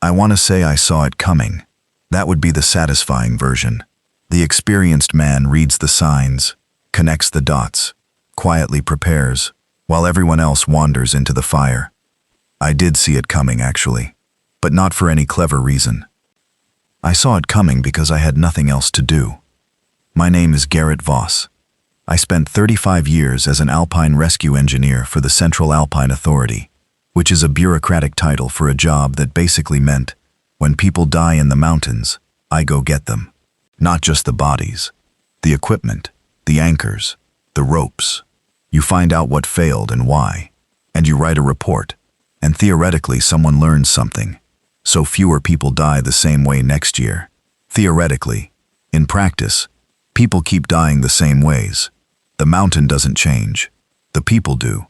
I want to say I saw it coming. That would be the satisfying version. The experienced man reads the signs, connects the dots, quietly prepares, while everyone else wanders into the fire. I did see it coming, actually, but not for any clever reason. I saw it coming because I had nothing else to do. My name is Garrett Voss. I spent 35 years as an Alpine rescue engineer for the Central Alpine Authority, which is a bureaucratic title for a job that basically meant, when people die in the mountains, I go get them. Not just the bodies, the equipment, the anchors, the ropes. You find out what failed and why, and you write a report, and theoretically someone learns something, so fewer people die the same way next year. Theoretically. In practice, people keep dying the same ways. The mountain doesn't change. The people do.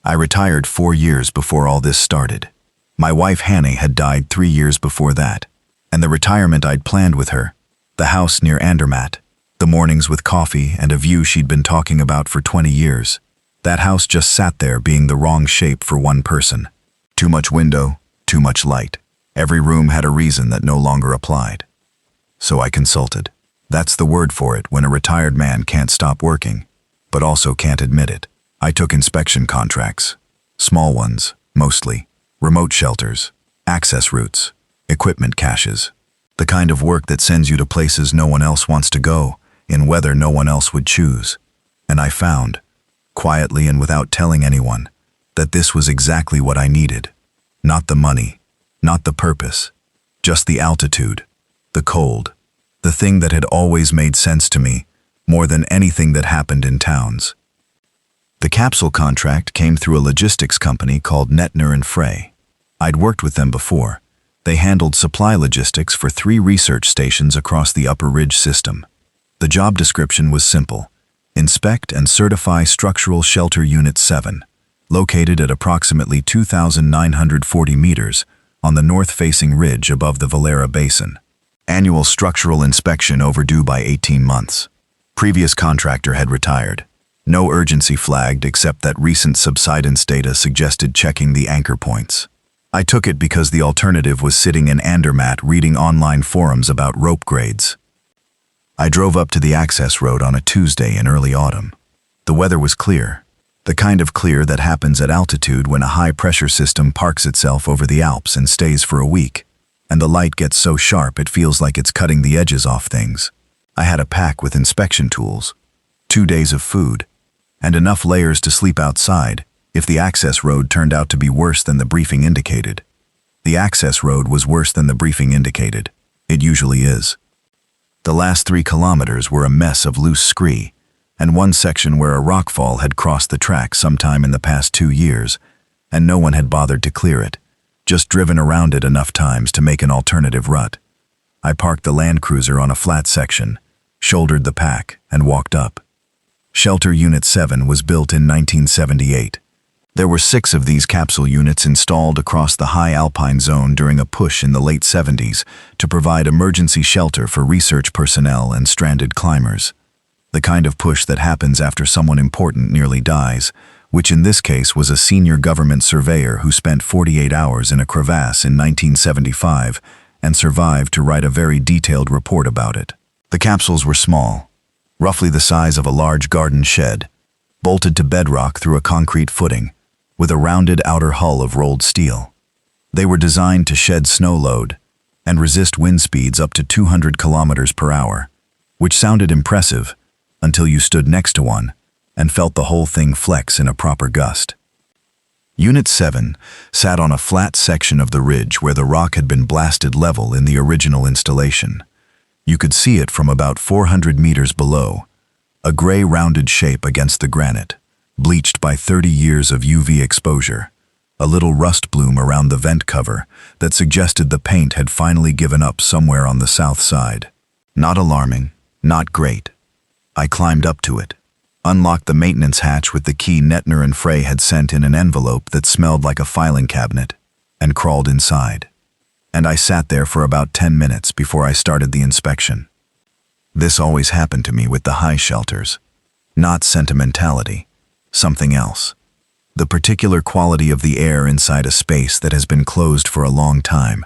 I retired 4 years before all this started. My wife Hanny had died 3 years before that, and the retirement I'd planned with her, the house near Andermatt, the mornings with coffee and a view she'd been talking about for 20 years, that house just sat there being the wrong shape for one person. Too much window, too much light. Every room had a reason that no longer applied. So I consulted. That's the word for it when a retired man can't stop working, but also can't admit it. I took inspection contracts. Small ones, mostly. Remote shelters, access routes, equipment caches. The kind of work that sends you to places no one else wants to go, in weather no one else would choose. And I found, quietly and without telling anyone, that this was exactly what I needed. Not the money, not the purpose, just the altitude, the cold, the thing that had always made sense to me, more than anything that happened in towns. The Capsule contract came through a logistics company called Nettner & Frey. I'd worked with them before. They handled supply logistics for 3 research stations across the Upper Ridge system. The job description was simple. Inspect and certify Structural Shelter Unit 7, located at approximately 2,940 meters on the north-facing ridge above the Valera Basin. Annual structural inspection overdue by 18 months. Previous contractor had retired. No urgency flagged except that recent subsidence data suggested checking the anchor points. I took it because the alternative was sitting in Andermatt reading online forums about rope grades. I drove up to the access road on a Tuesday in early autumn. The weather was clear, the kind of clear that happens at altitude when a high-pressure system parks itself over the Alps and stays for a week, and the light gets so sharp it feels like it's cutting the edges off things. I had a pack with inspection tools, 2 days of food, and enough layers to sleep outside if the access road turned out to be worse than the briefing indicated. The access road was worse than the briefing indicated. It usually is. The last 3 kilometers were a mess of loose scree, and one section where a rockfall had crossed the track sometime in the past 2 years, and no one had bothered to clear it, just driven around it enough times to make an alternative rut. I parked the Land Cruiser on a flat section, shouldered the pack, and walked up. Shelter Unit 7 was built in 1978. There were 6 of these capsule units installed across the high Alpine zone during a push in the late 70s to provide emergency shelter for research personnel and stranded climbers. The kind of push that happens after someone important nearly dies, which in this case was a senior government surveyor who spent 48 hours in a crevasse in 1975 and survived to write a very detailed report about it. The capsules were small, roughly the size of a large garden shed, bolted to bedrock through a concrete footing, with a rounded outer hull of rolled steel. They were designed to shed snow load and resist wind speeds up to 200 kilometers per hour, which sounded impressive until you stood next to one and felt the whole thing flex in a proper gust. Unit 7 sat on a flat section of the ridge where the rock had been blasted level in the original installation. You could see it from about 400 meters below, a gray rounded shape against the granite, bleached by 30 years of UV exposure, a little rust bloom around the vent cover that suggested the paint had finally given up somewhere on the south side. Not alarming, not great. I climbed up to it, unlocked the maintenance hatch with the key Nettner & Frey had sent in an envelope that smelled like a filing cabinet, and crawled inside. And I sat there for about 10 minutes before I started the inspection. This always happened to me with the high shelters. Not sentimentality, something else. The particular quality of the air inside a space that has been closed for a long time.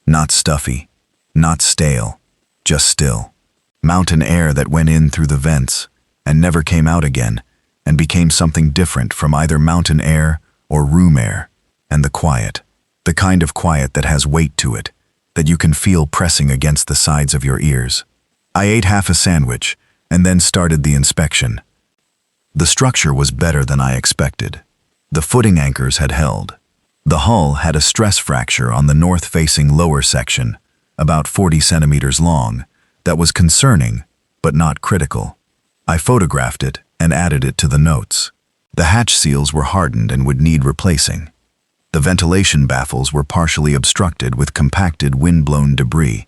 Not stuffy, not stale, just still. Mountain air that went in through the vents and never came out again and became something different from either mountain air or room air. And the quiet. The kind of quiet that has weight to it, that you can feel pressing against the sides of your ears. I ate half a sandwich and then started the inspection. The structure was better than I expected. The footing anchors had held. The hull had a stress fracture on the north-facing lower section, about 40 centimeters long, that was concerning, but not critical. I photographed it and added it to the notes. The hatch seals were hardened and would need replacing. The ventilation baffles were partially obstructed with compacted wind-blown debris,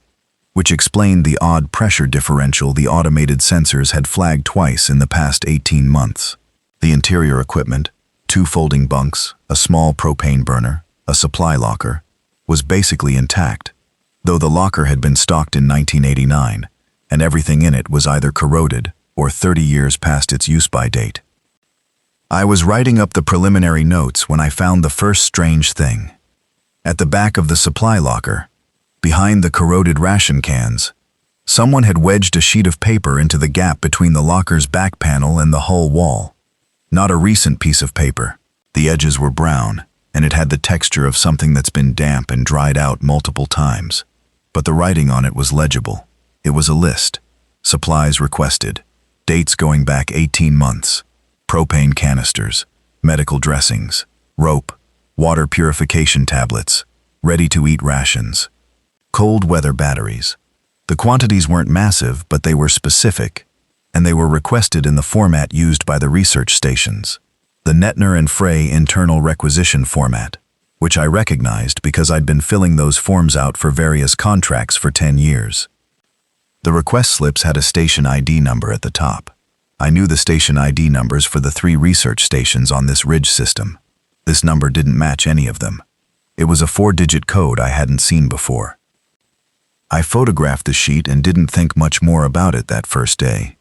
which explained the odd pressure differential the automated sensors had flagged twice in the past 18 months. The interior equipment, 2 folding bunks, a small propane burner, a supply locker, was basically intact, though the locker had been stocked in 1989, and everything in it was either corroded or 30 years past its use-by date. I was writing up the preliminary notes when I found the first strange thing. At the back of the supply locker, behind the corroded ration cans, someone had wedged a sheet of paper into the gap between the locker's back panel and the hull wall. Not a recent piece of paper. The edges were brown, and it had the texture of something that's been damp and dried out multiple times. But the writing on it was legible. It was a list. Supplies requested. Dates going back 18 months. Propane canisters, medical dressings, rope, water purification tablets, ready-to-eat rations, cold weather batteries. The quantities weren't massive, but they were specific, and they were requested in the format used by the research stations, the Nettner and Frey internal requisition format, which I recognized because I'd been filling those forms out for various contracts for 10 years. The request slips had a station ID number at the top. I knew the station ID numbers for the 3 research stations on this ridge system. This number didn't match any of them. It was a 4-digit code I hadn't seen before. I photographed the sheet and didn't think much more about it that first day.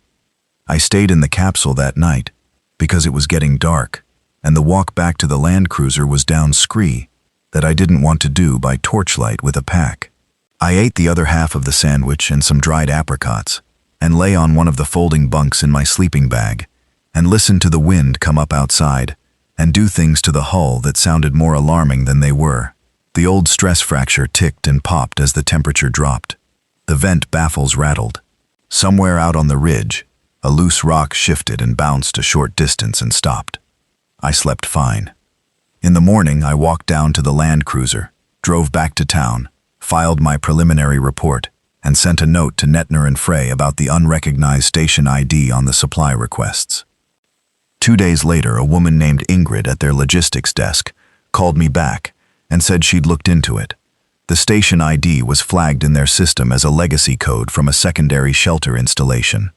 I stayed in the capsule that night because it was getting dark, and the walk back to the land cruiser was down scree that I didn't want to do by torchlight with a pack. I ate the other half of the sandwich and some dried apricots, and lay on one of the folding bunks in my sleeping bag, and listened to the wind come up outside and do things to the hull that sounded more alarming than they were. The old stress fracture ticked and popped as the temperature dropped. The vent baffles rattled. Somewhere out on the ridge, a loose rock shifted and bounced a short distance and stopped. I slept fine. In the morning, I walked down to the land cruiser, drove back to town, filed my preliminary report, and sent a note to Nettner and Frey about the unrecognized station ID on the supply requests. 2 days later, a woman named Ingrid at their logistics desk called me back and said she'd looked into it. The station ID was flagged in their system as a legacy code from a secondary shelter installation.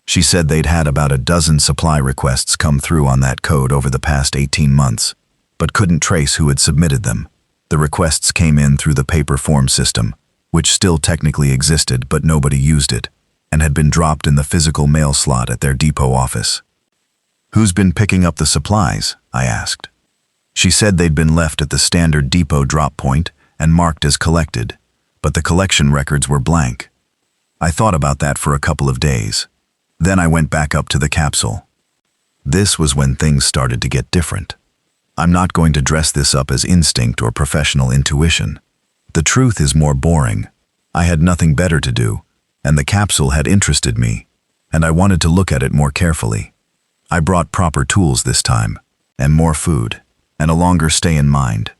She said they'd had about a dozen supply requests come through on that code over the past 18 months, but couldn't trace who had submitted them. The requests came in through the paper form system, which still technically existed but nobody used it, and had been dropped in the physical mail slot at their depot office. "Who's been picking up the supplies?" I asked. She said they'd been left at the standard depot drop point and marked as collected, but the collection records were blank. I thought about that for a couple of days. Then I went back up to the capsule. This was when things started to get different. I'm not going to dress this up as instinct or professional intuition. The truth is more boring. I had nothing better to do, and the capsule had interested me, and I wanted to look at it more carefully. I brought proper tools this time, and more food, and a longer stay in mind.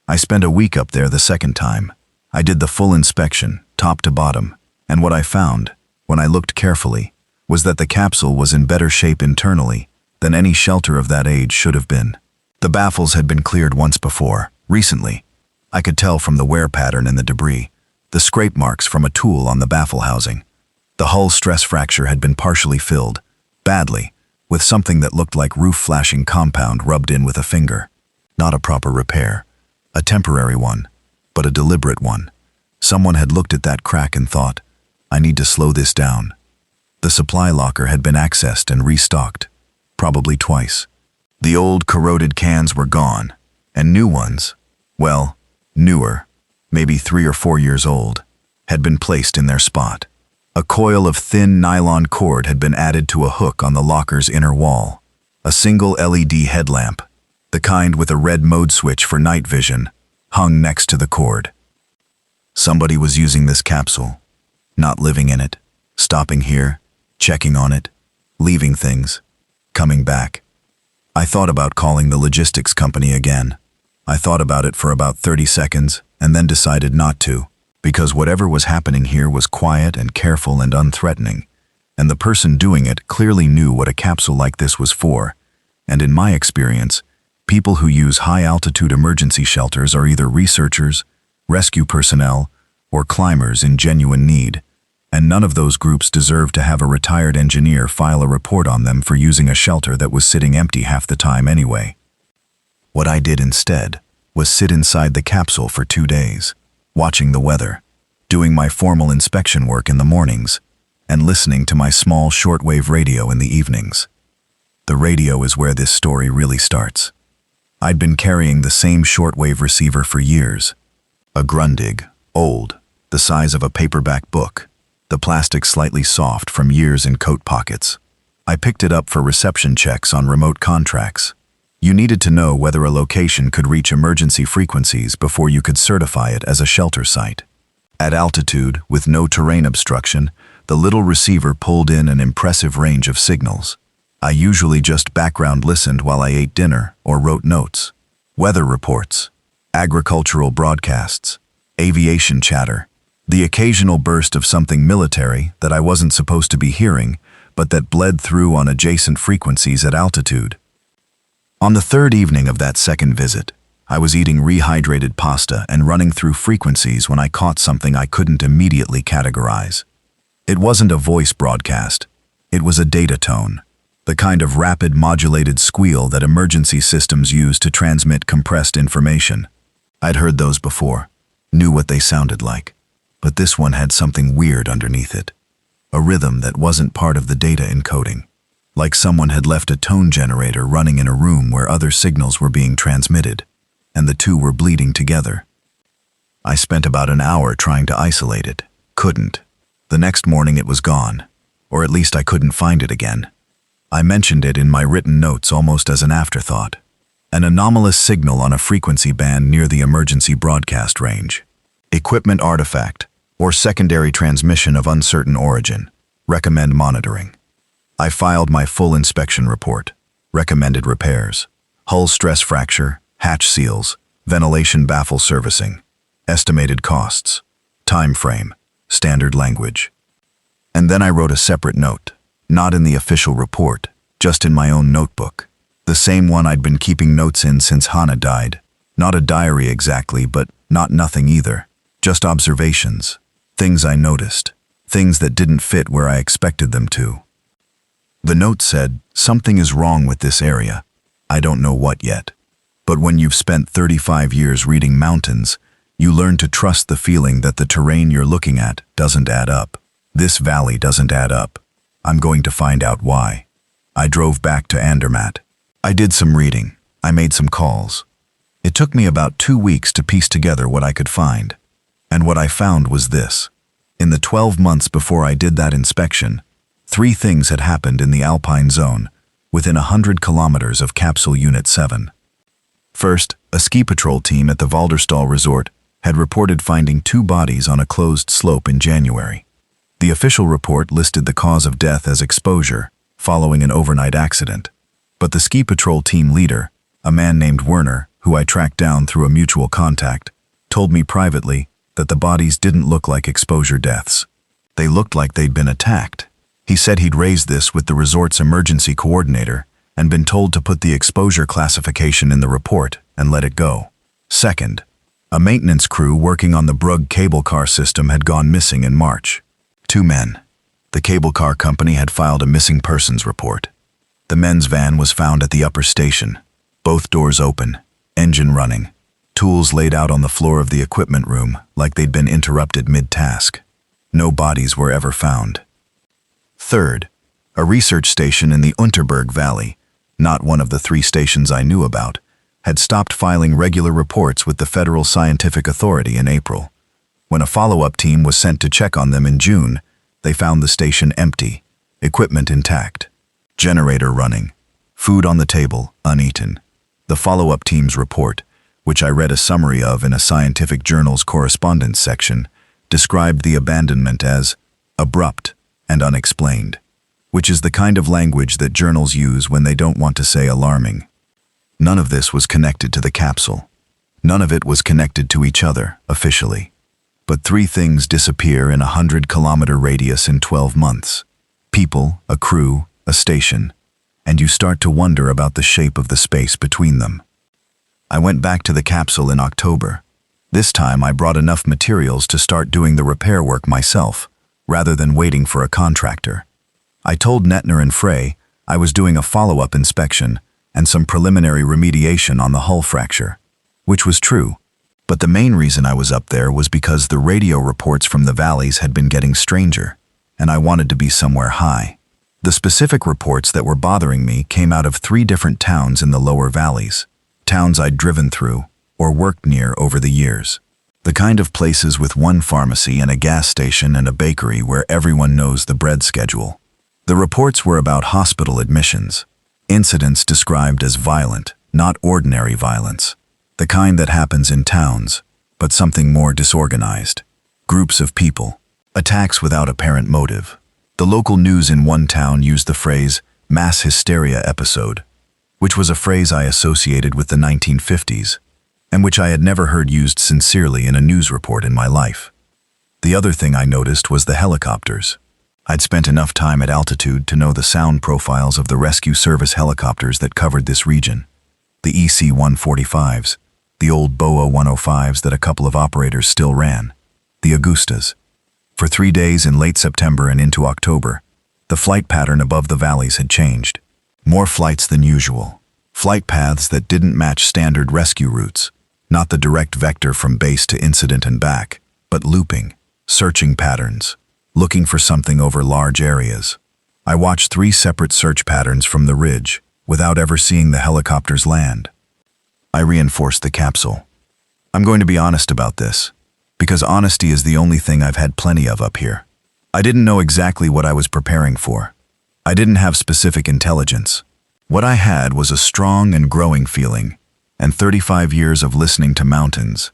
I spent a week up there the second time. I did the full inspection, top to bottom, and what I found, when I looked carefully, was that the capsule was in better shape internally than any shelter of that age should have been. The baffles had been cleared once before, recently. I could tell from the wear pattern in the debris, the scrape marks from a tool on the baffle housing. The hull stress fracture had been partially filled, badly, with something that looked like roof-flashing compound rubbed in with a finger. Not a proper repair, a temporary one, but a deliberate one. Someone had looked at that crack and thought, I need to slow this down. The supply locker had been accessed and restocked, probably twice. The old corroded cans were gone, and new ones, well, newer, maybe 3 or 4 years old, had been placed in their spot. A coil of thin nylon cord had been added to a hook on the locker's inner wall. A single LED headlamp, the kind with a red mode switch for night vision, hung next to the cord. Somebody was using this capsule, not living in it, stopping here, checking on it, leaving things, coming back. I thought about calling the logistics company again. I thought about it for about 30 seconds and then decided not to, because whatever was happening here was quiet and careful and unthreatening, and the person doing it clearly knew what a capsule like this was for, and in my experience, people who use high-altitude emergency shelters are either researchers, rescue personnel, or climbers in genuine need, and none of those groups deserve to have a retired engineer file a report on them for using a shelter that was sitting empty half the time anyway. What I did instead was sit inside the capsule for 2 days, watching the weather, doing my formal inspection work in the mornings, and listening to my small shortwave radio in the evenings. The radio is where this story really starts. I'd been carrying the same shortwave receiver for years. A Grundig, old, the size of a paperback book, the plastic slightly soft from years in coat pockets. I picked it up for reception checks on remote contracts. You needed to know whether a location could reach emergency frequencies before you could certify it as a shelter site. At altitude, with no terrain obstruction, the little receiver pulled in an impressive range of signals. I usually just background listened while I ate dinner or wrote notes. Weather reports, agricultural broadcasts, aviation chatter, the occasional burst of something military that I wasn't supposed to be hearing, but that bled through on adjacent frequencies at altitude. On the third evening of that second visit, I was eating rehydrated pasta and running through frequencies when I caught something I couldn't immediately categorize. It wasn't a voice broadcast. It was a data tone, the kind of rapid modulated squeal that emergency systems use to transmit compressed information. I'd heard those before, knew what they sounded like, but this one had something weird underneath it, a rhythm that wasn't part of the data encoding, like someone had left a tone generator running in a room where other signals were being transmitted, and the two were bleeding together. I spent about an hour trying to isolate it, couldn't. The next morning it was gone, or at least I couldn't find it again. I mentioned it in my written notes almost as an afterthought. An anomalous signal on a frequency band near the emergency broadcast range. Equipment artifact, or secondary transmission of uncertain origin. Recommend monitoring. I filed my full inspection report. Recommended repairs. Hull stress fracture, hatch seals, ventilation baffle servicing. Estimated costs. Time frame. Standard language. And then I wrote a separate note, not in the official report, just in my own notebook. The same one I'd been keeping notes in since Hannah died. Not a diary exactly, but not nothing either. Just observations. Things I noticed. Things that didn't fit where I expected them to. The note said, something is wrong with this area. I don't know what yet. But when you've spent 35 years reading mountains, you learn to trust the feeling that the terrain you're looking at doesn't add up. This valley doesn't add up. I'm going to find out why. I drove back to Andermatt. I did some reading. I made some calls. It took me about 2 weeks to piece together what I could find. And what I found was this. In the 12 months before I did that inspection, 3 things had happened in the Alpine zone, within 100 kilometers of Capsule Unit 7. First, a ski patrol team at the Valderstall Resort had reported finding 2 bodies on a closed slope in January. The official report listed the cause of death as exposure, following an overnight accident. But the ski patrol team leader, a man named Werner, who I tracked down through a mutual contact, told me privately that the bodies didn't look like exposure deaths. They looked like they'd been attacked. He said he'd raised this with the resort's emergency coordinator and been told to put the exposure classification in the report and let it go. Second, a maintenance crew working on the Brugg cable car system had gone missing in March. 2 men. The cable car company had filed a missing persons report. The men's van was found at the upper station, both doors open, engine running, tools laid out on the floor of the equipment room like they'd been interrupted mid-task. No bodies were ever found. Third, a research station in the Unterberg Valley, not one of the 3 stations I knew about, had stopped filing regular reports with the Federal Scientific Authority in April. When a follow-up team was sent to check on them in June, they found the station empty, equipment intact, generator running, food on the table, uneaten. The follow-up team's report, which I read a summary of in a scientific journal's correspondence section, described the abandonment as abrupt and unexplained, which is the kind of language that journals use when they don't want to say alarming. None of this was connected to the capsule. None of it was connected to each other, officially. But 3 things disappear in a 100-kilometer radius in 12 months. People, a crew, a station, and you start to wonder about the shape of the space between them. I went back to the capsule in October. This time I brought enough materials to start doing the repair work myself, rather than waiting for a contractor. I told Nettner and Frey I was doing a follow-up inspection and some preliminary remediation on the hull fracture, which was true. But the main reason I was up there was because the radio reports from the valleys had been getting stranger, and I wanted to be somewhere high. The specific reports that were bothering me came out of 3 different towns in the lower valleys, towns I'd driven through or worked near over the years. The kind of places with 1 pharmacy and a gas station and a bakery where everyone knows the bread schedule. The reports were about hospital admissions, incidents described as violent, not ordinary violence. The kind that happens in towns, but something more disorganized. Groups of people. Attacks without apparent motive. The local news in one town used the phrase mass hysteria episode, which was a phrase I associated with the 1950s, and which I had never heard used sincerely in a news report in my life. The other thing I noticed was the helicopters. I'd spent enough time at altitude to know the sound profiles of the rescue service helicopters that covered this region. The EC-145s, the old BOA 105s that a couple of operators still ran, the Augustas. For 3 days in late September and into October, the flight pattern above the valleys had changed. More flights than usual. Flight paths that didn't match standard rescue routes, not the direct vector from base to incident and back, but looping, searching patterns, looking for something over large areas. I watched 3 separate search patterns from the ridge, without ever seeing the helicopters land. I reinforced the capsule. I'm going to be honest about this, because honesty is the only thing I've had plenty of up here. I didn't know exactly what I was preparing for. I didn't have specific intelligence. What I had was a strong and growing feeling, and 35 years of listening to mountains,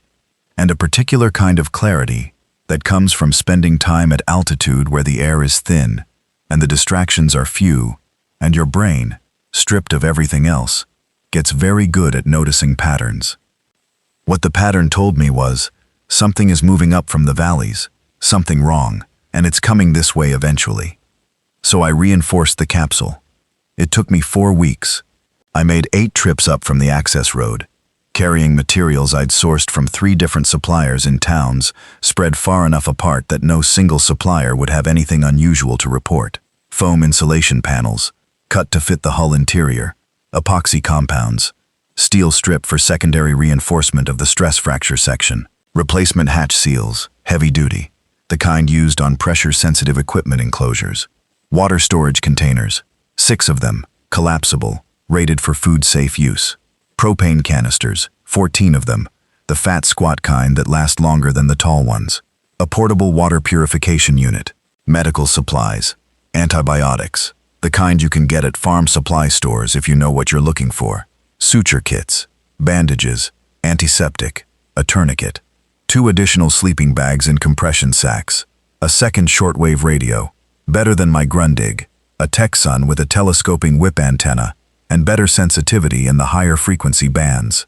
and a particular kind of clarity that comes from spending time at altitude where the air is thin, and the distractions are few, and your brain, stripped of everything else, gets very good at noticing patterns. What the pattern told me was, something is moving up from the valleys, something wrong, and it's coming this way eventually. So I reinforced the capsule. It took me 4 weeks. I made 8 trips up from the access road, carrying materials I'd sourced from 3 different suppliers in towns spread far enough apart that no single supplier would have anything unusual to report. Foam insulation panels, cut to fit the hull interior, epoxy compounds, steel strip for secondary reinforcement of the stress fracture section, replacement hatch seals, heavy duty, the kind used on pressure-sensitive equipment enclosures, water storage containers, 6 of them, collapsible, rated for food-safe use, propane canisters, 14 of them, the fat squat kind that last longer than the tall ones, a portable water purification unit, medical supplies, antibiotics, the kind you can get at farm supply stores if you know what you're looking for, suture kits, bandages, antiseptic, a tourniquet, 2 additional sleeping bags and compression sacks, a second shortwave radio, better than my Grundig, a Texan with a telescoping whip antenna, and better sensitivity in the higher frequency bands.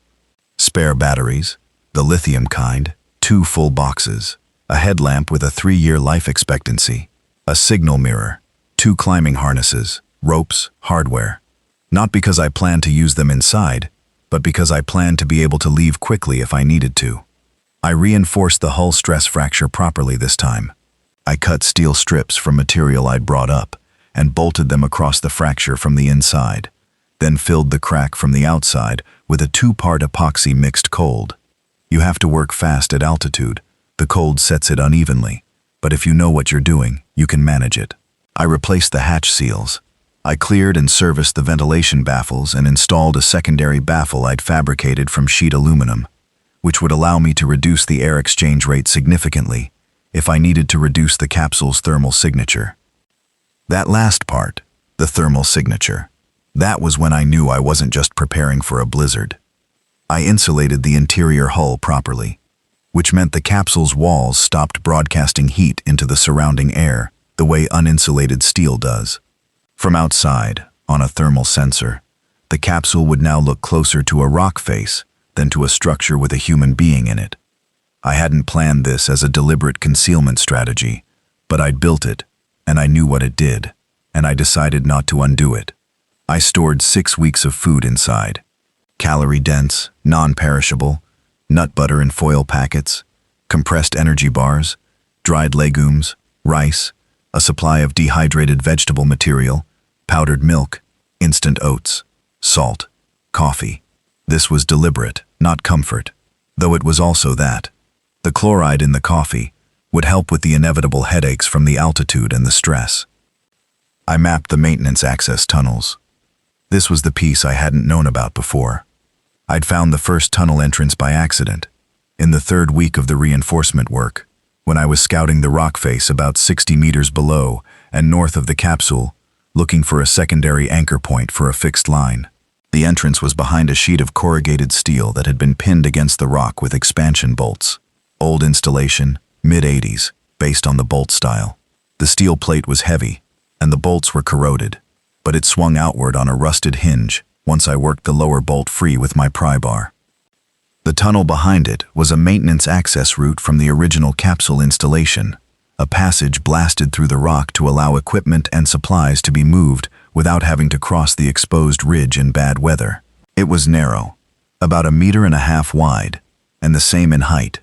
Spare batteries, the lithium kind, 2 full boxes, a headlamp with a 3-year life expectancy, a signal mirror, 2 climbing harnesses, ropes, hardware. Not because I planned to use them inside, but because I planned to be able to leave quickly if I needed to. I reinforced the hull stress fracture properly this time. I cut steel strips from material I'd brought up and bolted them across the fracture from the inside, then filled the crack from the outside with a 2-part epoxy mixed cold. You have to work fast at altitude. The cold sets it unevenly, but if you know what you're doing, you can manage it. I replaced the hatch seals. I cleared and serviced the ventilation baffles and installed a secondary baffle I'd fabricated from sheet aluminum, which would allow me to reduce the air exchange rate significantly if I needed to reduce the capsule's thermal signature. That last part, the thermal signature, that was when I knew I wasn't just preparing for a blizzard. I insulated the interior hull properly, which meant the capsule's walls stopped broadcasting heat into the surrounding air the way uninsulated steel does. From outside, on a thermal sensor, the capsule would now look closer to a rock face than to a structure with a human being in it. I hadn't planned this as a deliberate concealment strategy, but I'd built it, and I knew what it did, and I decided not to undo it. I stored 6 weeks of food inside. Calorie-dense, non-perishable, nut butter in foil packets, compressed energy bars, dried legumes, rice, a supply of dehydrated vegetable material, powdered milk, instant oats, salt, coffee. This was deliberate, not comfort, though it was also that. The chloride in the coffee would help with the inevitable headaches from the altitude and the stress. I mapped the maintenance access tunnels. This was the piece I hadn't known about before. I'd found the first tunnel entrance by accident, in the 3rd week of the reinforcement work, when I was scouting the rock face about 60 meters below and north of the capsule, looking for a secondary anchor point for a fixed line. The entrance was behind a sheet of corrugated steel that had been pinned against the rock with expansion bolts. Old installation, mid-80s, based on the bolt style. The steel plate was heavy, and the bolts were corroded, but it swung outward on a rusted hinge once I worked the lower bolt free with my pry bar. The tunnel behind it was a maintenance access route from the original capsule installation, a passage blasted through the rock to allow equipment and supplies to be moved without having to cross the exposed ridge in bad weather. It was narrow, about 1.5 meters wide, and the same in height,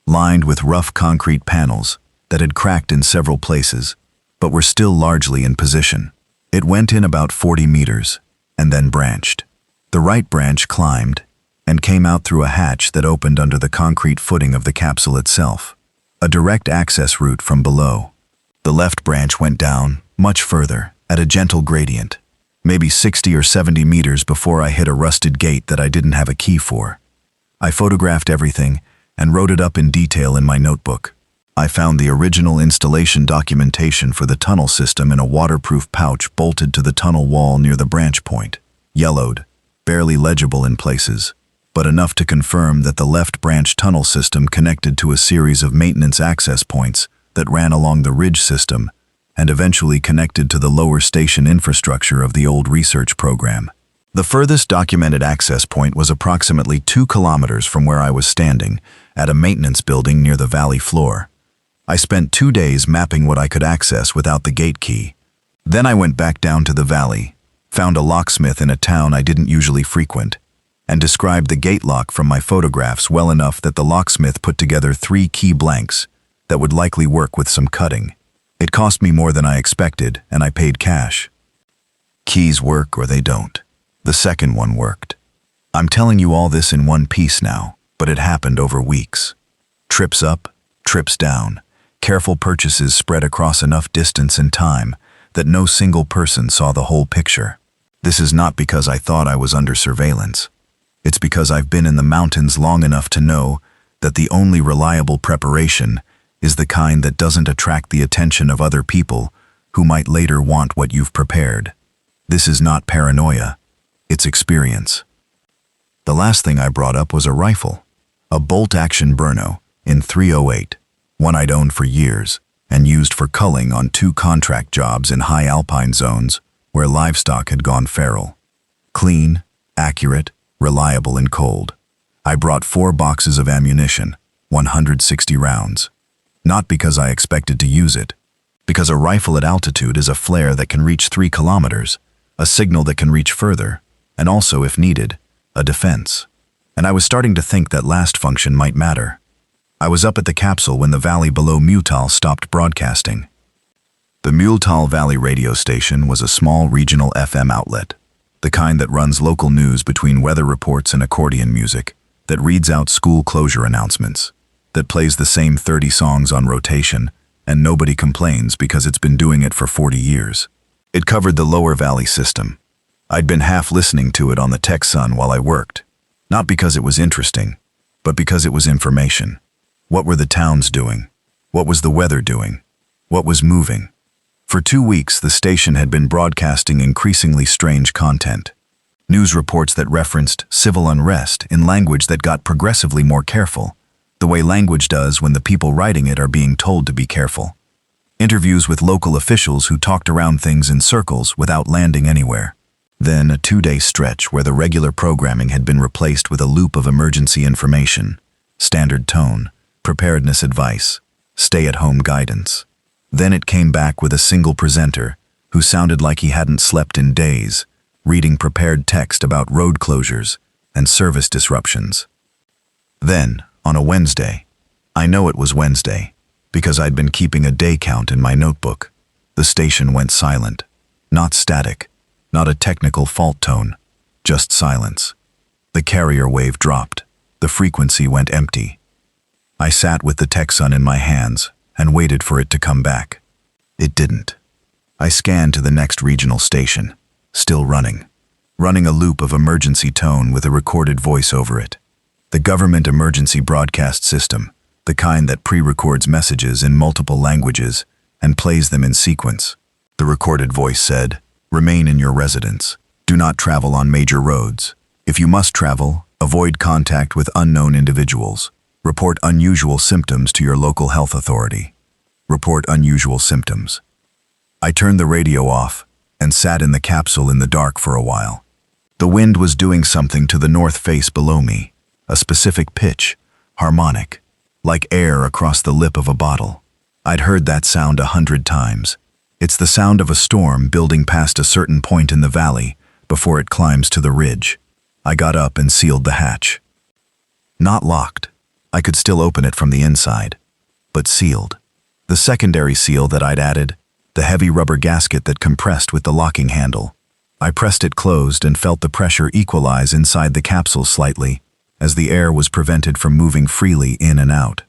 lined with rough concrete panels that had cracked in several places, but were still largely in position. It went in about 40 meters, and then branched. The right branch climbed, and came out through a hatch that opened under the concrete footing of the capsule itself, a direct access route from below. The left branch went down, much further, at a gentle gradient, maybe 60 or 70 meters before I hit a rusted gate that I didn't have a key for. I photographed everything and wrote it up in detail in my notebook. I found the original installation documentation for the tunnel system in a waterproof pouch bolted to the tunnel wall near the branch point, yellowed, barely legible in places, but enough to confirm that the left branch tunnel system connected to a series of maintenance access points that ran along the ridge system and eventually connected to the lower station infrastructure of the old research program. The furthest documented access point was approximately 2 kilometers from where I was standing, at a maintenance building near the valley floor. I spent 2 days mapping what I could access without the gate key. Then I went back down to the valley, found a locksmith in a town I didn't usually frequent, and described the gate lock from my photographs well enough that the locksmith put together 3 key blanks that would likely work with some cutting. It cost me more than I expected, and I paid cash. Keys work or they don't. The second one worked. I'm telling you all this in one piece now, but it happened over weeks. Trips up, trips down, careful purchases spread across enough distance and time that no single person saw the whole picture. This is not because I thought I was under surveillance. It's because I've been in the mountains long enough to know that the only reliable preparation is the kind that doesn't attract the attention of other people who might later want what you've prepared. This is not paranoia, it's experience. The last thing I brought up was a rifle, a bolt-action Burno in .308, one I'd owned for years and used for culling on 2 contract jobs in high Alpine zones where livestock had gone feral. Clean, accurate, reliable and cold. I brought 4 boxes of ammunition, 160 rounds. Not because I expected to use it, because a rifle at altitude is a flare that can reach 3 kilometers, a signal that can reach further, and also, if needed, a defense. And I was starting to think that last function might matter. I was up at the capsule when the valley below Mutal stopped broadcasting. The Mutal Valley radio station was a small regional FM outlet, the kind that runs local news between weather reports and accordion music, that reads out school closure announcements, that plays the same 30 songs on rotation, and nobody complains because it's been doing it for 40 years. It covered the lower valley system. I'd been half listening to it on the Tech Sun while I worked. Not because it was interesting, but because it was information. What were the towns doing? What was the weather doing? What was moving? For 2 weeks, the station had been broadcasting increasingly strange content. News reports that referenced civil unrest in language that got progressively more careful, the way language does when the people writing it are being told to be careful. Interviews with local officials who talked around things in circles without landing anywhere. Then a 2-day stretch where the regular programming had been replaced with a loop of emergency information, standard tone, preparedness advice, stay-at-home guidance. Then it came back with a single presenter who sounded like he hadn't slept in days, reading prepared text about road closures and service disruptions. Then, on a Wednesday, I know it was Wednesday, because I'd been keeping a day count in my notebook, the station went silent. Not static, not a technical fault tone, just silence. The carrier wave dropped, the frequency went empty. I sat with the Tech Sun in my hands and waited for it to come back. It didn't. I scanned to the next regional station, still running a loop of emergency tone with a recorded voice over it. The government emergency broadcast system, the kind that pre-records messages in multiple languages and plays them in sequence. The recorded voice said, "Remain in your residence. Do not travel on major roads. If you must travel, avoid contact with unknown individuals. Report unusual symptoms to your local health authority. Report unusual symptoms." I turned the radio off and sat in the capsule in the dark for a while. The wind was doing something to the north face below me, a specific pitch, harmonic, like air across the lip of a bottle. I'd heard that sound 100 times. It's the sound of a storm building past a certain point in the valley before it climbs to the ridge. I got up and sealed the hatch. Not locked. I could still open it from the inside, but sealed. The secondary seal that I'd added, the heavy rubber gasket that compressed with the locking handle. I pressed it closed and felt the pressure equalize inside the capsule slightly, as the air was prevented from moving freely in and out.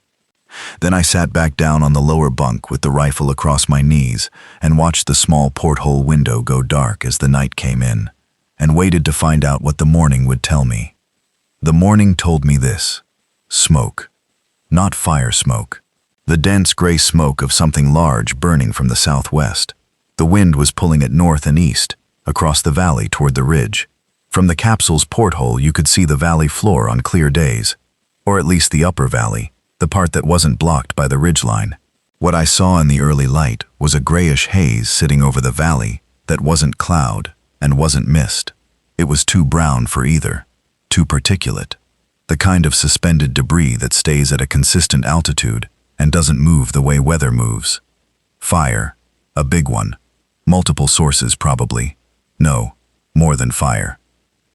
Then I sat back down on the lower bunk with the rifle across my knees and watched the small porthole window go dark as the night came in, and waited to find out what the morning would tell me. The morning told me this: smoke. Not fire smoke. The dense gray smoke of something large burning from the southwest. The wind was pulling it north and east, across the valley toward the ridge. From the capsule's porthole you could see the valley floor on clear days, or at least the upper valley, the part that wasn't blocked by the ridgeline. What I saw in the early light was a grayish haze sitting over the valley that wasn't cloud and wasn't mist. It was too brown for either, too particulate, the kind of suspended debris that stays at a consistent altitude and doesn't move the way weather moves. Fire, a big one. Multiple sources probably. No, more than fire.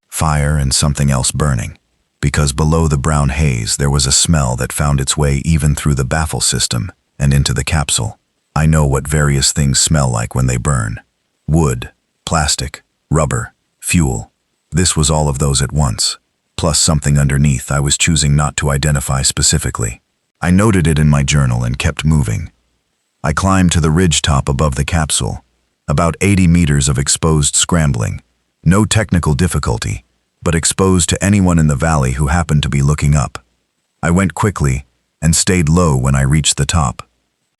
Fire and something else burning, because below the brown haze there was a smell that found its way even through the baffle system and into the capsule. I know what various things smell like when they burn. Wood, plastic, rubber, fuel. This was all of those at once, plus something underneath I was choosing not to identify specifically. I noted it in my journal and kept moving. I climbed to the ridge top above the capsule, about 80 meters of exposed scrambling. No technical difficulty, but exposed to anyone in the valley who happened to be looking up. I went quickly and stayed low when I reached the top.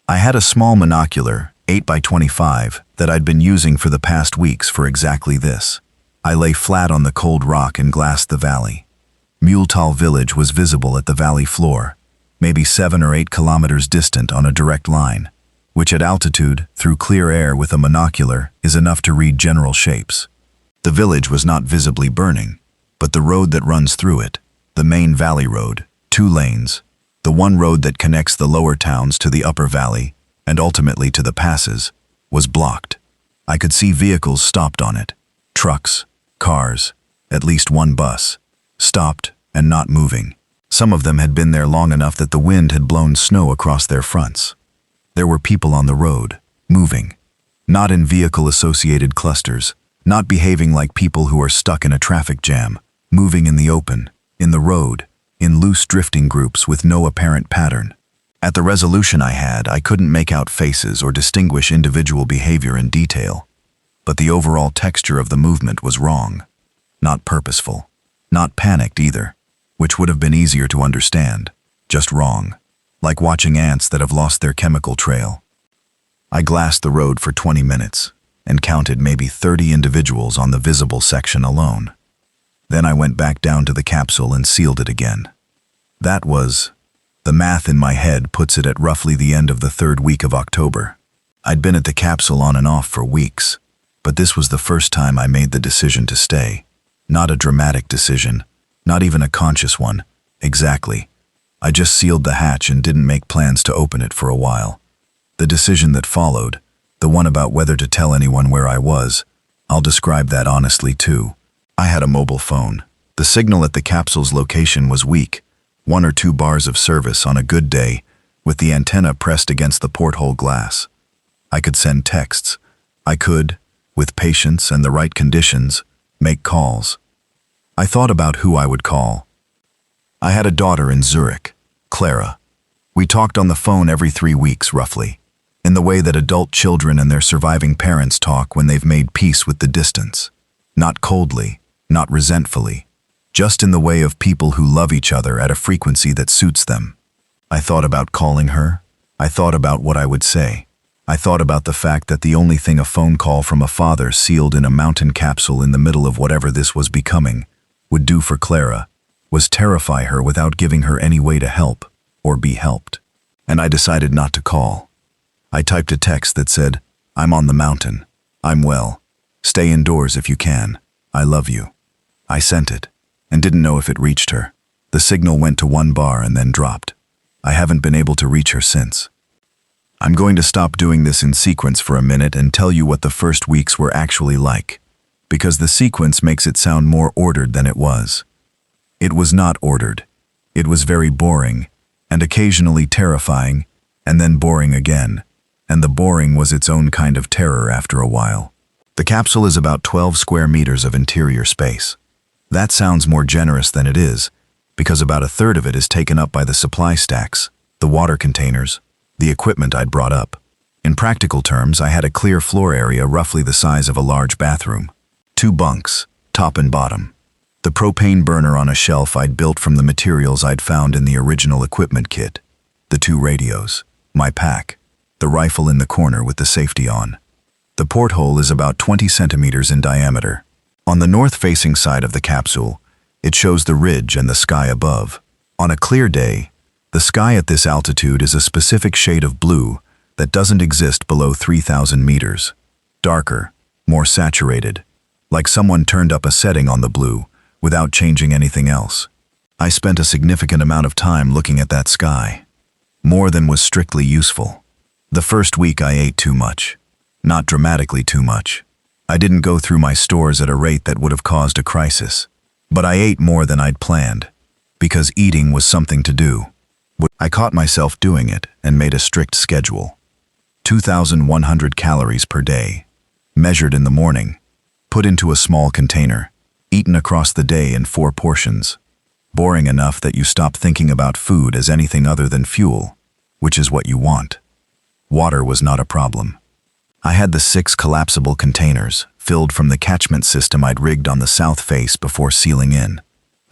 I had a small monocular, 8x25, that I'd been using for the past weeks for exactly this. I lay flat on the cold rock and glassed the valley. Muletal village was visible at the valley floor, maybe 7 or 8 kilometers distant on a direct line, which at altitude, through clear air with a monocular, is enough to read general shapes. The village was not visibly burning, but the road that runs through it, the main valley road, 2 lanes, the one road that connects the lower towns to the upper valley and ultimately to the passes, was blocked. I could see vehicles stopped on it. Trucks, cars, at least one bus, stopped and not moving. Some of them had been there long enough that the wind had blown snow across their fronts. There were people on the road, moving, not in vehicle-associated clusters, not behaving like people who are stuck in a traffic jam, moving in the open, in the road, in loose drifting groups with no apparent pattern. At the resolution I had, I couldn't make out faces or distinguish individual behavior in detail. but the overall texture of the movement was wrong. Not purposeful. Not panicked either, which would have been easier to understand. Just wrong. Like watching ants that have lost their chemical trail. I glassed the road for 20 minutes and counted maybe 30 individuals on the visible section alone. Then I went back down to the capsule and sealed it again. That was... The math in my head puts it at roughly the end of the 3rd week of October. I'd been at the capsule on and off for weeks, but this was the first time I made the decision to stay. Not a dramatic decision, not even a conscious one, exactly. I just sealed the hatch and didn't make plans to open it for a while. The decision that followed, the one about whether to tell anyone where I was, I'll describe that honestly too. I had a mobile phone. The signal at the capsule's location was weak, 1 or 2 bars of service on a good day, with the antenna pressed against the porthole glass. I could send texts. I could, with patience and the right conditions, make calls. I thought about who I would call. I had a daughter in Zurich, Clara. We talked on the phone every 3 weeks, roughly, in the way that adult children and their surviving parents talk when they've made peace with the distance. Not coldly, not resentfully, just in the way of people who love each other at a frequency that suits them. I thought about calling her. I thought about what I would say. I thought about the fact that the only thing a phone call from a father sealed in a mountain capsule in the middle of whatever this was becoming would do for Clara was terrify her without giving her any way to help or be helped. And I decided not to call. I typed a text that said, "I'm on the mountain. I'm well. Stay indoors if you can. I love you." I sent it and didn't know if it reached her. The signal went to 1 bar and then dropped. I haven't been able to reach her since. I'm going to stop doing this in sequence for a minute and tell you what the first weeks were actually like, because the sequence makes it sound more ordered than it was. It was not ordered. It was very boring, and occasionally terrifying, and then boring again, and the boring was its own kind of terror after a while. The capsule is about 12 square meters of interior space. That sounds more generous than it is, because about 1/3 of it is taken up by the supply stacks, the water containers, the equipment I'd brought up. In practical terms, I had a clear floor area roughly the size of a large bathroom. 2 bunks, top and bottom. The propane burner on a shelf I'd built from the materials I'd found in the original equipment kit. The 2 radios, my pack, the rifle in the corner with the safety on. The porthole is about 20 centimeters in diameter. On the north-facing side of the capsule, it shows the ridge and the sky above. On a clear day, the sky at this altitude is a specific shade of blue that doesn't exist below 3,000 meters. Darker, more saturated, like someone turned up a setting on the blue without changing anything else. I spent a significant amount of time looking at that sky. More than was strictly useful. The first week I ate too much. Not dramatically too much. I didn't go through my stores at a rate that would have caused a crisis. But I ate more than I'd planned, because eating was something to do. I caught myself doing it and made a strict schedule. 2,100 calories per day, measured in the morning, put into a small container, eaten across the day in 4 portions. Boring enough that you stop thinking about food as anything other than fuel, which is what you want. Water was not a problem. I had the 6 collapsible containers, filled from the catchment system I'd rigged on the south face before sealing in.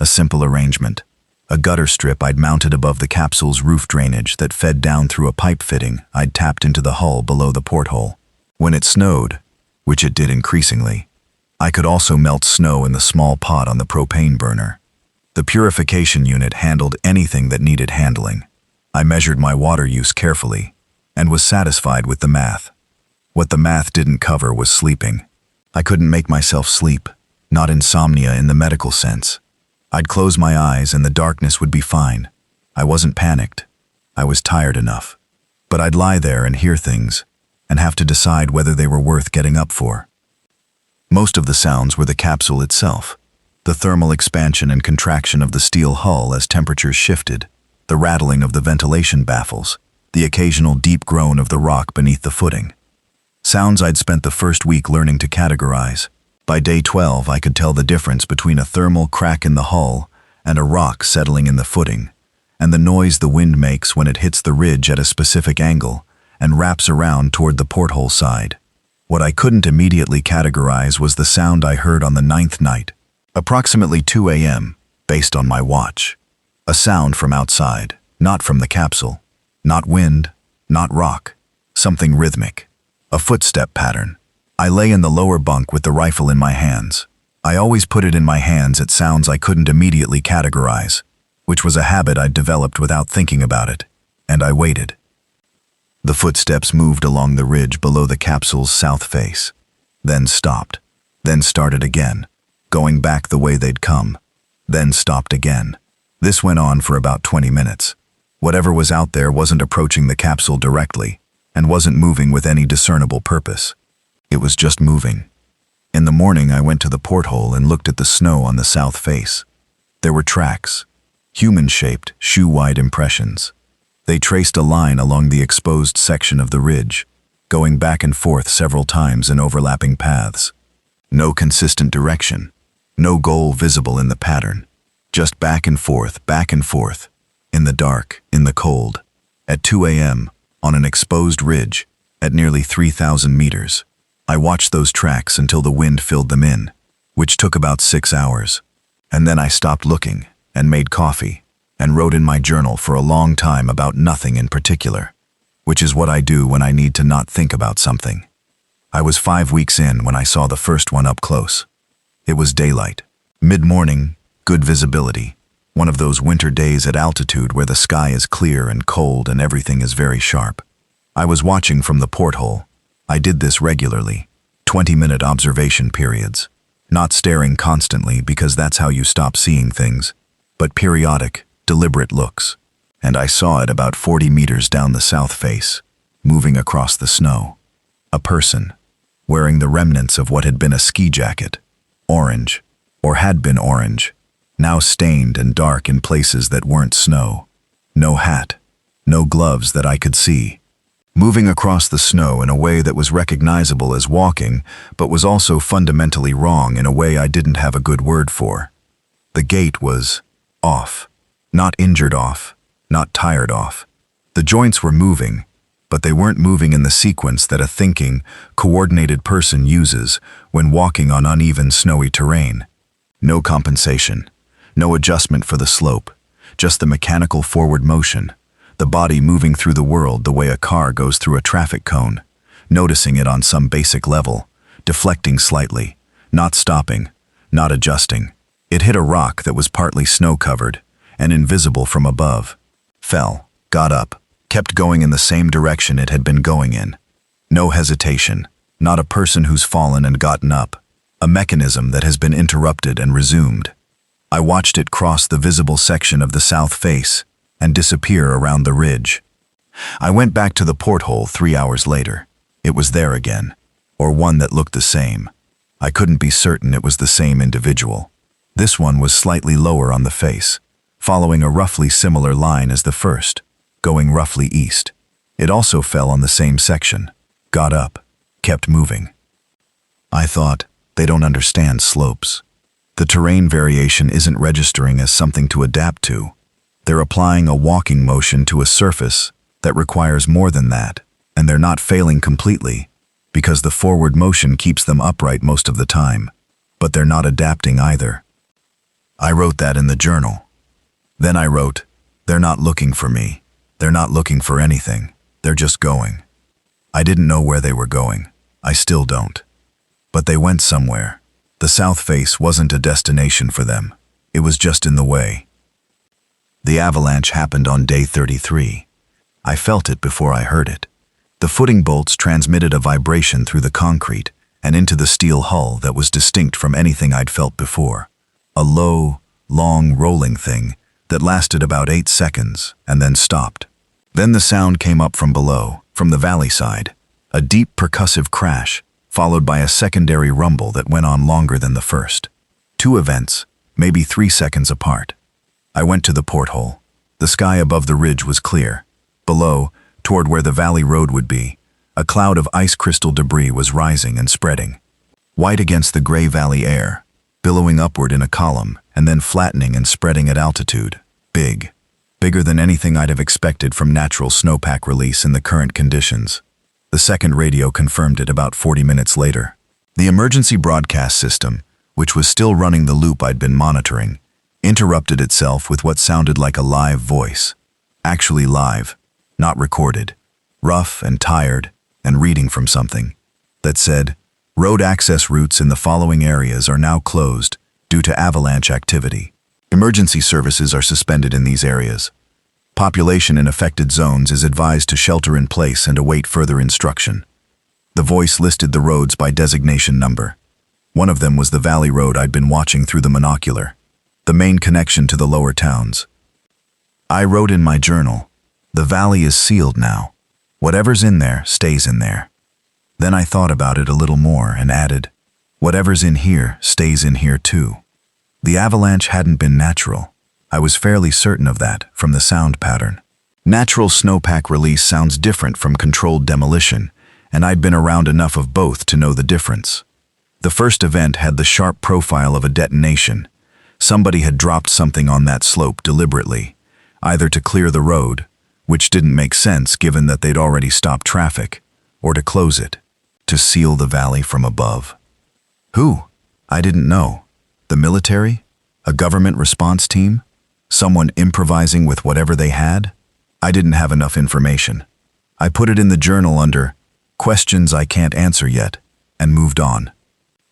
A simple arrangement. A gutter strip I'd mounted above the capsule's roof drainage that fed down through a pipe fitting I'd tapped into the hull below the porthole. When it snowed, which it did increasingly, I could also melt snow in the small pot on the propane burner. The purification unit handled anything that needed handling. I measured my water use carefully and was satisfied with the math. What the math didn't cover was sleeping. I couldn't make myself sleep, not insomnia in the medical sense. I'd close my eyes and the darkness would be fine. I wasn't panicked. I was tired enough. But I'd lie there and hear things, and have to decide whether they were worth getting up for. Most of the sounds were the capsule itself, the thermal expansion and contraction of the steel hull as temperatures shifted, the rattling of the ventilation baffles, the occasional deep groan of the rock beneath the footing. Sounds I'd spent the first week learning to categorize. By day 12, I could tell the difference between a thermal crack in the hull and a rock settling in the footing, and the noise the wind makes when it hits the ridge at a specific angle and wraps around toward the porthole side. What I couldn't immediately categorize was the sound I heard on the ninth night, approximately 2 a.m., based on my watch. A sound from outside, not from the capsule. Not wind, not rock. Something rhythmic. A footstep pattern. I lay in the lower bunk with the rifle in my hands. I always put it in my hands at sounds I couldn't immediately categorize, which was a habit I'd developed without thinking about it, and I waited. The footsteps moved along the ridge below the capsule's south face, then stopped, then started again, going back the way they'd come, then stopped again. This went on for about 20 minutes. Whatever was out there wasn't approaching the capsule directly, and wasn't moving with any discernible purpose. It was just moving. In the morning, I went to the porthole and looked at the snow on the south face. There were tracks, human-shaped, shoe-wide impressions. They traced a line along the exposed section of the ridge, going back and forth several times in overlapping paths. No consistent direction, no goal visible in the pattern. Just back and forth, in the dark, in the cold. At 2 a.m., on an exposed ridge, at nearly 3,000 meters. I watched those tracks until the wind filled them in, which took about 6 hours. And then I stopped looking, and made coffee, and wrote in my journal for a long time about nothing in particular, which is what I do when I need to not think about something. I was 5 weeks in when I saw the first one up close. It was daylight, mid-morning, good visibility, one of those winter days at altitude where the sky is clear and cold and everything is very sharp. I was watching from the porthole. I did this regularly, 20-minute observation periods, not staring constantly because that's how you stop seeing things, but periodic, deliberate looks, and I saw it about 40 meters down the south face, moving across the snow. A person, wearing the remnants of what had been a ski jacket, orange, or had been orange, now stained and dark in places that weren't snow. No hat, no gloves that I could see. Moving across the snow in a way that was recognizable as walking, but was also fundamentally wrong in a way I didn't have a good word for. The gait was off. Not injured off, not tired off. The joints were moving, but they weren't moving in the sequence that a thinking, coordinated person uses when walking on uneven, snowy terrain. No compensation, no adjustment for the slope, just the mechanical forward motion, the body moving through the world the way a car goes through a traffic cone, noticing it on some basic level, deflecting slightly, not stopping, not adjusting. It hit a rock that was partly snow-covered and invisible from above, fell, got up, kept going in the same direction it had been going in. No hesitation, not a person who's fallen and gotten up, a mechanism that has been interrupted and resumed. I watched it cross the visible section of the south face and disappear around the ridge. I went back to the porthole 3 hours later. It was there again, or one that looked the same. I couldn't be certain it was the same individual. This one was slightly lower on the face, following a roughly similar line as the first, going roughly east. It also fell on the same section, got up, kept moving. I thought, they don't understand slopes. The terrain variation isn't registering as something to adapt to. They're applying a walking motion to a surface that requires more than that, and they're not failing completely, because the forward motion keeps them upright most of the time, but they're not adapting either. I wrote that in the journal. Then I wrote, they're not looking for me. They're not looking for anything. They're just going. I didn't know where they were going. I still don't. But they went somewhere. The south face wasn't a destination for them. It was just in the way. The avalanche happened on day 33. I felt it before I heard it. The footing bolts transmitted a vibration through the concrete and into the steel hull that was distinct from anything I'd felt before. A low, long, rolling thing that lasted about 8 seconds and then stopped. Then the sound came up from below, from the valley side, a deep percussive crash, followed by a secondary rumble that went on longer than the first. 2 events, maybe 3 seconds apart. I went to the porthole. The sky above the ridge was clear. Below, toward where the valley road would be, a cloud of ice crystal debris was rising and spreading. White against the gray valley air, billowing upward in a column and then flattening and spreading at altitude. Big. Bigger than anything I'd have expected from natural snowpack release in the current conditions. The The second radio confirmed it about 40 minutes later. The emergency broadcast system, which was still running the loop I'd been monitoring, interrupted itself with what sounded like a live voice. Actually live, not recorded, rough and tired, and reading from something that said, "Road access routes in the following areas are now closed due to avalanche activity. Emergency services are suspended in these areas. Population in affected zones is advised to shelter in place and await further instruction." The voice listed the roads by designation number. One of them was the valley road I'd been watching through the monocular, the main connection to the lower towns. I wrote in my journal, "The valley is sealed now. Whatever's in there stays in there." Then I thought about it a little more and added, "Whatever's in here stays in here too." The avalanche hadn't been natural. I was fairly certain of that from the sound pattern. Natural snowpack release sounds different from controlled demolition, and I'd been around enough of both to know the difference. The first event had the sharp profile of a detonation. Somebody had dropped something on that slope deliberately, either to clear the road, which didn't make sense given that they'd already stopped traffic, or to close it, to seal the valley from above. Who? I didn't know. The military? A government response team? Someone improvising with whatever they had? I didn't have enough information. I put it in the journal under "Questions I Can't Answer Yet" and moved on.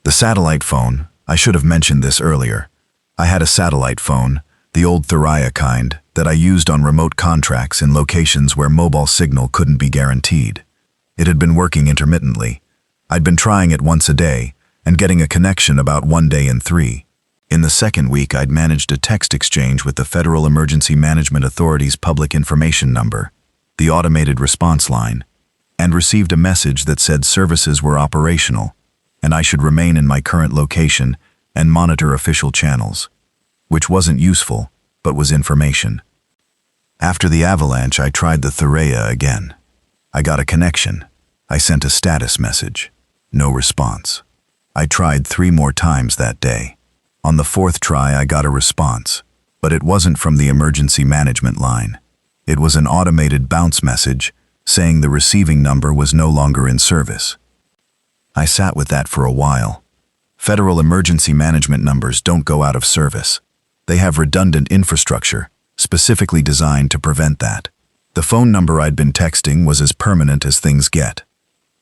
The satellite phone, I should have mentioned this earlier. I had a satellite phone, the old Thuraya kind, that I used on remote contracts in locations where mobile signal couldn't be guaranteed. It had been working intermittently. I'd been trying it once a day and getting a connection about one day in 3. In the second week, I'd managed a text exchange with the Federal Emergency Management Authority's public information number, the automated response line, and received a message that said services were operational and I should remain in my current location and monitor official channels, which wasn't useful, but was information. After the avalanche, I tried the Thuraya again. I got a connection. I sent a status message. No response. I tried 3 more times that day. On the 4th try, I got a response, but it wasn't from the emergency management line. It was an automated bounce message saying the receiving number was no longer in service. I sat with that for a while. Federal emergency management numbers don't go out of service. They have redundant infrastructure, specifically designed to prevent that. The phone number I'd been texting was as permanent as things get,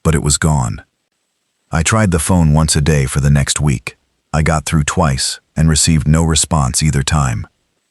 but it was gone. I tried the phone once a day for the next week. I got through twice and received no response either time.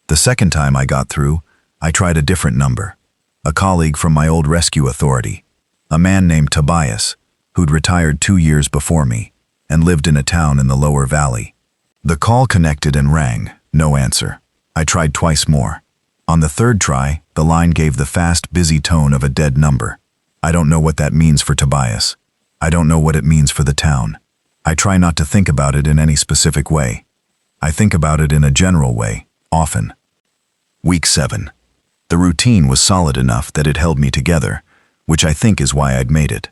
The second time I got through, I tried a different number. A colleague from my old rescue authority, a man named Tobias, who'd retired 2 years before me and lived in a town in the lower valley. The call connected and rang, no answer. I tried twice more. On the 3rd try, the line gave the fast, busy tone of a dead number. I don't know what that means for Tobias. I don't know what it means for the town. I try not to think about it in any specific way. I think about it in a general way, often. Week 7. The routine was solid enough that it held me together, which I think is why I'd made it.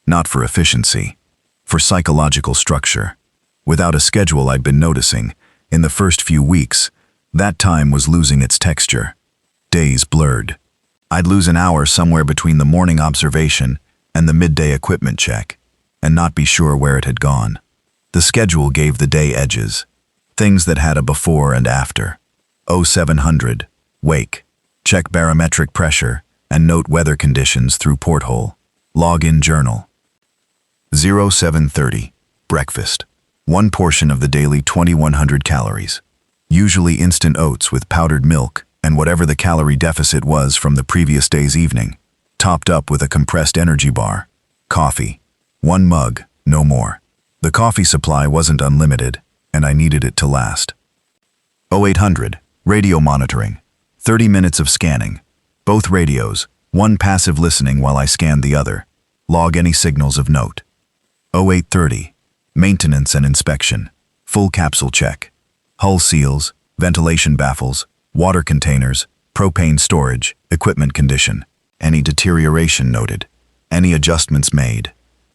Not for efficiency, for psychological structure. Without a schedule, I'd been noticing, in the first few weeks, that time was losing its texture. Days blurred. I'd lose an hour somewhere between the morning observation and the midday equipment check, and not be sure where it had gone. The schedule gave the day edges, things that had a before and after. 0700, wake, check barometric pressure, and note weather conditions through porthole. Log in journal. 0730, breakfast. 1 portion of the daily 2100 calories. Usually instant oats with powdered milk and whatever the calorie deficit was from the previous day's evening, topped up with a compressed energy bar. Coffee. 1 mug, no more. The coffee supply wasn't unlimited, and I needed it to last. 0800, radio monitoring. 30 minutes of scanning. Both radios, one passive listening while I scanned the other. Log any signals of note. 0830, maintenance and inspection. Full capsule check. Hull seals, ventilation baffles, water containers, propane storage, equipment condition. Any deterioration noted. Any adjustments made.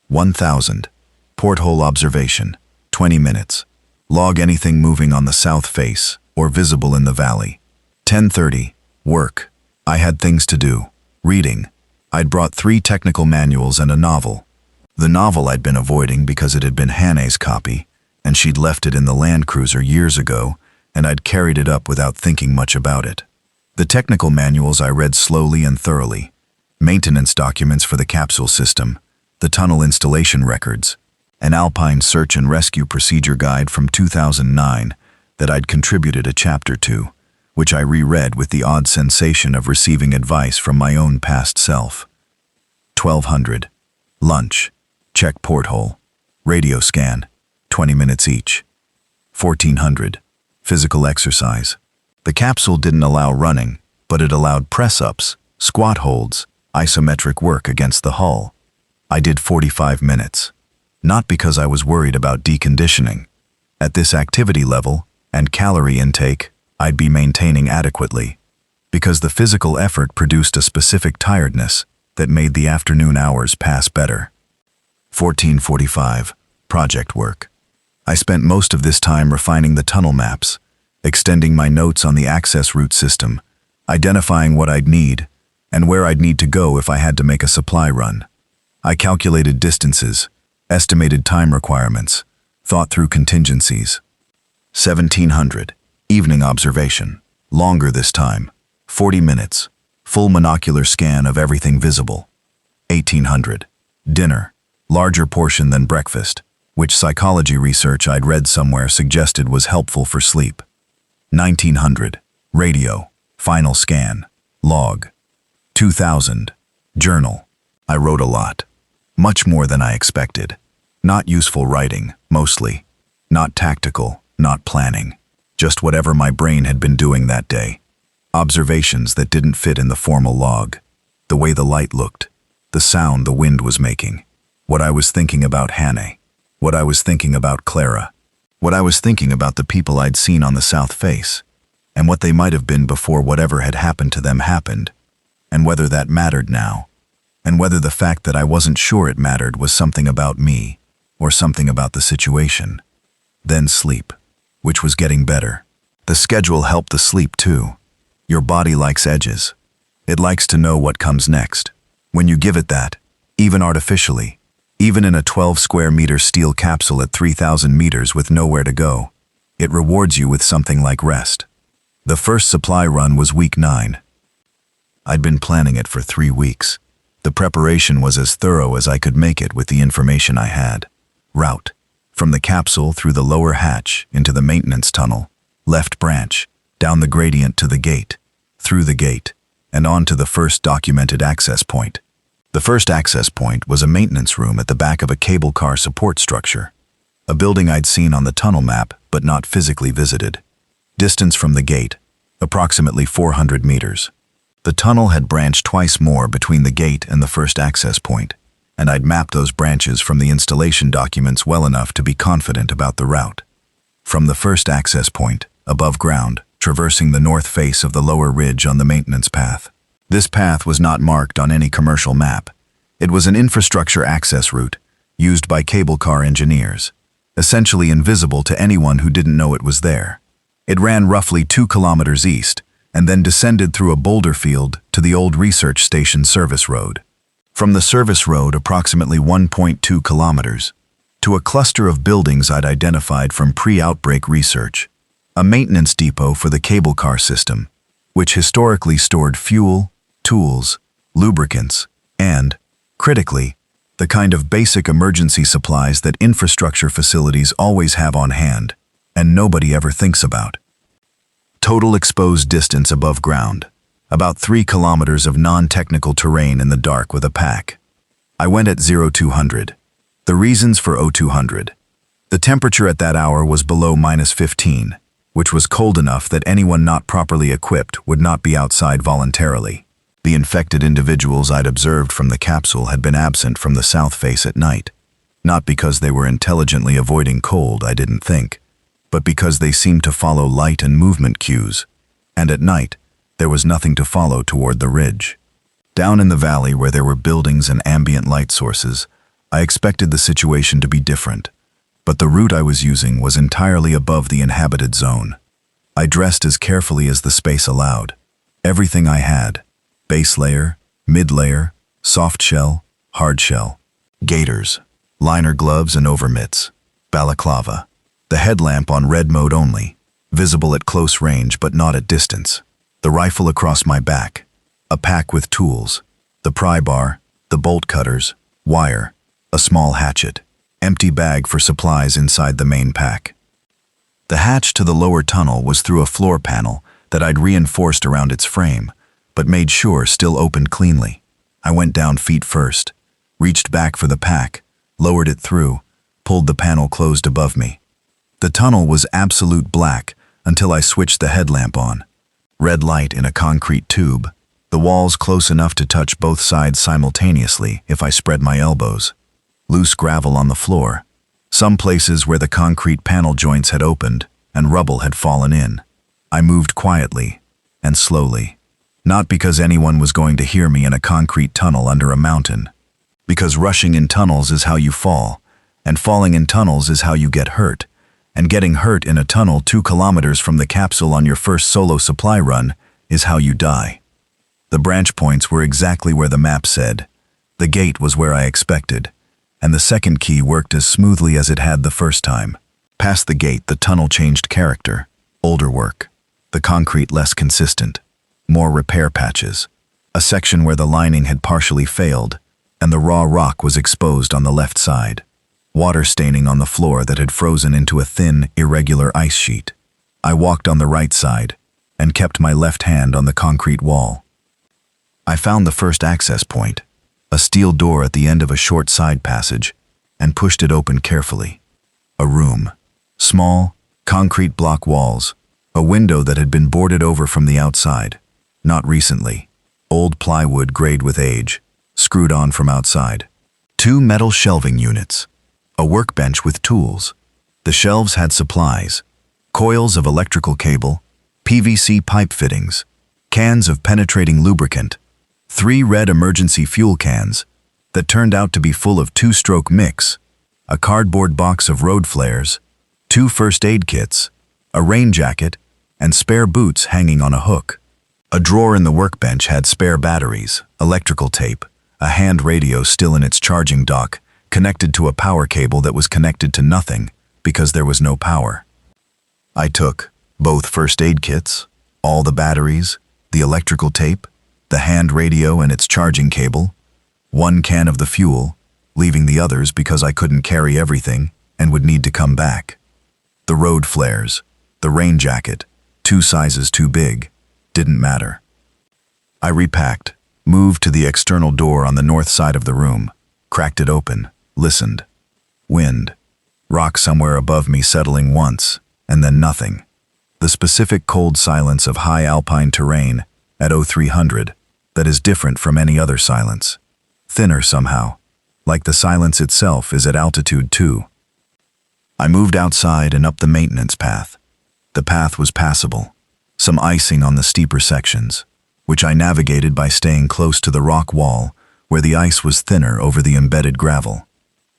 1000. Porthole observation, 20 minutes. Log anything moving on the south face or visible in the valley. 10:30. Work. I had things to do. Reading. I'd brought 3 technical manuals and a novel. The novel I'd been avoiding because it had been Hannah's copy, and she'd left it in the Land Cruiser years ago, and I'd carried it up without thinking much about it. The technical manuals I read slowly and thoroughly. Maintenance documents for the capsule system, the tunnel installation records, an Alpine search and rescue procedure guide from 2009 that I'd contributed a chapter to, which I reread with the odd sensation of receiving advice from my own past self. 1200. Lunch. Check porthole. Radio scan. 20 minutes each. 1400. Physical exercise. The capsule didn't allow running, but it allowed press-ups, squat holds, isometric work against the hull. I did 45 minutes. Not because I was worried about deconditioning. At this activity level and calorie intake, I'd be maintaining adequately, because the physical effort produced a specific tiredness that made the afternoon hours pass better. 1445. Project work. I spent most of this time refining the tunnel maps, extending my notes on the access route system, identifying what I'd need, and where I'd need to go if I had to make a supply run. I calculated distances, estimated time requirements, thought through contingencies. 1700. Evening observation. Longer this time. 40 minutes. Full monocular scan of everything visible. 1800. Dinner. Larger portion than breakfast, which psychology research I'd read somewhere suggested was helpful for sleep. 1900. Radio. Final scan. Log. 2000. Journal. I wrote a lot. Much more than I expected. Not useful writing, mostly. Not tactical, not planning. Just whatever my brain had been doing that day. Observations that didn't fit in the formal log. The way the light looked. The sound the wind was making. What I was thinking about Hannah. What I was thinking about Clara. What I was thinking about the people I'd seen on the south face. And what they might have been before whatever had happened to them happened. And whether that mattered now. And whether the fact that I wasn't sure it mattered was something about me, or something about the situation. Then sleep, which was getting better. The schedule helped the sleep too. Your body likes edges. It likes to know what comes next. When you give it that, even artificially, even in a 12 square meter steel capsule at 3,000 meters with nowhere to go, it rewards you with something like rest. The first supply run was week 9. I'd been planning it for 3 weeks. The preparation was as thorough as I could make it with the information I had. Route. From the capsule through the lower hatch into the maintenance tunnel. Left branch. Down the gradient to the gate. Through the gate. And on to the first documented access point. The first access point was a maintenance room at the back of a cable car support structure. A building I'd seen on the tunnel map but not physically visited. Distance from the gate. Approximately 400 meters. The tunnel had branched twice more between the gate and the first access point, and I'd mapped those branches from the installation documents well enough to be confident about the route. From the first access point, above ground, traversing the north face of the lower ridge on the maintenance path. This path was not marked on any commercial map. It was an infrastructure access route, used by cable car engineers, essentially invisible to anyone who didn't know it was there. It ran roughly 2 kilometers east, and then descended through a boulder field to the old research station service road. From the service road approximately 1.2 kilometers, to a cluster of buildings I'd identified from pre-outbreak research, a maintenance depot for the cable car system, which historically stored fuel, tools, lubricants, and, critically, the kind of basic emergency supplies that infrastructure facilities always have on hand, and nobody ever thinks about. Total exposed distance above ground, about 3 kilometers of non-technical terrain in the dark with a pack. I went at 0200. The reasons for 0200. The temperature at that hour was below -15, which was cold enough that anyone not properly equipped would not be outside voluntarily. The infected individuals I'd observed from the capsule had been absent from the south face at night, not because they were intelligently avoiding cold, I didn't think, but because they seemed to follow light and movement cues, and at night, there was nothing to follow toward the ridge. Down in the valley where there were buildings and ambient light sources, I expected the situation to be different, but the route I was using was entirely above the inhabited zone. I dressed as carefully as the space allowed. Everything I had, base layer, mid layer, Soft shell, hard shell. Gaiters, liner gloves and overmitts. Balaclava. The headlamp on red mode only, visible at close range but not at distance. The rifle across my back. A pack with tools. The pry bar, the bolt cutters, wire, a small hatchet. Empty bag for supplies inside the main pack. The hatch to the lower tunnel was through a floor panel that I'd reinforced around its frame, but made sure still opened cleanly. I went down feet first, reached back for the pack, lowered it through, pulled the panel closed above me. The tunnel was absolute black until I switched the headlamp on. Red light in a concrete tube, the walls close enough to touch both sides simultaneously if I spread my elbows. Loose gravel on the floor, some places where the concrete panel joints had opened and rubble had fallen in. I moved quietly and slowly, not because anyone was going to hear me in a concrete tunnel under a mountain, because rushing in tunnels is how you fall, and falling in tunnels is how you get hurt, and getting hurt in a tunnel 2 kilometers from the capsule on your first solo supply run is how you die. The branch points were exactly where the map said. The gate was where I expected, and the second key worked as smoothly as it had the first time. Past the gate, the tunnel changed character. Older work. The concrete less consistent. More repair patches. A section where the lining had partially failed, and the raw rock was exposed on the left side. Water staining on the floor that had frozen into a thin, irregular ice sheet. I walked on the right side, and kept my left hand on the concrete wall. I found the first access point, a steel door at the end of a short side passage, and pushed it open carefully. A room. Small, concrete block walls. A window that had been boarded over from the outside. Not recently. Old plywood grayed with age, screwed on from outside. 2 metal shelving units. A workbench with tools. The shelves had supplies. Coils of electrical cable, PVC pipe fittings, cans of penetrating lubricant, 3 red emergency fuel cans that turned out to be full of 2-stroke mix, a cardboard box of road flares, 2 first aid kits, a rain jacket, and spare boots hanging on a hook. A drawer in the workbench had spare batteries, electrical tape, a hand radio still in its charging dock, connected to a power cable that was connected to nothing because there was no power. I took both first aid kits, all the batteries, the electrical tape, the hand radio and its charging cable, 1 can of the fuel, leaving the others because I couldn't carry everything and would need to come back. The road flares, the rain jacket, 2 sizes too big, didn't matter. I repacked, moved to the external door on the north side of the room, cracked it open, listened. Wind. Rock somewhere above me settling once, and then nothing. The specific cold silence of high alpine terrain at 0300 that is different from any other silence. Thinner somehow, like the silence itself is at altitude too. I moved outside and up the maintenance path. The path was passable, some icing on the steeper sections, which I navigated by staying close to the rock wall where the ice was thinner over the embedded gravel.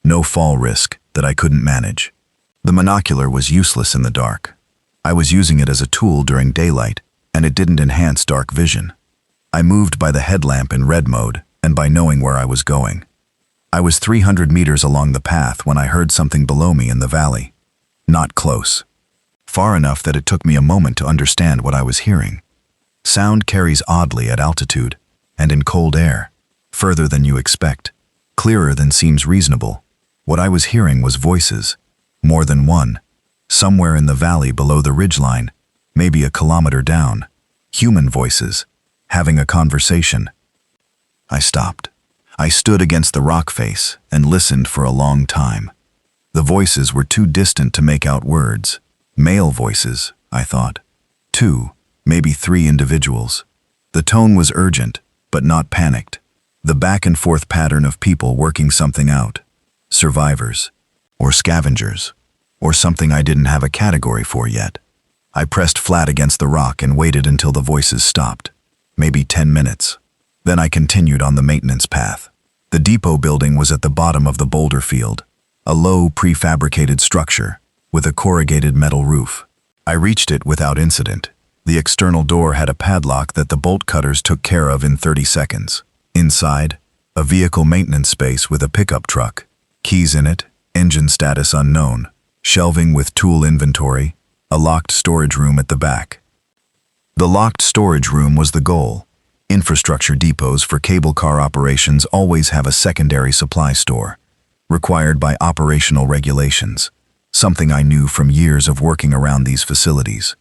No fall risk that I couldn't manage. The monocular was useless in the dark. I was using it as a tool during daylight, and it didn't enhance dark vision. I moved by the headlamp in red mode and by knowing where I was going. I was 300 meters along the path when I heard something below me in the valley. Not close. Far enough that it took me a moment to understand what I was hearing. Sound carries oddly at altitude and in cold air, further than you expect, clearer than seems reasonable. What I was hearing was voices, more than one, somewhere in the valley below the ridgeline, maybe a kilometer down. Human voices, having a conversation. I stopped. I stood against the rock face and listened for a long time. The voices were too distant to make out words. Male voices, I thought. 2, maybe 3 individuals. The tone was urgent, but not panicked. The back and forth pattern of people working something out. Survivors, or scavengers, or something I didn't have a category for yet. I pressed flat against the rock and waited until the voices stopped. Maybe 10 minutes. Then I continued on the maintenance path. The depot building was at the bottom of the boulder field, a low prefabricated structure with a corrugated metal roof. I reached it without incident. The external door had a padlock that the bolt cutters took care of in 30 seconds. Inside, A vehicle maintenance space with a pickup truck. Keys in it, engine status unknown. Shelving with tool inventory. A locked storage room at the back. The locked storage room was the goal. Infrastructure depots for cable car operations always have a secondary supply store, required by operational regulations, something I knew from years of working around these facilities.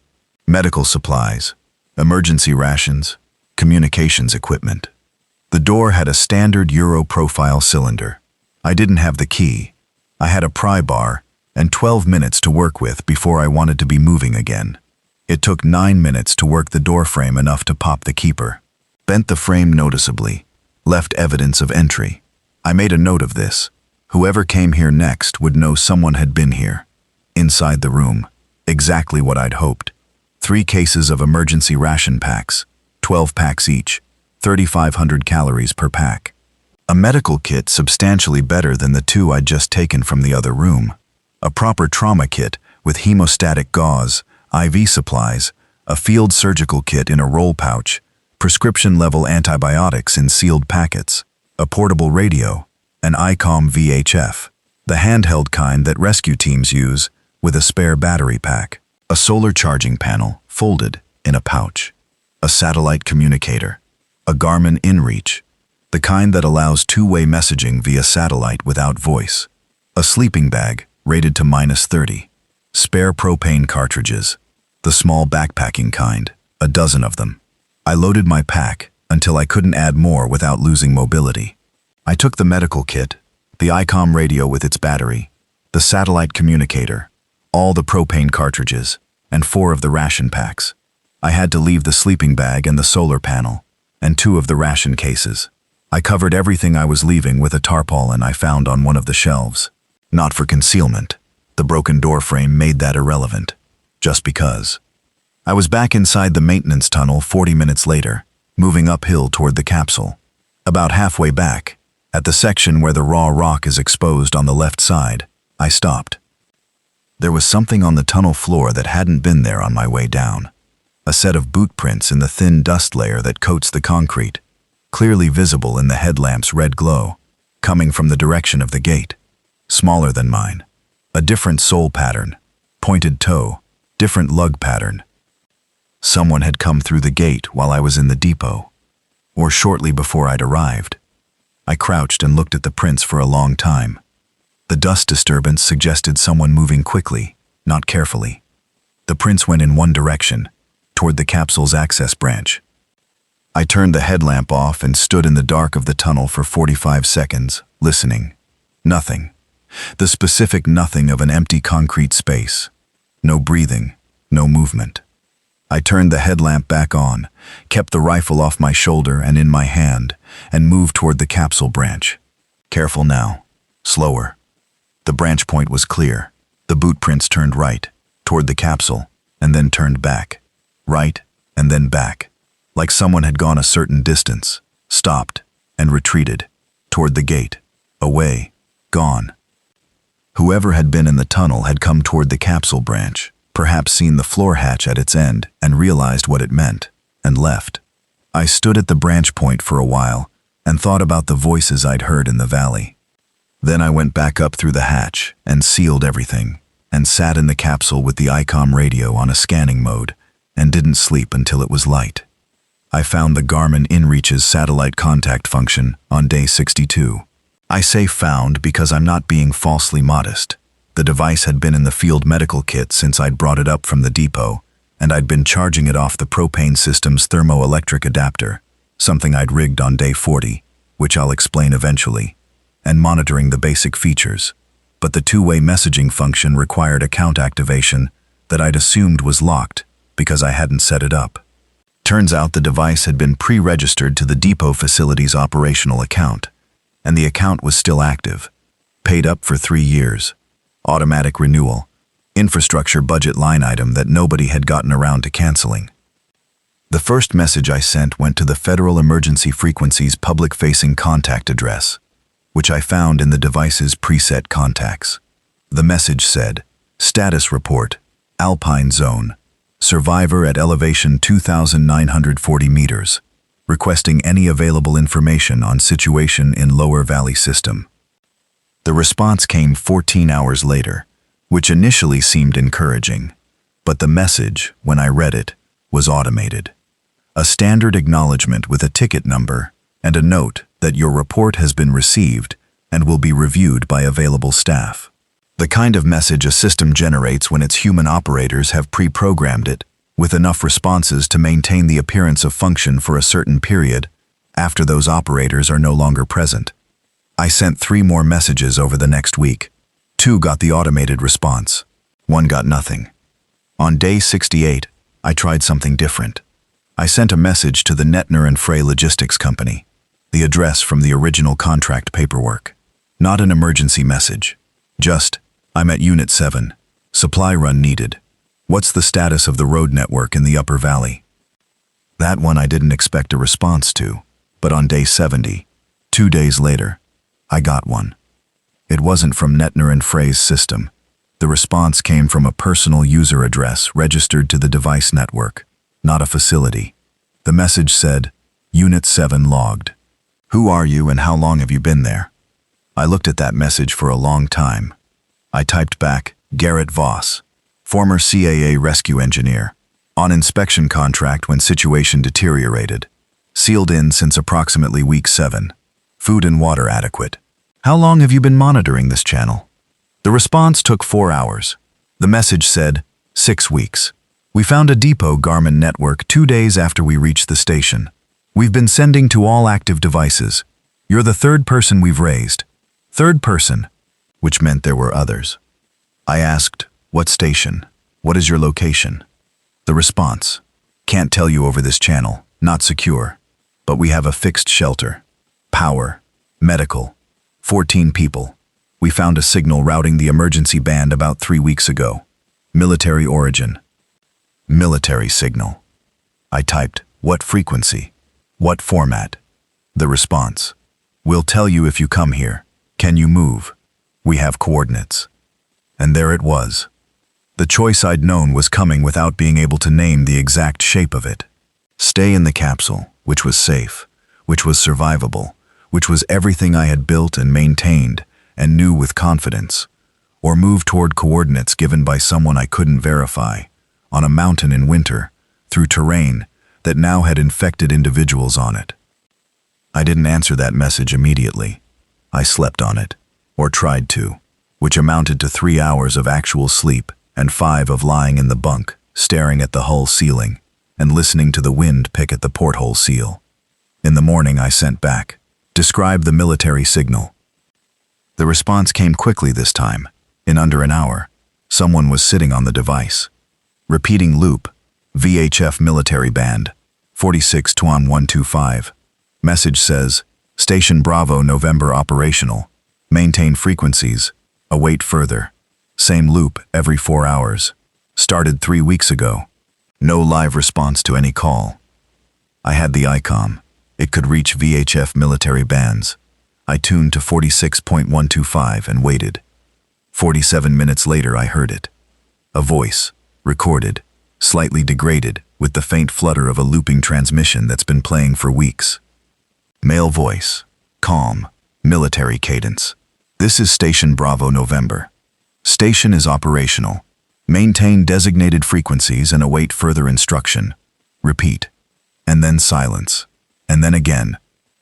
Medical supplies, emergency rations, communications equipment. The door had a standard Euro profile cylinder. I didn't have the key. I had a pry bar and 12 minutes to work with before I wanted to be moving again. It took 9 minutes to work the door frame enough to pop the keeper. Bent the frame noticeably, left evidence of entry. I made a note of this. Whoever came here next would know someone had been here. Inside the room, exactly what I'd hoped. 3 cases of emergency ration packs, 12 packs each, 3,500 calories per pack. A medical kit substantially better than the 2 I'd just taken from the other room. A proper trauma kit with hemostatic gauze, IV supplies, a field surgical kit in a roll pouch, prescription-level antibiotics in sealed packets, a portable radio, an ICOM VHF, the handheld kind that rescue teams use, with a spare battery pack, a solar charging panel, folded, in a pouch, a satellite communicator, a Garmin InReach, the kind that allows two-way messaging via satellite without voice, a sleeping bag, rated to -30, spare propane cartridges, the small backpacking kind, a dozen of them. I loaded my pack until I couldn't add more without losing mobility. I took the medical kit, the ICOM radio with its battery, the satellite communicator, all the propane cartridges, and 4 of the ration packs. I had to leave the sleeping bag and the solar panel, and 2 of the ration cases. I covered everything I was leaving with a tarpaulin I found on one of the shelves. Not for concealment. The broken door frame made that irrelevant. Just because. I was back inside the maintenance tunnel 40 minutes later, moving uphill toward the capsule. About halfway back, at the section where the raw rock is exposed on the left side, I stopped. There was something on the tunnel floor that hadn't been there on my way down. A set of boot prints in the thin dust layer that coats the concrete, clearly visible in the headlamp's red glow, coming from the direction of the gate. Smaller than mine. A different sole pattern, pointed toe, different lug pattern. Someone had come through the gate while I was in the depot, or shortly before I'd arrived. I crouched and looked at the prints for a long time. The dust disturbance suggested someone moving quickly, not carefully. The prints went in one direction, toward the capsule's access branch. I turned the headlamp off and stood in the dark of the tunnel for 45 seconds, listening. Nothing. The specific nothing of an empty concrete space. No breathing, no movement. I turned the headlamp back on, kept the rifle off my shoulder and in my hand, and moved toward the capsule branch. Careful now. Slower. The branch point was clear. The boot prints turned right, toward the capsule, and then turned back. Right, and then back. Like someone had gone a certain distance, stopped, and retreated, toward the gate. Away. Gone. Whoever had been in the tunnel had come toward the capsule branch, perhaps seen the floor hatch at its end and realized what it meant, and left. I stood at the branch point for a while and thought about the voices I'd heard in the valley. Then I went back up through the hatch and sealed everything, and sat in the capsule with the ICOM radio on a scanning mode, and didn't sleep until it was light. I found the Garmin InReach's satellite contact function on day 62. I say found because I'm not being falsely modest. The device had been in the field medical kit since I'd brought it up from the depot, and I'd been charging it off the propane system's thermoelectric adapter, something I'd rigged on day 40, which I'll explain eventually, and monitoring the basic features. But the two-way messaging function required account activation that I'd assumed was locked because I hadn't set it up. Turns out the device had been pre-registered to the depot facility's operational account, and the account was still active, paid up for 3 years, automatic renewal, infrastructure budget line item that nobody had gotten around to canceling. The first message I sent went to the Federal Emergency Frequency's public-facing contact address, which I found in the device's preset contacts. The message said, "Status report, Alpine zone, survivor at elevation 2,940 meters, requesting any available information on situation in Lower Valley System. The response came 14 hours later, which initially seemed encouraging, but the message, when I read it, was automated. A standard acknowledgement with a ticket number and a note that your report has been received and will be reviewed by available staff. The kind of message a system generates when its human operators have pre-programmed it, with enough responses to maintain the appearance of function for a certain period after those operators are no longer present. I sent 3 more messages over the next week. 2 got the automated response. 1 got nothing. On day 68, I tried something different. I sent a message to the Nettner and Frey Logistics Company, the address from the original contract paperwork. Not an emergency message. Just, I'm at Unit 7. Supply run needed. What's the status of the road network in the Upper Valley? That one I didn't expect a response to, but on day 70, 2 days later, I got one. It wasn't from Nettner and Frey's system. The response came from a personal user address registered to the device network, not a facility. The message said, Unit 7 logged. Who are you and how long have you been there? I looked at that message for a long time. I typed back, Garrett Voss, former CAA rescue engineer, on inspection contract when situation deteriorated, sealed in since approximately week 7, food and water adequate. How long have you been monitoring this channel? The response took 4 hours. The message said, 6 weeks. We found a depot Garmin network 2 days after we reached the station. We've been sending to all active devices. You're the 3rd person we've raised. 3rd person, which meant there were others. I asked, what station? What is your location? The response, can't tell you over this channel, not secure, but we have a fixed shelter. Power, medical, 14 people. We found a signal routing the emergency band about 3 weeks ago. Military origin. Military signal. I typed, what frequency? What format? The response, we'll tell you if you come here. Can you move? We have coordinates. And there it was. The choice I'd known was coming without being able to name the exact shape of it. Stay in the capsule, which was safe, which was survivable, which was everything I had built and maintained and knew with confidence, or move toward coordinates given by someone I couldn't verify, on a mountain in winter, through terrain that now had infected individuals on it. I didn't answer that message immediately. I slept on it, or tried to, which amounted to 3 hours of actual sleep and 5 of lying in the bunk, staring at the hull ceiling and listening to the wind pick at the porthole seal. In the morning I sent back, describe the military signal. The response came quickly this time. In under an hour, someone was sitting on the device. Repeating loop, VHF military band, 46 Tuan 125. Message says, Station Bravo November operational. Maintain frequencies. Await further. Same loop every 4 hours. Started 3 weeks ago. No live response to any call. I had the ICOM. It could reach VHF military bands. I tuned to 46.125 and waited. 47 minutes later I heard it. A voice, recorded, slightly degraded, with the faint flutter of a looping transmission that's been playing for weeks. Male voice, calm, military cadence. This is Station Bravo November. Station is operational. Maintain designated frequencies and await further instruction. Repeat. And then silence. And then again.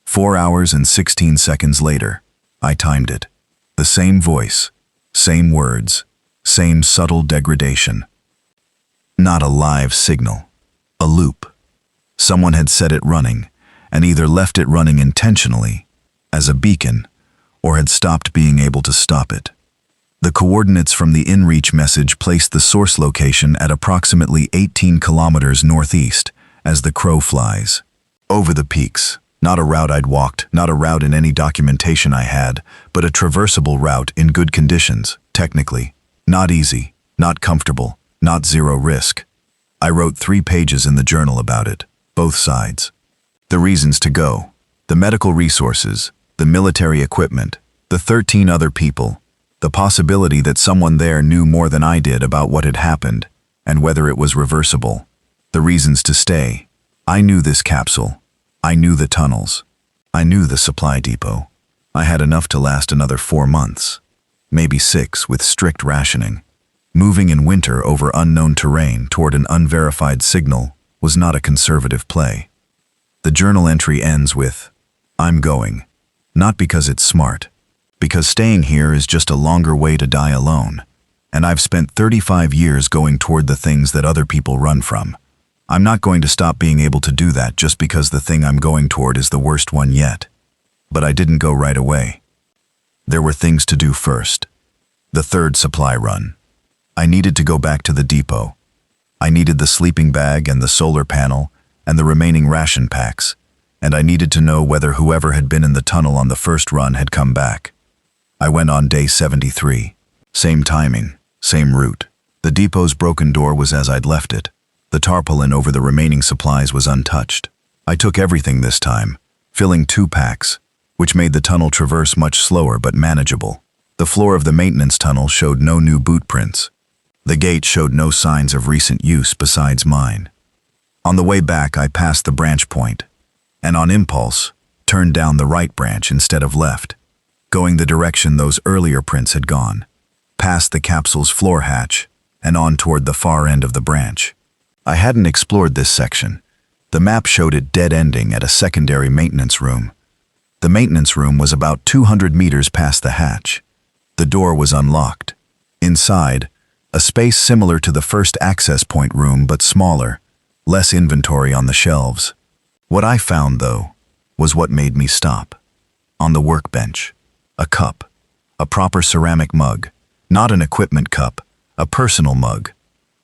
4 hours and 16 seconds later, I timed it. The same voice, same words, same subtle degradation. Not a live signal. A loop. Someone had set it running, and either left it running intentionally, as a beacon, or had stopped being able to stop it. The coordinates from the inReach message placed the source location at approximately 18 kilometers northeast, as the crow flies. Over the peaks. Not a route I'd walked, not a route in any documentation I had, but a traversable route in good conditions, technically. Not easy, not comfortable, not zero risk. I wrote 3 pages in the journal about it, both sides. The reasons to go, the medical resources, the military equipment, the 13 other people, the possibility that someone there knew more than I did about what had happened, and whether it was reversible. The reasons to stay. I knew this capsule. I knew the tunnels. I knew the supply depot. I had enough to last another 4 months, maybe 6 with strict rationing. Moving in winter over unknown terrain toward an unverified signal was not a conservative play. The journal entry ends with, "I'm going," not because it's smart, because staying here is just a longer way to die alone, and I've spent 35 years going toward the things that other people run from. I'm not going to stop being able to do that just because the thing I'm going toward is the worst one yet. But I didn't go right away. There were things to do first. The third supply run. I needed to go back to the depot. I needed the sleeping bag and the solar panel and the remaining ration packs, and I needed to know whether whoever had been in the tunnel on the first run had come back. I went on day 73. Same timing, same route. The depot's broken door was as I'd left it. The tarpaulin over the remaining supplies was untouched. I took everything this time, filling 2 packs, which made the tunnel traverse much slower but manageable. The floor of the maintenance tunnel showed no new boot prints. The gate showed no signs of recent use besides mine. On the way back, I passed the branch point, and on impulse, turned down the right branch instead of left, going the direction those earlier prints had gone, past the capsule's floor hatch, and on toward the far end of the branch. I hadn't explored this section. The map showed it dead-ending at a secondary maintenance room. The maintenance room was about 200 meters past the hatch. The door was unlocked. Inside, a space similar to the first access point room but smaller, less inventory on the shelves. What I found, though, was what made me stop. On the workbench, a cup, a proper ceramic mug, not an equipment cup, a personal mug,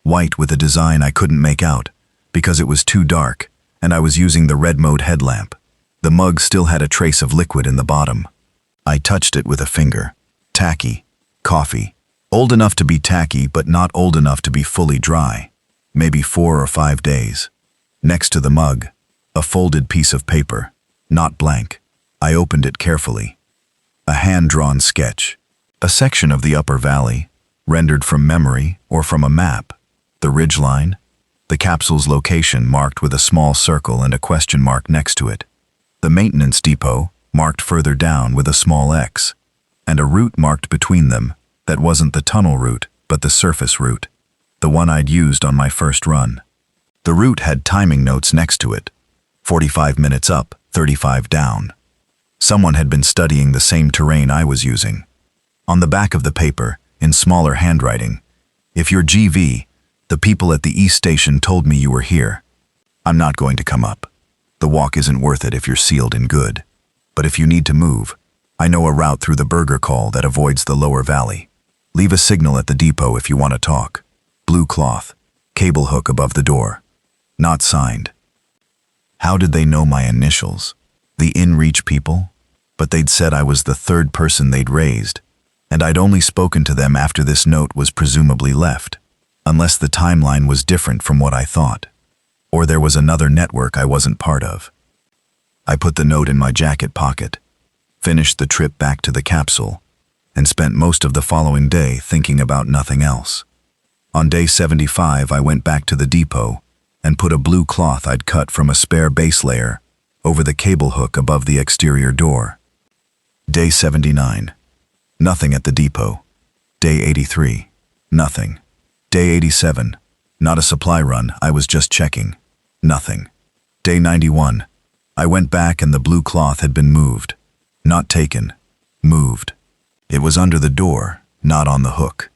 white with a design I couldn't make out because it was too dark and I was using the red mode headlamp. The mug still had a trace of liquid in the bottom. I touched it with a finger. Tacky. Coffee. Old enough to be tacky, but not old enough to be fully dry. Maybe 4 or 5 days. Next to the mug, a folded piece of paper, not blank. I opened it carefully. A hand-drawn sketch. A section of the upper valley, rendered from memory or from a map. The ridgeline. The capsule's location marked with a small circle and a question mark next to it. The maintenance depot, marked further down with a small X. And a route marked between them that wasn't the tunnel route, but the surface route, the one I'd used on my first run. The route had timing notes next to it, 45 minutes up, 35 down. Someone had been studying the same terrain I was using. On the back of the paper, in smaller handwriting, "If you're GV, the people at the East Station told me you were here. I'm not going to come up. The walk isn't worth it if you're sealed in good. But if you need to move, I know a route through the burger call that avoids the lower valley. Leave a signal at the depot if you want to talk. Blue cloth, cable hook above the door. Not signed." How did they know my initials? The in-reach people? But they'd said I was the third person they'd raised, and I'd only spoken to them after this note was presumably left, unless the timeline was different from what I thought. Or there was another network I wasn't part of. I put the note in my jacket pocket, finished the trip back to the capsule, and spent most of the following day thinking about nothing else. On day 75, I went back to the depot and put a blue cloth I'd cut from a spare base layer over the cable hook above the exterior door. Day 79. Nothing at the depot. Day 83. Nothing. Day 87. Not a supply run, I was just checking. Nothing. Day 91. I went back and the blue cloth had been moved. Not taken. Moved. It was under the door, not on the hook,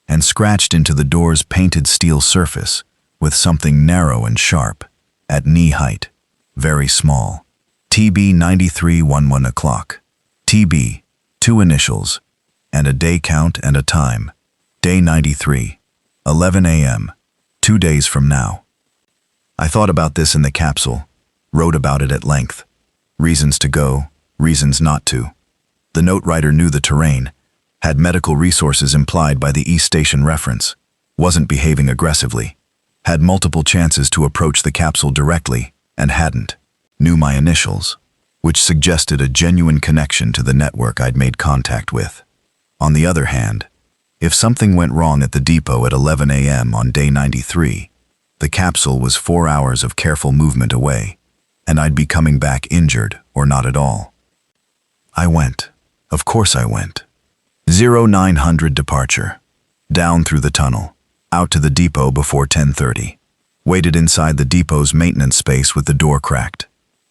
and scratched into the door's painted steel surface with something narrow and sharp, at knee height, very small. TB 9311 o'clock. TB, 2 initials, and a day count and a time. Day 93, 11 a.m., 2 days from now. I thought about this in the capsule, wrote about it at length. Reasons to go, reasons not to. The note writer knew the terrain, had medical resources implied by the East Station reference, wasn't behaving aggressively, had multiple chances to approach the capsule directly, and hadn't. Knew my initials, which suggested a genuine connection to the network I'd made contact with. On the other hand, if something went wrong at the depot at 11 a.m. on day 93, the capsule was 4 hours of careful movement away, and I'd be coming back injured or not at all. I went. Of course I went. 0900 departure. Down through the tunnel, out to the depot before 10:30. Waited inside the depot's maintenance space with the door cracked.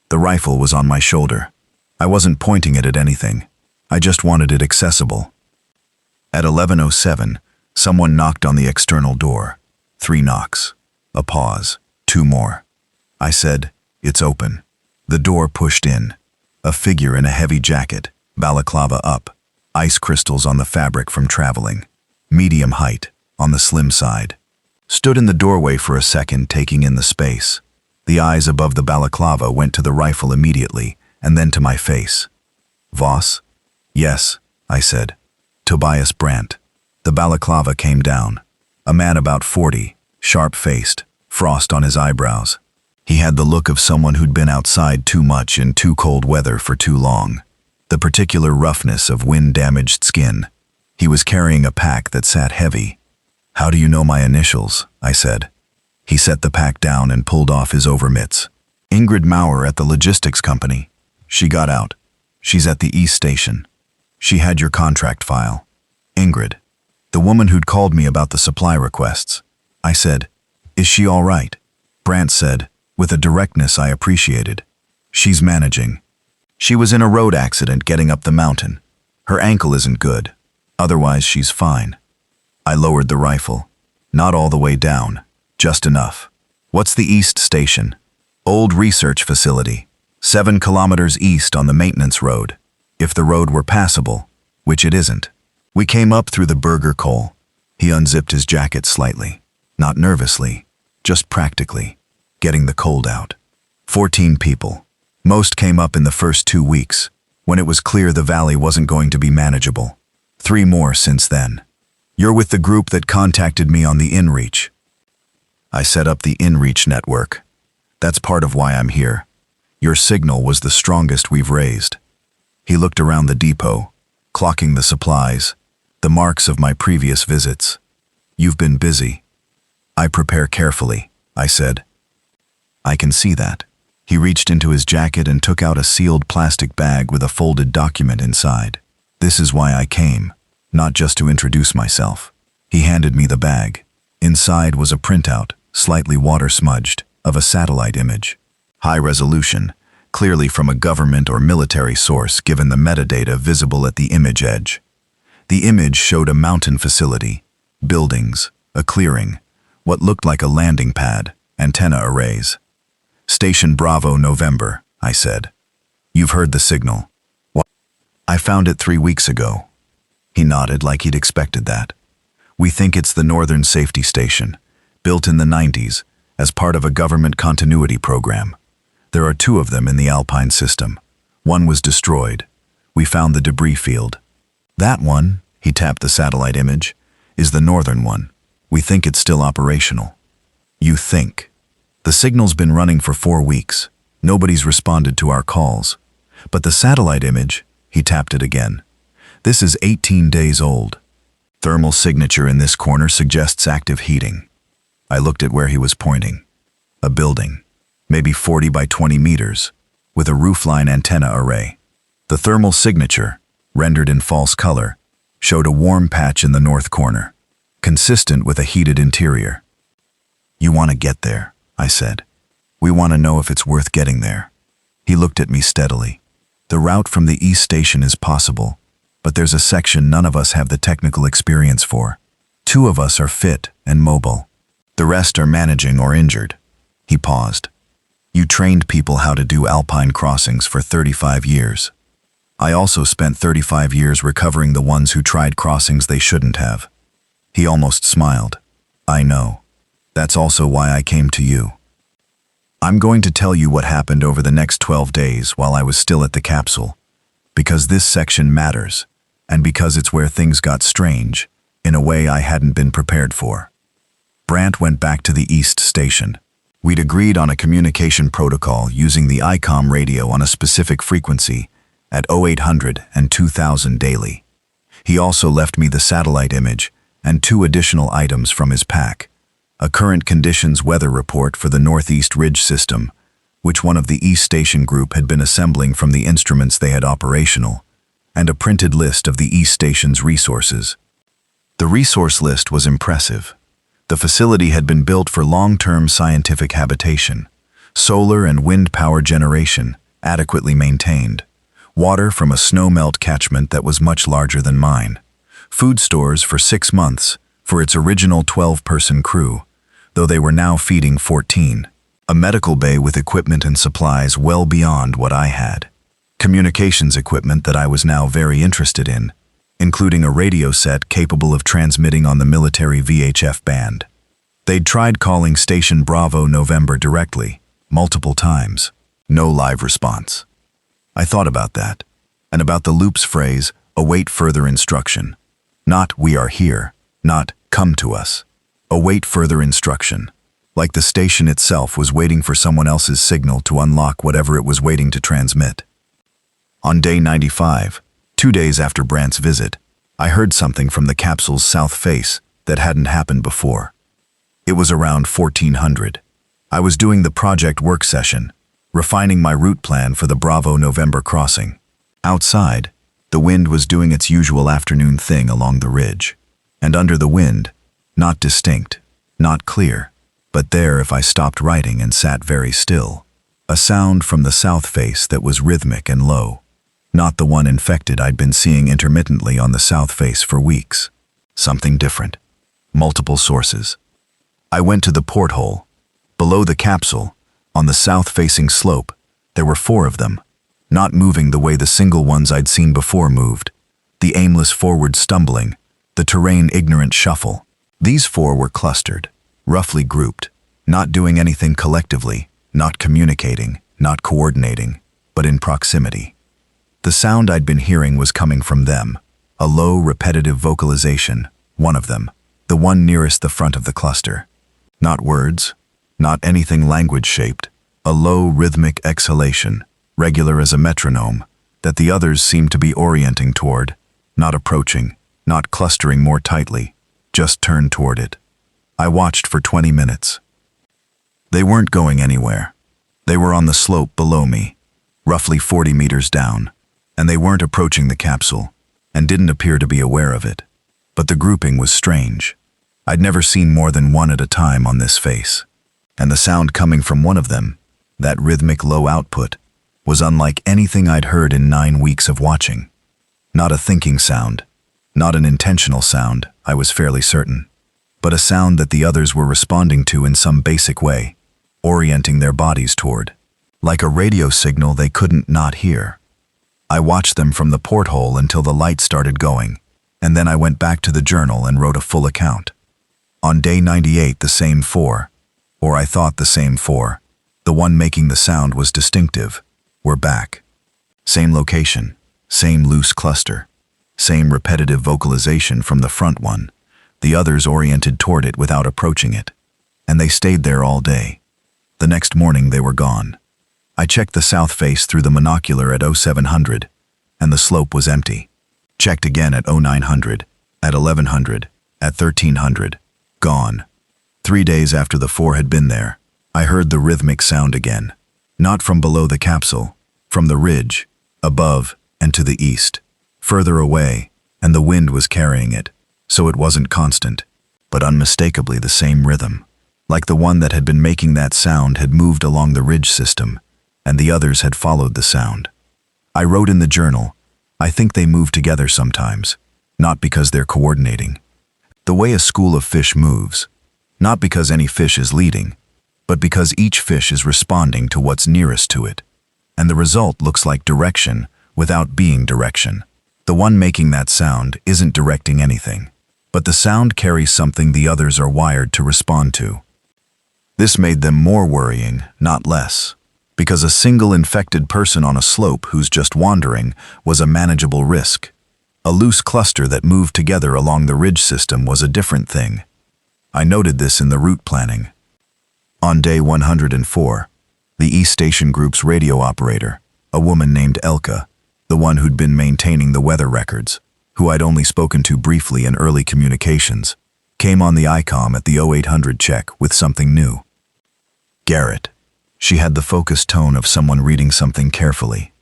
The rifle was on my shoulder. I wasn't pointing it at anything. I just wanted it accessible. At 11:07, someone knocked on the external door. 3 knocks. A pause. 2 more. I said, "It's open." The door pushed in. A figure in a heavy jacket, balaclava up, ice crystals on the fabric from traveling. Medium height, on the slim side. Stood in the doorway for a second, taking in the space. The eyes above the balaclava went to the rifle immediately, and then to my face. "Voss?" "Yes," I said. "Tobias Brandt." The balaclava came down. A man about 40, sharp-faced, frost on his eyebrows. He had the look of someone who'd been outside too much in too cold weather for too long. The particular roughness of wind-damaged skin. He was carrying a pack that sat heavy. "How do you know my initials?" I said. He set the pack down and pulled off his overmitts. "Ingrid Maurer at the logistics company. She got out. She's at the East Station. She had your contract file." "Ingrid." "The woman who'd called me about the supply requests." I said, "Is she all right?" Brandt said, with a directness I appreciated. "She's managing. She was in a road accident getting up the mountain. Her ankle isn't good. Otherwise, she's fine." I lowered the rifle. Not all the way down, just enough. "What's the East Station?" "Old research facility. 7 kilometers east on the maintenance road. If the road were passable, which it isn't. We came up through the Burger Coal." He unzipped his jacket slightly. Not nervously, just practically. Getting the cold out. 14 people. Most came up in the first 2 weeks, when it was clear the valley wasn't going to be manageable. 3 more since then. "You're with the group that contacted me on the InReach." I set up the InReach network. "That's part of why I'm here. Your signal was the strongest we've raised." He looked around the depot, clocking the supplies, the marks of my previous visits. "You've been busy." "I prepare carefully," I said. "I can see that." He reached into his jacket and took out a sealed plastic bag with a folded document inside. "This is why I came, not just to introduce myself." He handed me the bag. Inside was a printout, slightly water-smudged, of a satellite image. High resolution, clearly from a government or military source given the metadata visible at the image edge. The image showed a mountain facility, buildings, a clearing, what looked like a landing pad, antenna arrays. "Station Bravo, November," I said. "You've heard the signal." "I found it 3 weeks ago." He nodded like he'd expected that. "We think it's the Northern Safety Station, built in the 90s, as part of a government continuity program. There are 2 of them in the Alpine system. One was destroyed. We found the debris field. That one," he tapped the satellite image, "is the northern one. We think it's still operational." "You think?" "The signal's been running for 4 weeks. Nobody's responded to our calls. But the satellite image," he tapped it again, "this is 18 days old. Thermal signature in this corner suggests active heating." I looked at where he was pointing. A building, maybe 40 by 20 meters, with a roofline antenna array. The thermal signature, rendered in false color, showed a warm patch in the north corner, consistent with a heated interior. "You want to get there," I said. "We want to know if it's worth getting there." He looked at me steadily. "The route from the East Station is possible, but there's a section none of us have the technical experience for. 2 of us are fit and mobile. The rest are managing or injured." He paused. "You trained people how to do Alpine crossings for 35 years. I also spent 35 years recovering the ones who tried crossings they shouldn't have." He almost smiled. "I know. That's also why I came to you. I'm going to tell you what happened over the next 12 days while I was still at the Capsule, because this section matters, and because it's where things got strange, in a way I hadn't been prepared for." Brandt went back to the East Station. We'd agreed on a communication protocol using the ICOM radio on a specific frequency at 0800 and 2000 daily. He also left me the satellite image and 2 additional items from his pack: a current conditions weather report for the Northeast Ridge system, which one of the East Station group had been assembling from the instruments they had operational, and a printed list of the East Station's resources. The resource list was impressive. The facility had been built for long-term scientific habitation, solar and wind power generation, adequately maintained, water from a snowmelt catchment that was much larger than mine, food stores for 6 months for its original 12-person crew, though they were now feeding 14, a medical bay with equipment and supplies well beyond what I had, communications equipment that I was now very interested in, including a radio set capable of transmitting on the military VHF band. They'd tried calling Station Bravo November directly, multiple times. No live response. I thought about that, and about the loop's phrase, await further instruction. Not, we are here, not, come to us. Await further instruction. Like the station itself was waiting for someone else's signal to unlock whatever it was waiting to transmit. On day 95, 2 days after Brant's visit, I heard something from the capsule's south face that hadn't happened before. It was around 1400. I was doing the project work session, refining my route plan for the Bravo November crossing. Outside, the wind was doing its usual afternoon thing along the ridge. And under the wind, not distinct, not clear, but there if I stopped writing and sat very still, a sound from the south face that was rhythmic and low. Not the one infected I'd been seeing intermittently on the south face for weeks. Something different. Multiple sources. I went to the porthole. Below the capsule, on the south-facing slope, there were 4 of them, not moving the way the single ones I'd seen before moved. The aimless forward stumbling, the terrain-ignorant shuffle. These 4 were clustered, roughly grouped, not doing anything collectively, not communicating, not coordinating, but in proximity. The sound I'd been hearing was coming from them, a low, repetitive vocalization, one of them, the one nearest the front of the cluster. Not words, not anything language-shaped, a low, rhythmic exhalation, regular as a metronome, that the others seemed to be orienting toward, not approaching, not clustering more tightly, just turned toward it. I watched for 20 minutes. They weren't going anywhere. They were on the slope below me, roughly 40 meters down, and they weren't approaching the capsule, and didn't appear to be aware of it. But the grouping was strange. I'd never seen more than one at a time on this face, and the sound coming from one of them, that rhythmic low output, was unlike anything I'd heard in 9 weeks of watching. Not a thinking sound, not an intentional sound, I was fairly certain, but a sound that the others were responding to in some basic way, orienting their bodies toward, like a radio signal they couldn't not hear. I watched them from the porthole until the light started going, and then I went back to the journal and wrote a full account. On day 98, the same 4, or I thought the same 4, the one making the sound was distinctive, were back. Same location, same loose cluster, same repetitive vocalization from the front one, the others oriented toward it without approaching it, and they stayed there all day. The next morning they were gone. I checked the south face through the monocular at 0700, and the slope was empty. Checked again at 0900, at 1100, at 1300, gone. 3 days after the 4 had been there, I heard the rhythmic sound again, not from below the capsule, from the ridge, above and to the east, further away, and the wind was carrying it, so it wasn't constant, but unmistakably the same rhythm, like the one that had been making that sound had moved along the ridge system, and the others had followed the sound. I wrote in the journal, I think they move together sometimes, not because they're coordinating. The way a school of fish moves, not because any fish is leading, but because each fish is responding to what's nearest to it, and the result looks like direction without being direction. The one making that sound isn't directing anything, but the sound carries something the others are wired to respond to. This made them more worrying, not less, because a single infected person on a slope who's just wandering was a manageable risk. A loose cluster that moved together along the ridge system was a different thing. I noted this in the route planning. On day 104, the East Station Group's radio operator, a woman named Elka, the one who'd been maintaining the weather records, who I'd only spoken to briefly in early communications, came on the ICOM at the 0800 check with something new. Garrett, She had the focused tone of someone reading something carefully.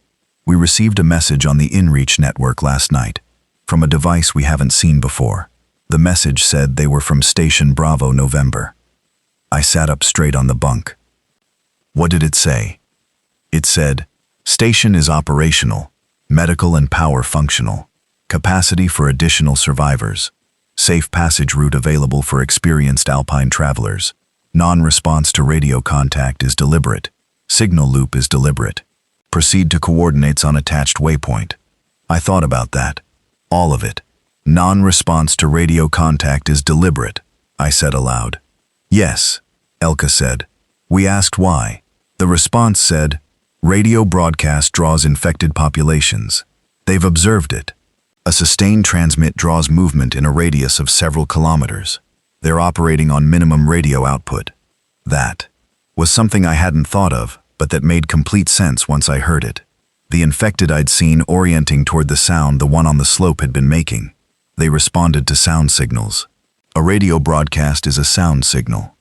We received a message on the InReach network last night, from a device we haven't seen before. The message said they were from Station Bravo November. I sat up straight on the bunk. What did it say? It said, "Station is operational, medical and power functional. Capacity for additional survivors. Safe passage route available for experienced Alpine travelers. Non-response to radio contact is deliberate. Signal loop is deliberate. Proceed to coordinates on attached waypoint." I thought about that. All of it. Non-response to radio contact is deliberate, I said aloud. Yes, Elka said. We asked why. The response said, radio broadcast draws infected populations. They've observed it. A sustained transmit draws movement in a radius of several kilometers. They're operating on minimum radio output. That was something I hadn't thought of, but that made complete sense once I heard it. The infected I'd seen orienting toward the sound the one on the slope had been making. They responded to sound signals. A radio broadcast is a sound signal.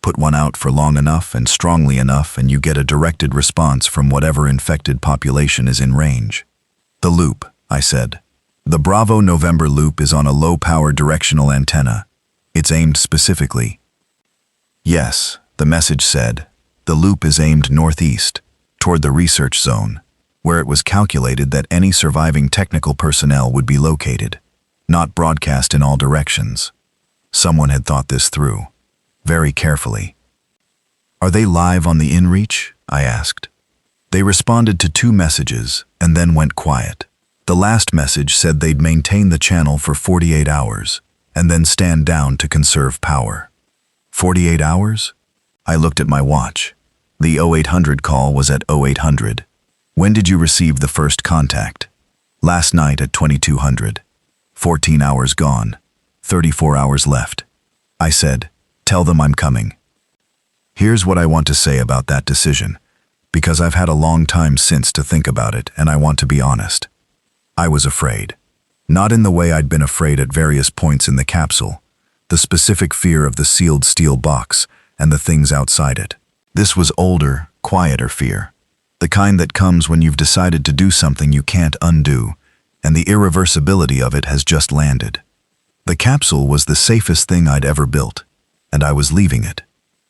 Put one out for long enough and strongly enough and you get a directed response from whatever infected population is in range. The loop, I said. The Bravo November loop is on a low-power directional antenna. It's aimed specifically. Yes, the message said. The loop is aimed northeast, toward the research zone, where it was calculated that any surviving technical personnel would be located, not broadcast in all directions. Someone had thought this through, very carefully. Are they live on the InReach? I asked. They responded to 2 messages and then went quiet. The last message said they'd maintain the channel for 48 hours and then stand down to conserve power. 48 hours? I looked at my watch. The 0800 call was at 0800. When did you receive the first contact? Last night at 2200. 14 hours gone. 34 hours left. I said, tell them I'm coming. Here's what I want to say about that decision, because I've had a long time since to think about it and I want to be honest. I was afraid. Not in the way I'd been afraid at various points in the capsule, the specific fear of the sealed steel box and the things outside it. This was older, quieter fear. The kind that comes when you've decided to do something you can't undo, and the irreversibility of it has just landed. The capsule was the safest thing I'd ever built, and I was leaving it.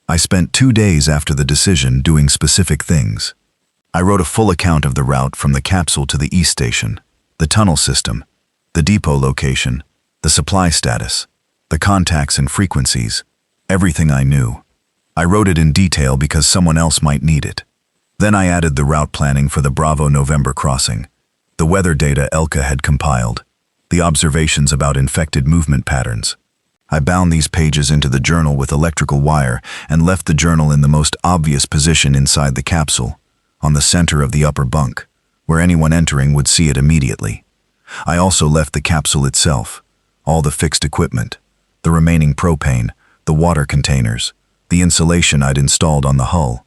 I spent 2 days after the decision doing specific things. I wrote a full account of the route from the capsule to the East Station, the tunnel system, the depot location, the supply status, the contacts and frequencies, everything I knew. I wrote it in detail because someone else might need it. Then I added the route planning for the Bravo November crossing, the weather data Elka had compiled, the observations about infected movement patterns. I bound these pages into the journal with electrical wire and left the journal in the most obvious position inside the capsule, on the center of the upper bunk, where anyone entering would see it immediately. I also left the capsule itself, all the fixed equipment, the remaining propane, the water containers, the insulation I'd installed on the hull.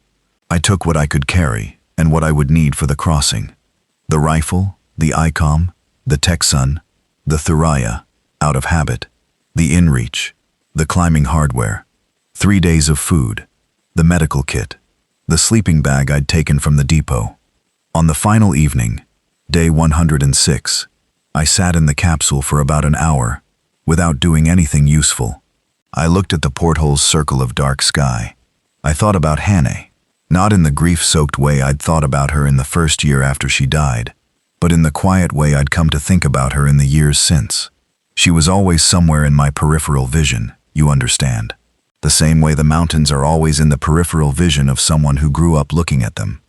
I took what I could carry and what I would need for the crossing. The rifle, the ICOM, the Texan, the Thuraya, out of habit, the InReach, the climbing hardware, 3 days of food, the medical kit, the sleeping bag I'd taken from the depot. On the final evening, day 106, I sat in the capsule for about an hour, without doing anything useful. I looked at the porthole's circle of dark sky. I thought about Hannah, not in the grief-soaked way I'd thought about her in the first year after she died, but in the quiet way I'd come to think about her in the years since. She was always somewhere in my peripheral vision, you understand. The same way the mountains are always in the peripheral vision of someone who grew up looking at them.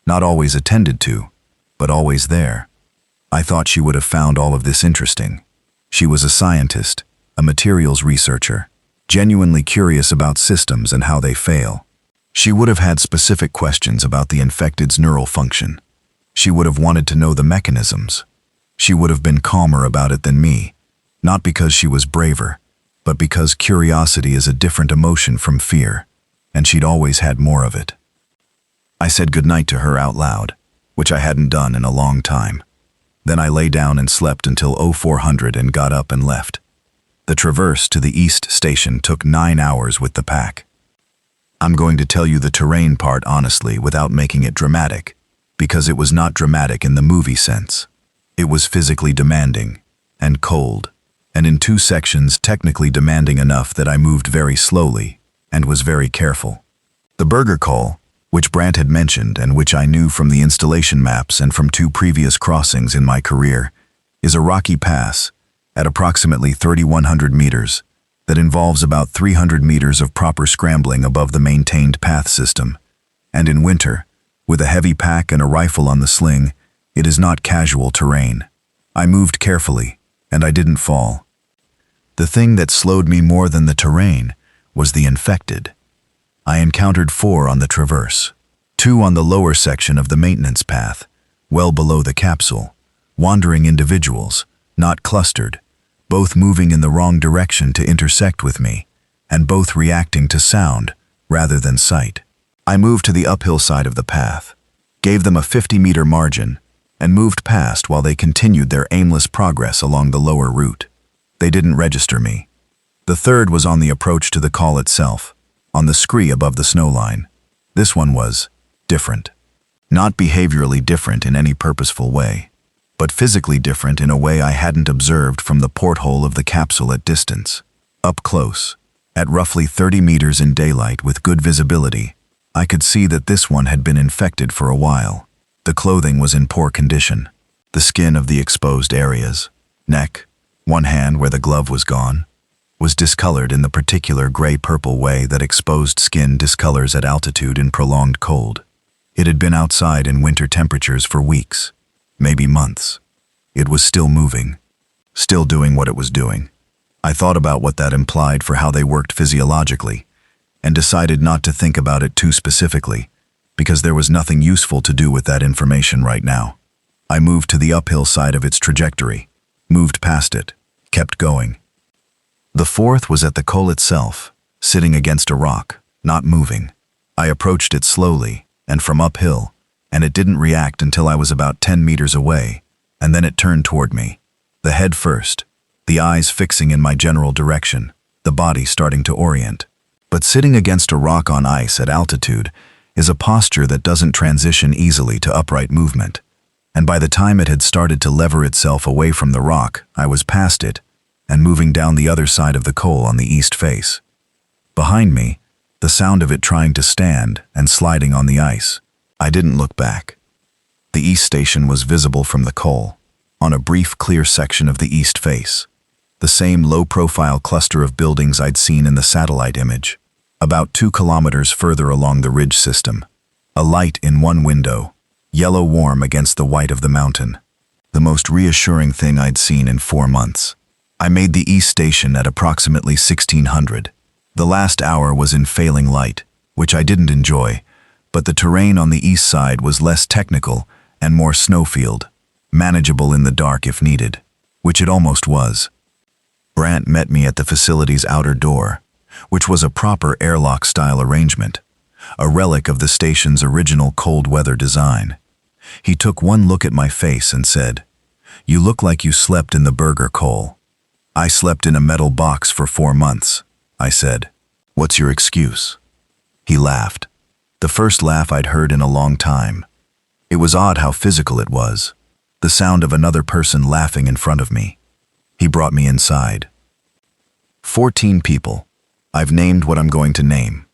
Not always attended to, but always there. I thought she would have found all of this interesting. She was a scientist, a materials researcher, genuinely curious about systems and how they fail. She would have had specific questions about the infected's neural function. She would have wanted to know the mechanisms. She would have been calmer about it than me, not because she was braver, but because curiosity is a different emotion from fear, and she'd always had more of it. I said goodnight to her out loud, which I hadn't done in a long time. Then I lay down and slept until 0400 and got up and left. The traverse to the East Station took 9 hours with the pack. I'm going to tell you the terrain part honestly without making it dramatic, because it was not dramatic in the movie sense. It was physically demanding and cold, and in 2 sections technically demanding enough that I moved very slowly and was very careful. The Burger Call, which Brant had mentioned and which I knew from the installation maps and from 2 previous crossings in my career, is a rocky pass at approximately 3,100 meters that involves about 300 meters of proper scrambling above the maintained path system. And in winter, with a heavy pack and a rifle on the sling, it is not casual terrain. I moved carefully, and I didn't fall. The thing that slowed me more than the terrain was the infected. I encountered 4 on the traverse, 2 on the lower section of the maintenance path, well below the capsule, wandering individuals, not clustered, both moving in the wrong direction to intersect with me, and both reacting to sound rather than sight. I moved to the uphill side of the path, gave them a 50-meter margin, and moved past while they continued their aimless progress along the lower route. They didn't register me. The third was on the approach to the call itself, on the scree above the snow line. This one was different. Not behaviorally different in any purposeful way, but physically different in a way I hadn't observed from the porthole of the capsule at distance. Up close, at roughly 30 meters in daylight with good visibility, I could see that this one had been infected for a while. The clothing was in poor condition. The skin of the exposed areas, neck, one hand where the glove was gone, was discolored in the particular gray-purple way that exposed skin discolors at altitude in prolonged cold. It had been outside in winter temperatures for weeks, maybe months. It was still moving, still doing what it was doing. I thought about what that implied for how they worked physiologically, and decided not to think about it too specifically, because there was nothing useful to do with that information right now. I moved to the uphill side of its trajectory, moved past it, kept going. The 4th was at the coal itself, sitting against a rock, not moving. I approached it slowly, and from uphill, and it didn't react until I was about 10 meters away, and then it turned toward me. The head first, the eyes fixing in my general direction, the body starting to orient. But sitting against a rock on ice at altitude is a posture that doesn't transition easily to upright movement, and by the time it had started to lever itself away from the rock, I was past it and moving down the other side of the coal on the east face. Behind me, the sound of it trying to stand and sliding on the ice. I didn't look back. The east station was visible from the coal, on a brief clear section of the east face, the same low-profile cluster of buildings I'd seen in the satellite image, about 2 kilometers further along the ridge system. A light in one window, yellow warm against the white of the mountain. The most reassuring thing I'd seen in 4 months. I made the east station at approximately 1600. The last hour was in failing light, which I didn't enjoy, but the terrain on the east side was less technical and more snowfield, manageable in the dark if needed, which it almost was. Brant met me at the facility's outer door, which was a proper airlock-style arrangement, a relic of the station's original cold-weather design. He took one look at my face and said, "You look like you slept in the Burger Call." "I slept in a metal box for 4 months," I said. "What's your excuse?" He laughed, the first laugh I'd heard in a long time. It was odd how physical it was, the sound of another person laughing in front of me. He brought me inside. 14 people. I've named what I'm going to name.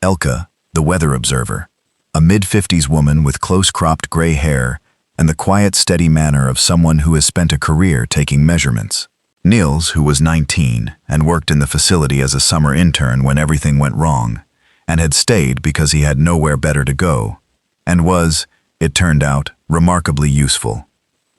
Elka, the weather observer, a mid-50s woman with close-cropped gray hair and the quiet, steady manner of someone who has spent a career taking measurements. Niels, who was 19 and worked in the facility as a summer intern when everything went wrong, and had stayed because he had nowhere better to go, and was, it turned out, remarkably useful.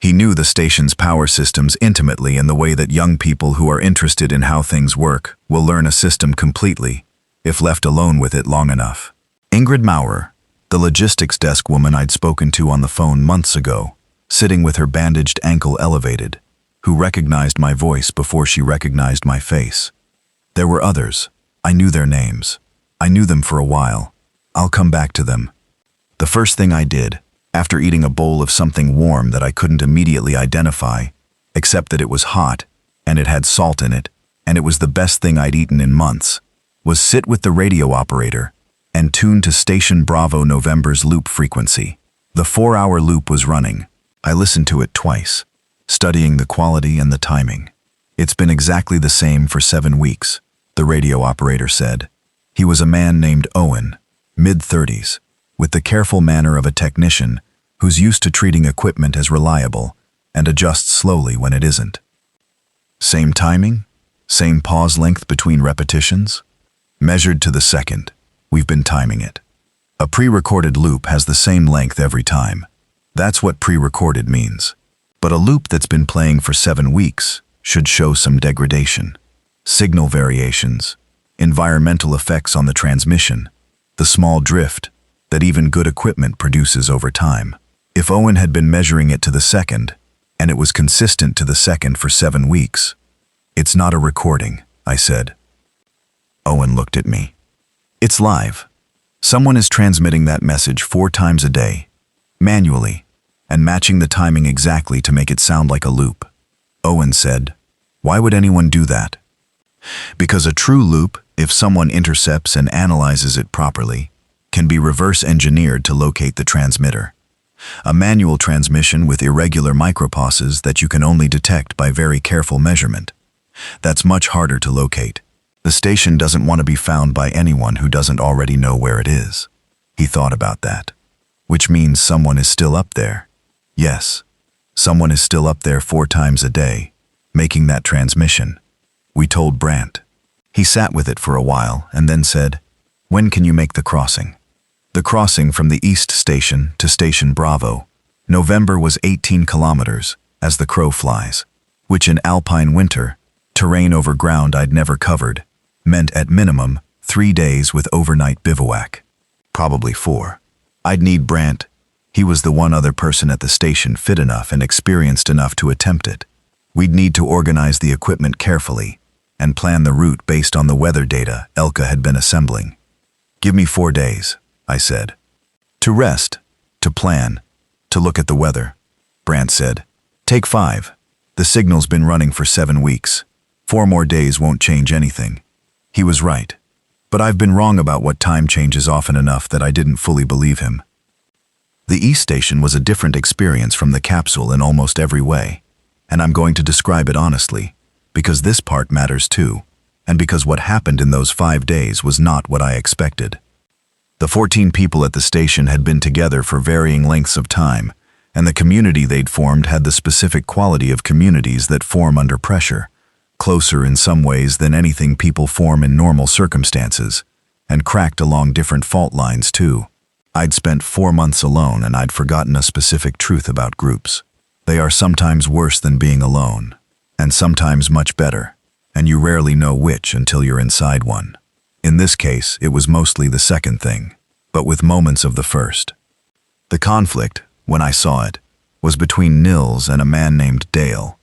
He knew the station's power systems intimately in the way that young people who are interested in how things work will learn a system completely, if left alone with it long enough. Ingrid Maurer, the logistics desk woman I'd spoken to on the phone months ago, sitting with her bandaged ankle elevated, who recognized my voice before she recognized my face. There were others. I knew their names. I knew them for a while. I'll come back to them. The first thing I did, after eating a bowl of something warm that I couldn't immediately identify, except that it was hot, and it had salt in it, and it was the best thing I'd eaten in months, was sit with the radio operator, and tuned to Station Bravo November's loop frequency. The 4-hour loop was running. I listened to it twice, studying the quality and the timing. It's been exactly the same for 7 weeks, the radio operator said. He was a man named Owen, mid-30s, with the careful manner of a technician who's used to treating equipment as reliable and adjusts slowly when it isn't. Same timing? Same pause length between repetitions? Measured to the second. We've been timing it. A pre-recorded loop has the same length every time. That's what pre-recorded means. But a loop that's been playing for 7 weeks should show some degradation. Signal variations, environmental effects on the transmission, the small drift that even good equipment produces over time. If Owen had been measuring it to the second, and it was consistent to the second for 7 weeks, it's not a recording, I said. Owen looked at me. It's live. Someone is transmitting that message 4 times a day, manually, and matching the timing exactly to make it sound like a loop. Owen said, "Why would anyone do that?" Because a true loop, if someone intercepts and analyzes it properly, can be reverse engineered to locate the transmitter. A manual transmission with irregular micropauses that you can only detect by very careful measurement. That's much harder to locate. The station doesn't want to be found by anyone who doesn't already know where it is. He thought about that. Which means someone is still up there. Yes, someone is still up there 4 times a day, making that transmission. We told Brandt. He sat with it for a while and then said, "When can you make the crossing?" The crossing from the East Station to Station Bravo, November, was 18 kilometers, as the crow flies, which in Alpine winter, terrain over ground I'd never covered, meant at minimum 3 days with overnight bivouac. Probably 4. I'd need Brandt. He was the one other person at the station fit enough and experienced enough to attempt it. We'd need to organize the equipment carefully and plan the route based on the weather data Elka had been assembling. "Give me 4 days," I said. "To rest, to plan, to look at the weather." Brandt said, "Take 5. The signal's been running for 7 weeks. 4 more days won't change anything." He was right. But I've been wrong about what time changes often enough that I didn't fully believe him. The East Station was a different experience from the Capsule in almost every way, and I'm going to describe it honestly, because this part matters too, and because what happened in those 5 days was not what I expected. The 14 people at the station had been together for varying lengths of time, and the community they'd formed had the specific quality of communities that form under pressure, closer in some ways than anything people form in normal circumstances, and cracked along different fault lines too. I'd spent 4 months alone and I'd forgotten a specific truth about groups. They are sometimes worse than being alone, and sometimes much better, and you rarely know which until you're inside one. In this case, it was mostly the second thing, but with moments of the first. The conflict, when I saw it, was between Nils and a man named Dale.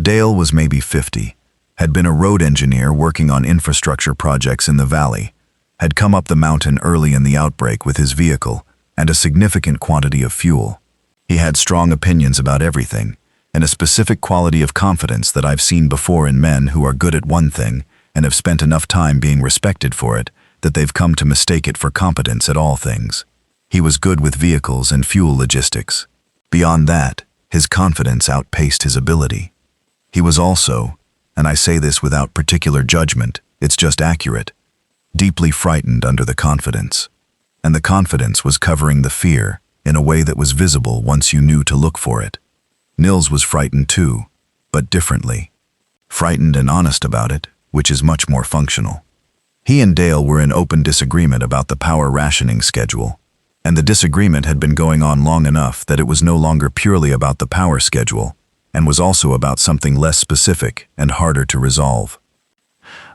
Dale was maybe 50, had been a road engineer working on infrastructure projects in the valley, had come up the mountain early in the outbreak with his vehicle and a significant quantity of fuel. He had strong opinions about everything, and a specific quality of confidence that I've seen before in men who are good at one thing and have spent enough time being respected for it that they've come to mistake it for competence at all things. He was good with vehicles and fuel logistics. Beyond that, his confidence outpaced his ability. He was also, and I say this without particular judgment, it's just accurate, deeply frightened under the confidence. And the confidence was covering the fear in a way that was visible once you knew to look for it. Nils was frightened too, but differently. Frightened and honest about it, which is much more functional. He and Dale were in open disagreement about the power rationing schedule, and the disagreement had been going on long enough that it was no longer purely about the power schedule, and was also about something less specific and harder to resolve.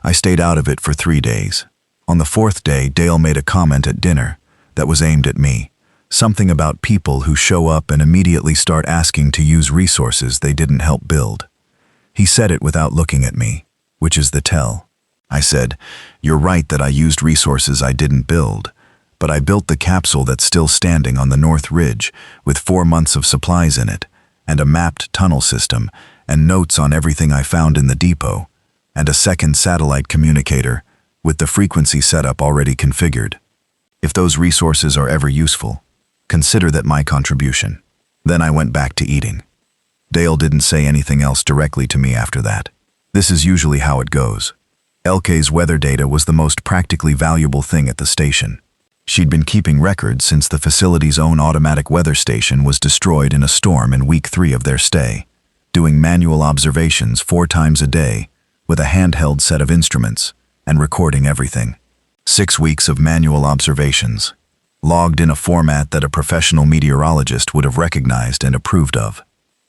I stayed out of it for 3 days. On the 4th day, Dale made a comment at dinner that was aimed at me, something about people who show up and immediately start asking to use resources they didn't help build. He said it without looking at me, which is the tell. I said, "You're right that I used resources I didn't build, but I built the capsule that's still standing on the North Ridge with 4 months of supplies in it, and a mapped tunnel system, and notes on everything I found in the depot, and a second satellite communicator with the frequency setup already configured." If those resources are ever useful, consider that my contribution. Then I went back to eating. Dale didn't say anything else directly to me after that. This is usually how it goes. Elke's weather data was the most practically valuable thing at the station. She'd been keeping records since the facility's own automatic weather station was destroyed in a storm in week 3 of their stay, doing manual observations 4 times a day with a handheld set of instruments and recording everything. 6 weeks of manual observations, logged in a format that a professional meteorologist would have recognized and approved of.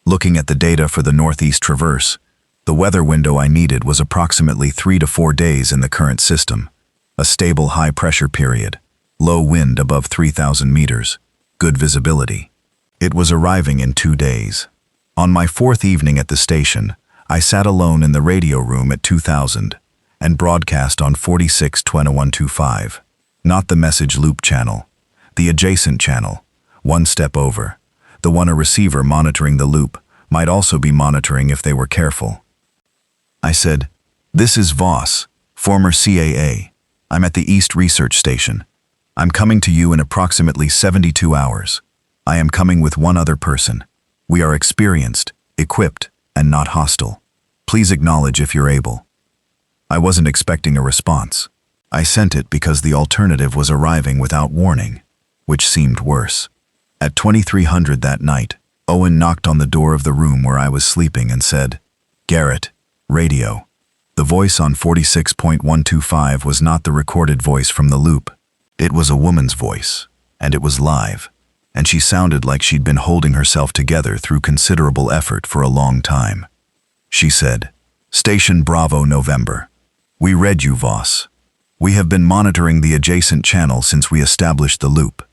Looking at the data for the Northeast Traverse, the weather window I needed was approximately 3 to 4 days in the current system. A stable high-pressure period, low wind above 3,000 meters, good visibility. It was arriving in 2 days. On my 4th evening at the station, I sat alone in the radio room at 2000 and broadcast on 46-2125, not the message loop channel, the adjacent channel, one step over, the one a receiver monitoring the loop might also be monitoring if they were careful. I said, "This is Voss, former CAA. I'm at the East Research Station. I'm coming to you in approximately 72 hours. I am coming with one other person. We are experienced, equipped, and not hostile. Please acknowledge if you're able." I wasn't expecting a response. I sent it because the alternative was arriving without warning, which seemed worse. At 2300 that night, Owen knocked on the door of the room where I was sleeping and said, "Garrett, radio." The voice on 46.125 was not the recorded voice from the loop. It was a woman's voice, and it was live, and she sounded like she'd been holding herself together through considerable effort for a long time. She said, "Station Bravo, November. We read you, Voss. We have been monitoring the adjacent channel since we established the loop.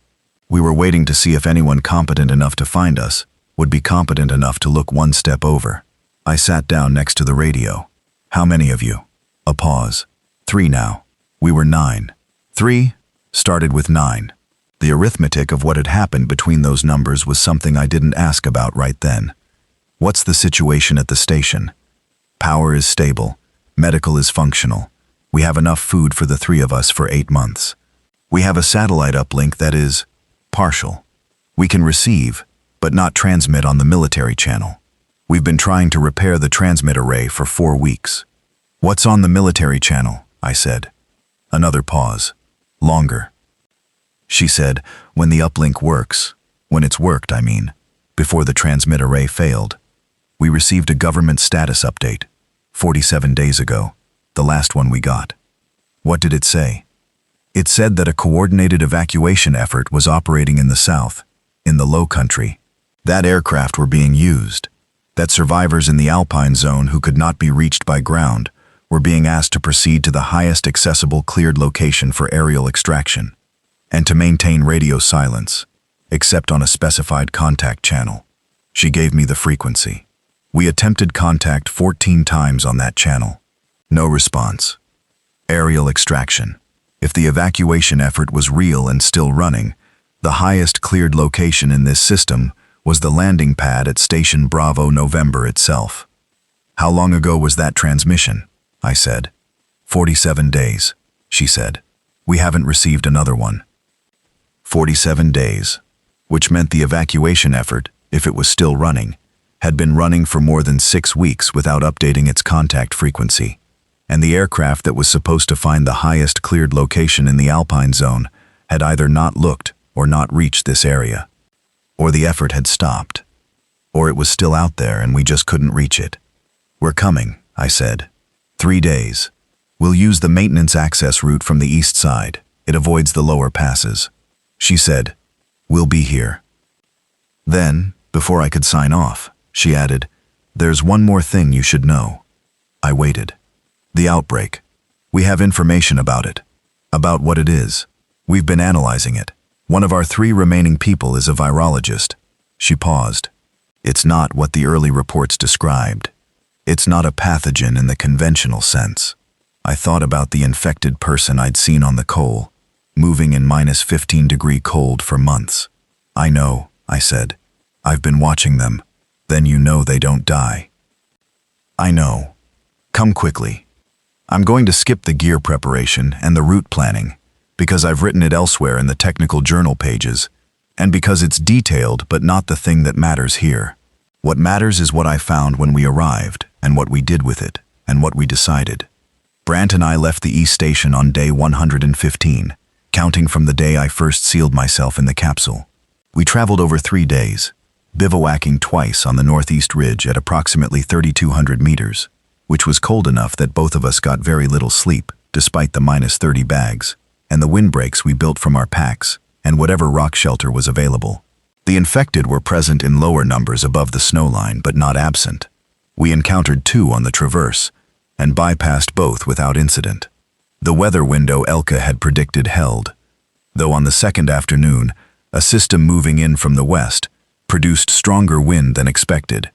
We were waiting to see if anyone competent enough to find us would be competent enough to look one step over." I sat down next to the radio. "How many of you?" A pause. 3 now. We were 9. 3 started with 9. The arithmetic of what had happened between those numbers was something I didn't ask about right then. "What's the situation at the station?" "Power is stable. Medical is functional. We have enough food for the 3 of us for 8 months. We have a satellite uplink that is partial. We can receive, but not transmit on the military channel. We've been trying to repair the transmit array for 4 weeks. What's on the military channel?" I said. Another pause. Longer. She said, "When the uplink works, when it's worked, I mean, before the transmit array failed. We received a government status update, 47 days ago, the last one we got." "What did it say?" "It said that a coordinated evacuation effort was operating in the south, in the low country. That aircraft were being used. That survivors in the Alpine zone who could not be reached by ground were being asked to proceed to the highest accessible cleared location for aerial extraction, and to maintain radio silence, except on a specified contact channel." She gave me the frequency. "We attempted contact 14 times on that channel. No response. Aerial extraction. If the evacuation effort was real and still running, the highest cleared location in this system was the landing pad at Station Bravo, November itself." "How long ago was that transmission?" I said. 47 days, she said. "We haven't received another one." 47 days, which meant the evacuation effort, if it was still running, had been running for more than 6 weeks without updating its contact frequency, and the aircraft that was supposed to find the highest cleared location in the Alpine zone had either not looked or not reached this area. Or the effort had stopped. Or it was still out there and we just couldn't reach it. "We're coming," I said. 3 days. We'll use the maintenance access route from the east side. It avoids the lower passes." She said, "We'll be here." Then, before I could sign off, she added, "There's one more thing you should know." I waited. "The outbreak. We have information about it. About what it is. We've been analyzing it. One of our 3 remaining people is a virologist." She paused. "It's not what the early reports described. It's not a pathogen in the conventional sense." I thought about the infected person I'd seen on the coal, moving in -15-degree cold for months. "I know," I said. "I've been watching them. Then you know they don't die." "I know. Come quickly. I'm going to skip the gear preparation and the route planning. because I've written it elsewhere in the technical journal pages, and because it's detailed but not the thing that matters here. What matters is what I found when we arrived, and what we did with it, and what we decided. Brant and I left the East Station on day 115, counting from the day I first sealed myself in the capsule. We traveled over 3 days, bivouacking twice on the northeast ridge at approximately 3,200 meters, which was cold enough that both of us got very little sleep, despite the -30 bags, and the windbreaks we built from our packs, and whatever rock shelter was available. The infected were present in lower numbers above the snowline, but not absent. We encountered 2 on the traverse, and bypassed both without incident. The weather window Elka had predicted held, though on the second afternoon, a system moving in from the west produced stronger wind than expected,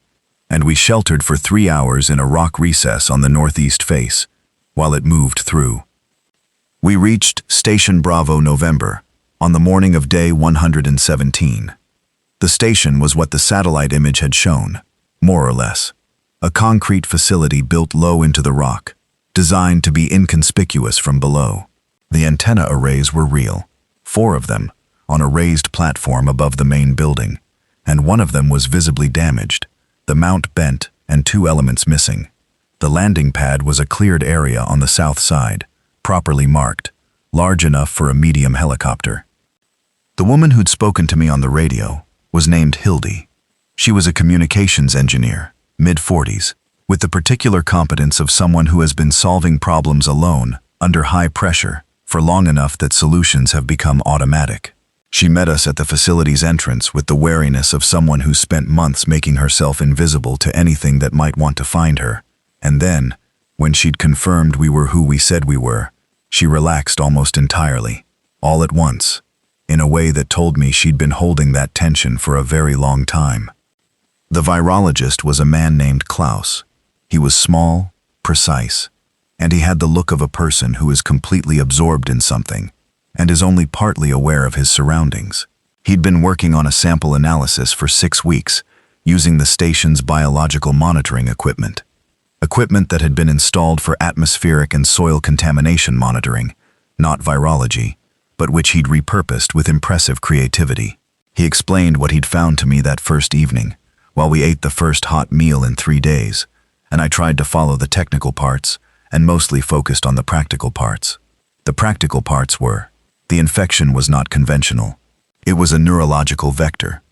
and we sheltered for 3 hours in a rock recess on the northeast face, while it moved through. We reached Station Bravo November, on the morning of day 117. The station was what the satellite image had shown, more or less. A concrete facility built low into the rock, designed to be inconspicuous from below. The antenna arrays were real, 4 of them, on a raised platform above the main building, and one of them was visibly damaged, the mount bent and 2 elements missing. The landing pad was a cleared area on the south side, properly marked, large enough for a medium helicopter. The woman who'd spoken to me on the radio was named Hildy. She was a communications engineer, mid-40s, with the particular competence of someone who has been solving problems alone, under high pressure, for long enough that solutions have become automatic. She met us at the facility's entrance with the wariness of someone who spent months making herself invisible to anything that might want to find her, and then, when she'd confirmed we were who we said we were, she relaxed almost entirely, all at once, in a way that told me she'd been holding that tension for a very long time. The virologist was a man named Klaus. He was small, precise, and he had the look of a person who is completely absorbed in something and is only partly aware of his surroundings. He'd been working on a sample analysis for 6 weeks, using the station's biological monitoring equipment that had been installed for atmospheric and soil contamination monitoring, not virology, but which he'd repurposed with impressive creativity. He explained what he'd found to me that first evening, while we ate the first hot meal in 3 days, and I tried to follow the technical parts and mostly focused on the practical parts. The practical parts were, the infection was not conventional. It was a neurological vector,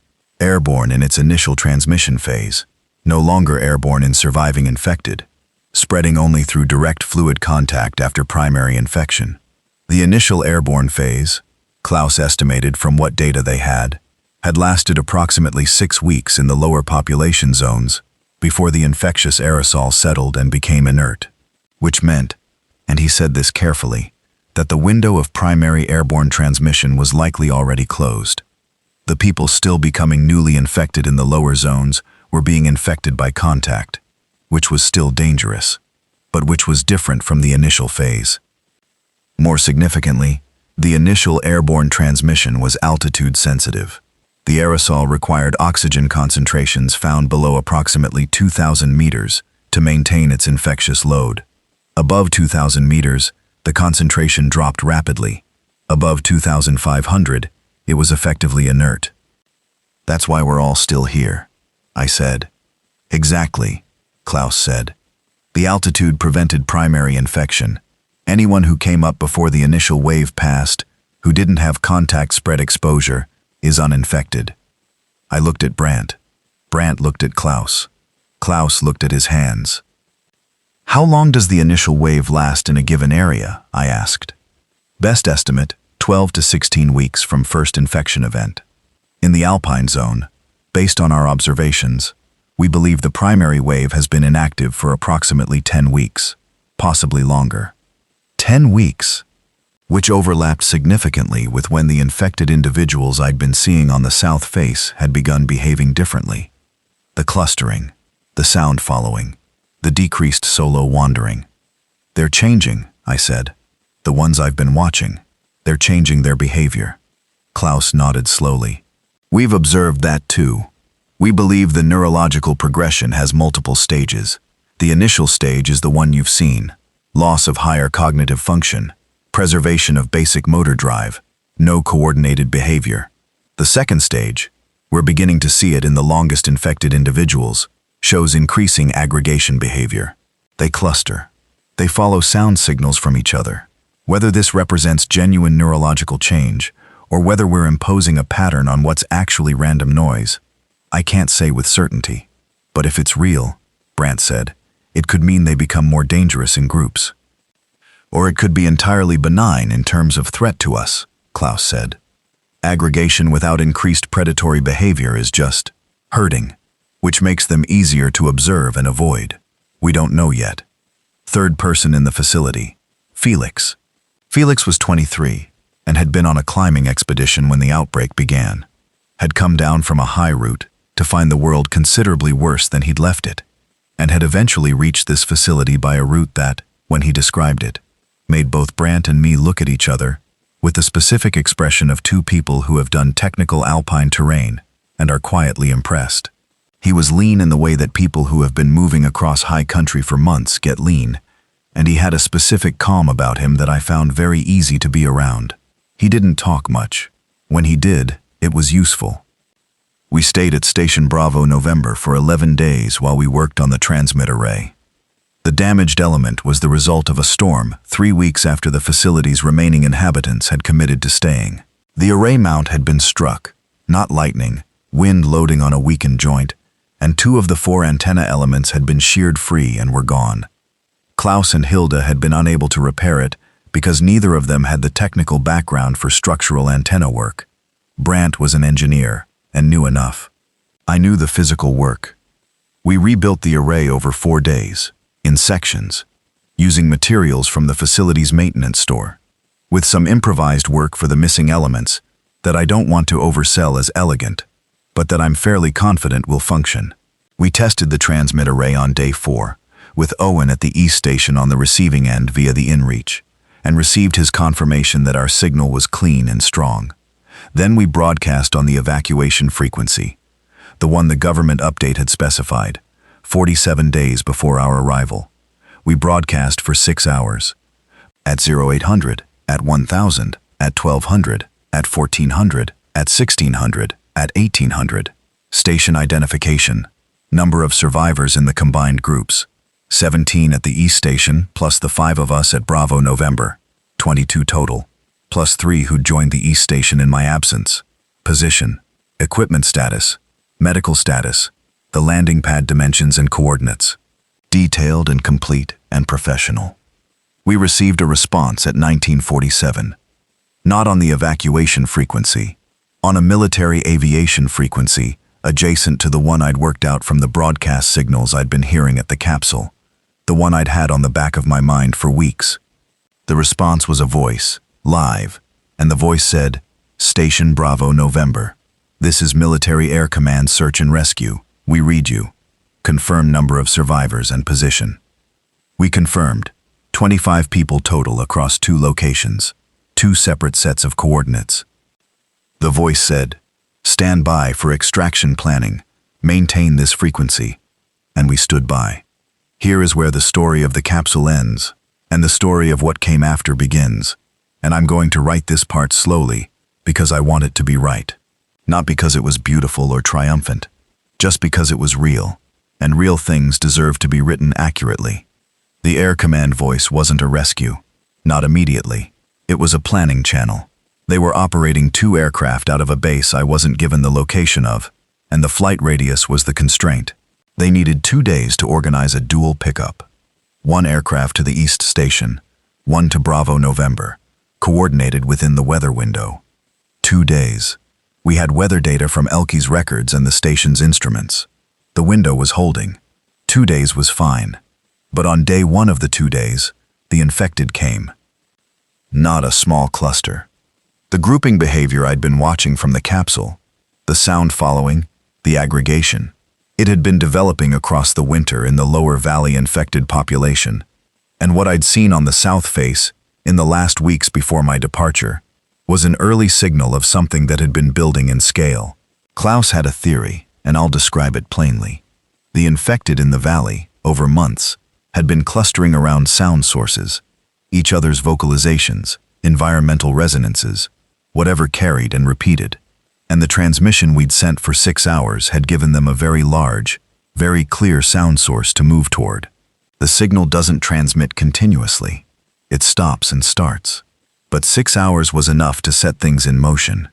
airborne in its initial transmission phase, no longer airborne in surviving infected, spreading only through direct fluid contact after primary infection. The initial airborne phase, Klaus estimated from what data they had lasted approximately 6 weeks in the lower population zones before the infectious aerosol settled and became inert, which meant, and he said this carefully, that the window of primary airborne transmission was likely already closed. The people still becoming newly infected in the lower zones were being infected by contact, which was still dangerous, but which was different from the initial phase. More significantly, the initial airborne transmission was altitude sensitive. The aerosol required oxygen concentrations found below approximately 2,000 meters to maintain its infectious load. Above 2,000 meters, the concentration dropped rapidly. Above 2,500, it was effectively inert. "That's why we're all still here," I said. "Exactly," Klaus said. "The altitude prevented primary infection. Anyone who came up before the initial wave passed, who didn't have contact spread exposure, is uninfected." I looked at Brant. Brant looked at Klaus. Klaus looked at his hands. "How long does the initial wave last in a given area?" I asked. "Best estimate, 12 to 16 weeks from first infection event. In the Alpine zone, based on our observations, we believe the primary wave has been inactive for approximately 10 weeks, possibly longer." 10 weeks, which overlapped significantly with when the infected individuals I'd been seeing on the south face had begun behaving differently. The clustering, the sound following, the decreased solo wandering. "They're changing," I said. "The ones I've been watching. They're changing their behavior." Klaus nodded slowly. "We've observed that too. We believe the neurological progression has multiple stages. The initial stage is the one you've seen, loss of higher cognitive function, preservation of basic motor drive, no coordinated behavior. The second stage, we're beginning to see it in the longest infected individuals, shows increasing aggregation behavior. They cluster. They follow sound signals from each other. Whether this represents genuine neurological change, or whether we're imposing a pattern on what's actually random noise, I can't say with certainty. But if it's real, Brandt said, it could mean they become more dangerous in groups. Or it could be entirely benign in terms of threat to us, Klaus said. Aggregation without increased predatory behavior is just herding, which makes them easier to observe and avoid. We don't know yet. Third person in the facility, Felix. Felix was 23 and had been on a climbing expedition when the outbreak began. Had come down from a high route to find the world considerably worse than he'd left it, and had eventually reached this facility by a route that, when he described it, made both Brandt and me look at each other with the specific expression of two people who have done technical alpine terrain and are quietly impressed. He was lean in the way that people who have been moving across high country for months get lean, and he had a specific calm about him that I found very easy to be around. He didn't talk much. When he did, it was useful. We stayed at Station Bravo November for 11 days while we worked on the transmit array. The damaged element was the result of a storm 3 weeks after the facility's remaining inhabitants had committed to staying. The array mount had been struck, not lightning, wind loading on a weakened joint, and 2 of the 4 antenna elements had been sheared free and were gone. Klaus and Hilda had been unable to repair it because neither of them had the technical background for structural antenna work. Brandt was an engineer and knew enough. I knew the physical work. We rebuilt the array over 4 days, in sections, using materials from the facility's maintenance store, with some improvised work for the missing elements that I don't want to oversell as elegant, but that I'm fairly confident will function. We tested the transmit array on day 4, with Owen at the East Station on the receiving end via the inReach, and received his confirmation that our signal was clean and strong. Then we broadcast on the evacuation frequency, the one the government update had specified, 47 days before our arrival. We broadcast for 6 hours. At 0800, at 1000, at 1200, at 1400, at 1600, at 1800. Station identification. Number of survivors in the combined groups. 17 at the East Station, plus the 5 of us at Bravo November. 22 total, plus 3 who'd joined the East Station in my absence. Position. Equipment status. Medical status. The landing pad dimensions and coordinates. Detailed and complete and professional. We received a response at 1947. Not on the evacuation frequency, on a military aviation frequency adjacent to the one I'd worked out from the broadcast signals I'd been hearing at the Capsule, the one I'd had on the back of my mind for weeks. The response was a voice, live, and the voice said, "Station Bravo November. This is Military Air Command Search and Rescue. We read you. Confirm number of survivors and position." We confirmed. 25 people total across 2 locations, 2 separate sets of coordinates. The voice said, "Stand by for extraction planning. Maintain this frequency." And we stood by. Here is where the story of the capsule ends, and the story of what came after begins. And I'm going to write this part slowly, because I want it to be right. Not because it was beautiful or triumphant, just because it was real, and real things deserve to be written accurately. The Air Command voice wasn't a rescue. Not immediately. It was a planning channel. They were operating 2 aircraft out of a base I wasn't given the location of, and the flight radius was the constraint. They needed 2 days to organize a dual pickup. 1 aircraft to the East Station, 1 to Bravo November, coordinated within the weather window. 2 days. We had weather data from Elke's records and the station's instruments. The window was holding. 2 days was fine. But on day 1 of the 2 days, the infected came. Not a small cluster. The grouping behavior I'd been watching from the capsule, the sound following, the aggregation, it had been developing across the winter in the lower valley infected population, and what I'd seen on the south face in the last weeks before my departure was an early signal of something that had been building in scale. Klaus had a theory, and I'll describe it plainly. The infected in the valley, over months, had been clustering around sound sources, each other's vocalizations, environmental resonances, whatever carried and repeated. And the transmission we'd sent for 6 hours had given them a very large, very clear sound source to move toward. The signal doesn't transmit continuously. It stops and starts. But 6 hours was enough to set things in motion.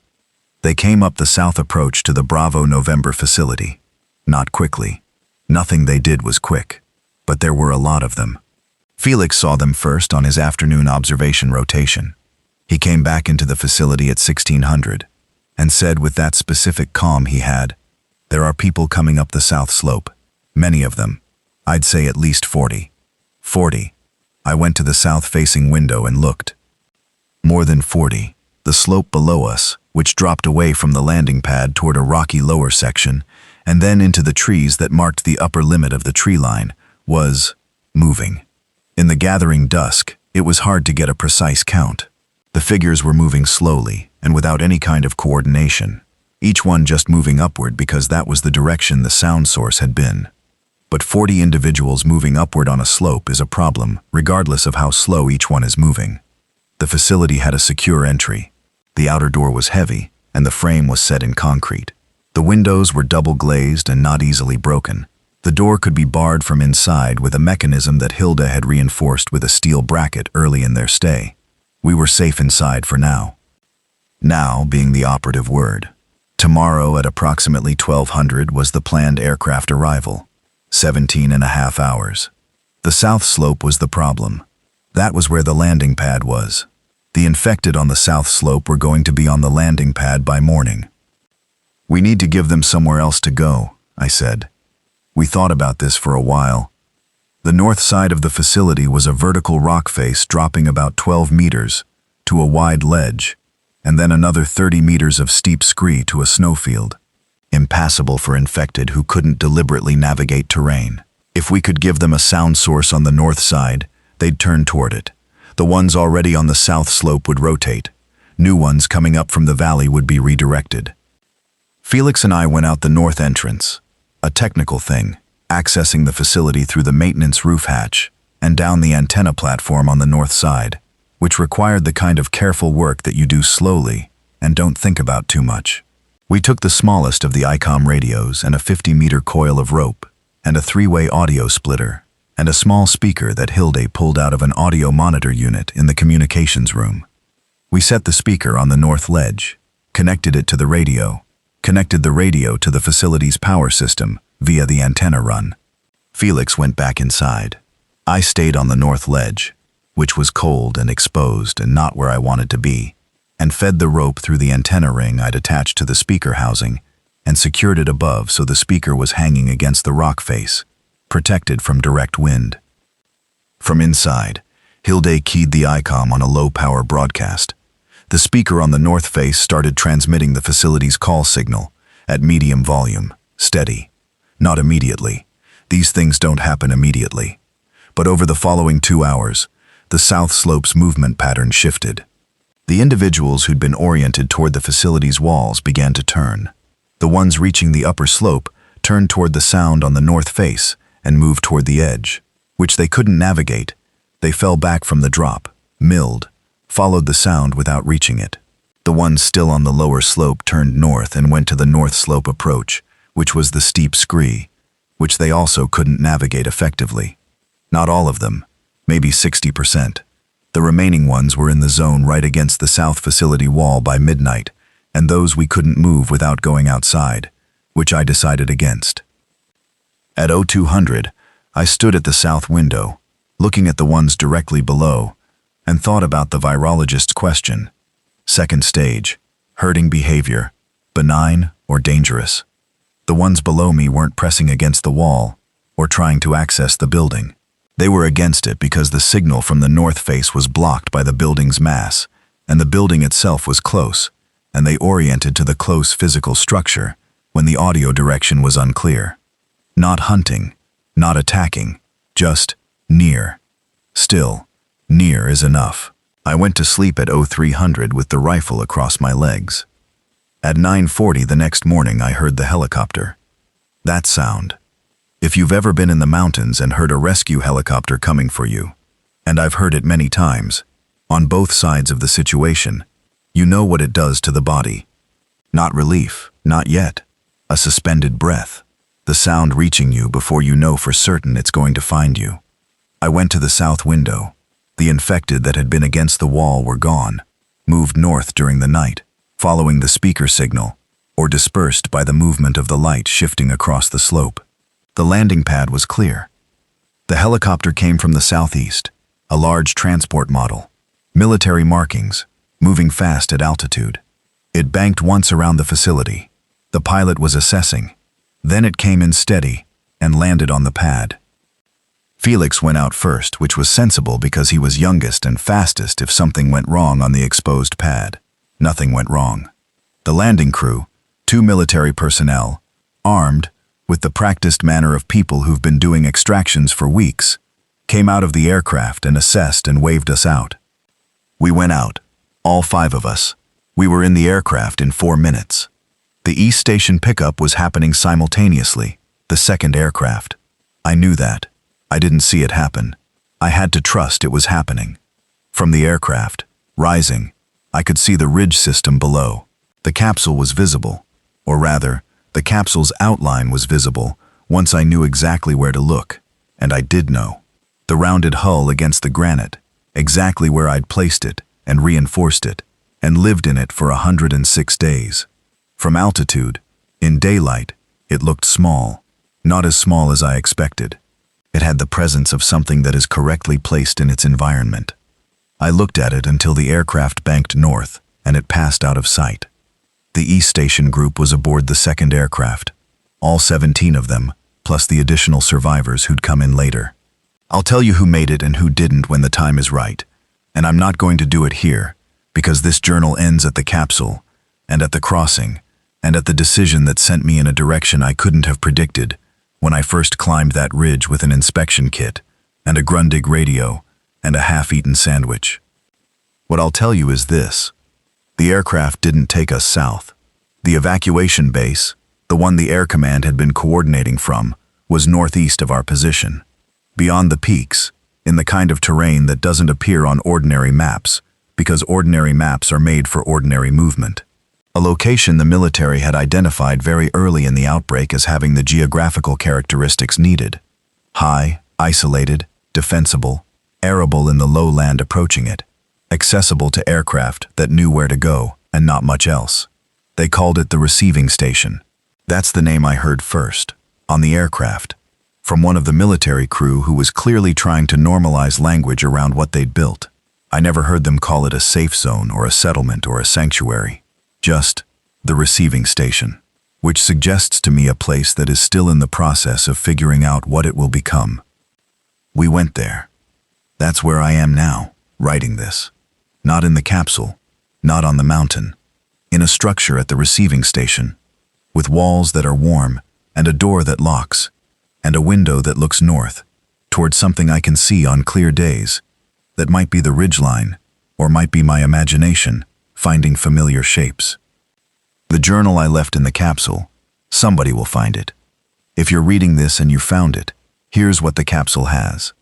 They came up the south approach to the Bravo November facility. Not quickly. Nothing they did was quick. But there were a lot of them. Felix saw them first on his afternoon observation rotation. He came back into the facility at 1600 and said with that specific calm he had, "There are people coming up the south slope. Many of them. I'd say at least 40. 40. I went to the south-facing window and looked. More than 40. The slope below us, which dropped away from the landing pad toward a rocky lower section, and then into the trees that marked the upper limit of the tree line, was moving. In the gathering dusk, it was hard to get a precise count. The figures were moving slowly and without any kind of coordination, each one just moving upward because that was the direction the sound source had been. But 40 individuals moving upward on a slope is a problem, regardless of how slow each one is moving. The facility had a secure entry. The outer door was heavy, and the frame was set in concrete. The windows were double-glazed and not easily broken. The door could be barred from inside with a mechanism that Hilda had reinforced with a steel bracket early in their stay. We were safe inside for now. Now being the operative word. Tomorrow at approximately 1200 was the planned aircraft arrival. 17.5 hours. The south slope was the problem. That was where the landing pad was. The infected on the south slope were going to be on the landing pad by morning. "We need to give them somewhere else to go," I said. We thought about this for a while. The north side of the facility was a vertical rock face dropping about 12 meters to a wide ledge, and then another 30 meters of steep scree to a snowfield. Impassable for infected who couldn't deliberately navigate terrain. If we could give them a sound source on the north side, they'd turn toward it. The ones already on the south slope would rotate. New ones coming up from the valley would be redirected. Felix and I went out the north entrance, a technical thing, accessing the facility through the maintenance roof hatch and down the antenna platform on the north side, which required the kind of careful work that you do slowly and don't think about too much. We took the smallest of the ICOM radios and a 50-meter coil of rope and a 3-way audio splitter and a small speaker that Hilde pulled out of an audio monitor unit in the communications room. We set the speaker on the north ledge, connected it to the radio, connected the radio to the facility's power system via the antenna run. Felix went back inside. I stayed on the north ledge, which was cold and exposed and not where I wanted to be, and fed the rope through the antenna ring I'd attached to the speaker housing and secured it above so the speaker was hanging against the rock face, protected from direct wind. From inside, Hilde keyed the ICOM on a low-power broadcast. The speaker on the north face started transmitting the facility's call signal at medium volume, steady. Not immediately. These things don't happen immediately. But over the following 2 hours, the south slope's movement pattern shifted. The individuals who'd been oriented toward the facility's walls began to turn. The ones reaching the upper slope turned toward the sound on the north face and moved toward the edge, which they couldn't navigate. They fell back from the drop, milled, followed the sound without reaching it. The ones still on the lower slope turned north and went to the north slope approach, which was the steep scree, which they also couldn't navigate effectively. Not all of them, maybe 60%. The remaining ones were in the zone right against the south facility wall by midnight, and those we couldn't move without going outside, which I decided against. At 0200, I stood at the south window, looking at the ones directly below, and thought about the virologist's question. Second stage, herding behavior, benign or dangerous. The ones below me weren't pressing against the wall or trying to access the building. They were against it because the signal from the north face was blocked by the building's mass, and the building itself was close, and they oriented to the close physical structure when the audio direction was unclear. Not hunting, not attacking, just near. Still, near is enough. I went to sleep at 0300 with the rifle across my legs. At 9:40 the next morning I heard the helicopter. That sound. If you've ever been in the mountains and heard a rescue helicopter coming for you, and I've heard it many times, On both sides of the situation, you know what it does to the body. Not relief, not yet. A suspended breath. The sound reaching you before you know for certain it's going to find you. I went to the south window. The infected that had been against the wall were gone, moved north during the night, following the speaker signal, or dispersed by the movement of the light shifting across the slope. The landing pad was clear. The helicopter came from the southeast, a large transport model. Military markings, moving fast at altitude. It banked once around the facility. The pilot was assessing. Then it came in steady and landed on the pad. Felix went out first, which was sensible because he was youngest and fastest if something went wrong on the exposed pad. Nothing went wrong. The landing crew, 2 military personnel, armed, with the practiced manner of people who've been doing extractions for weeks, came out of the aircraft and assessed and waved us out. We went out, all 5 of us. We were in the aircraft in 4 minutes. The East Station pickup was happening simultaneously, the second aircraft. I knew that. I didn't see it happen. I had to trust it was happening. From the aircraft, rising, I could see the ridge system below. The capsule was visible, or rather, the capsule's outline was visible once I knew exactly where to look, and I did know. The rounded hull against the granite, exactly where I'd placed it and reinforced it, and lived in it for 106 days. From altitude, in daylight, it looked small, not as small as I expected. It had the presence of something that is correctly placed in its environment. I looked at it until the aircraft banked north, and it passed out of sight. The East Station group was aboard the second aircraft, all 17 of them, plus the additional survivors who'd come in later. I'll tell you who made it and who didn't when the time is right, and I'm not going to do it here, because this journal ends at the capsule, and at the crossing, and at the decision that sent me in a direction I couldn't have predicted when I first climbed that ridge with an inspection kit, and a Grundig radio, and a half-eaten sandwich. What I'll tell you is this. The aircraft didn't take us south. The evacuation base, the one the Air Command had been coordinating from, was northeast of our position. Beyond the peaks, in the kind of terrain that doesn't appear on ordinary maps, because ordinary maps are made for ordinary movement. A location the military had identified very early in the outbreak as having the geographical characteristics needed. High, isolated, defensible, arable in the low land approaching it, accessible to aircraft that knew where to go, and not much else. They called it the receiving station. That's the name I heard first, on the aircraft, from one of the military crew who was clearly trying to normalize language around what they'd built. I never heard them call it a safe zone or a settlement or a sanctuary. Just the receiving station, which suggests to me a place that is still in the process of figuring out what it will become. We went there. That's where I am now, writing this. Not in the capsule, not on the mountain, in a structure at the receiving station, with walls that are warm and a door that locks, and a window that looks north, towards something I can see on clear days, that might be the ridgeline, or might be my imagination, finding familiar shapes. The journal I left in the capsule, somebody will find it. If you're reading this and you found it, here's what the capsule has.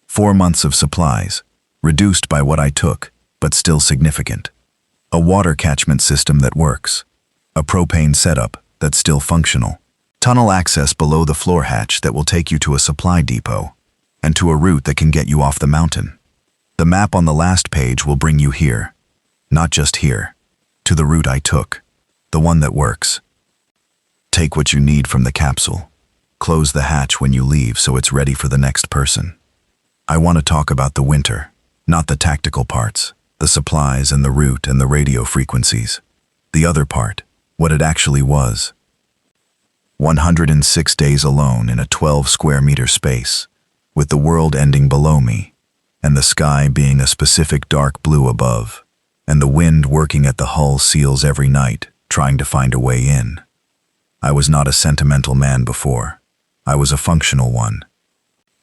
4 months of supplies, reduced by what I took, but still significant. A water catchment system that works. A propane setup that's still functional. Tunnel access below the floor hatch that will take you to a supply depot, and to a route that can get you off the mountain. The map on the last page will bring you here. Not just here, to the route I took, the one that works. Take what you need from the capsule. Close the hatch when you leave so it's ready for the next person. I want to talk about the winter, not the tactical parts, the supplies and the route and the radio frequencies. The other part, what it actually was. 106 days alone in a 12 square meter space, with the world ending below me, and the sky being a specific dark blue above, and the wind working at the hull seals every night, trying to find a way in. I was not a sentimental man before. I was a functional one.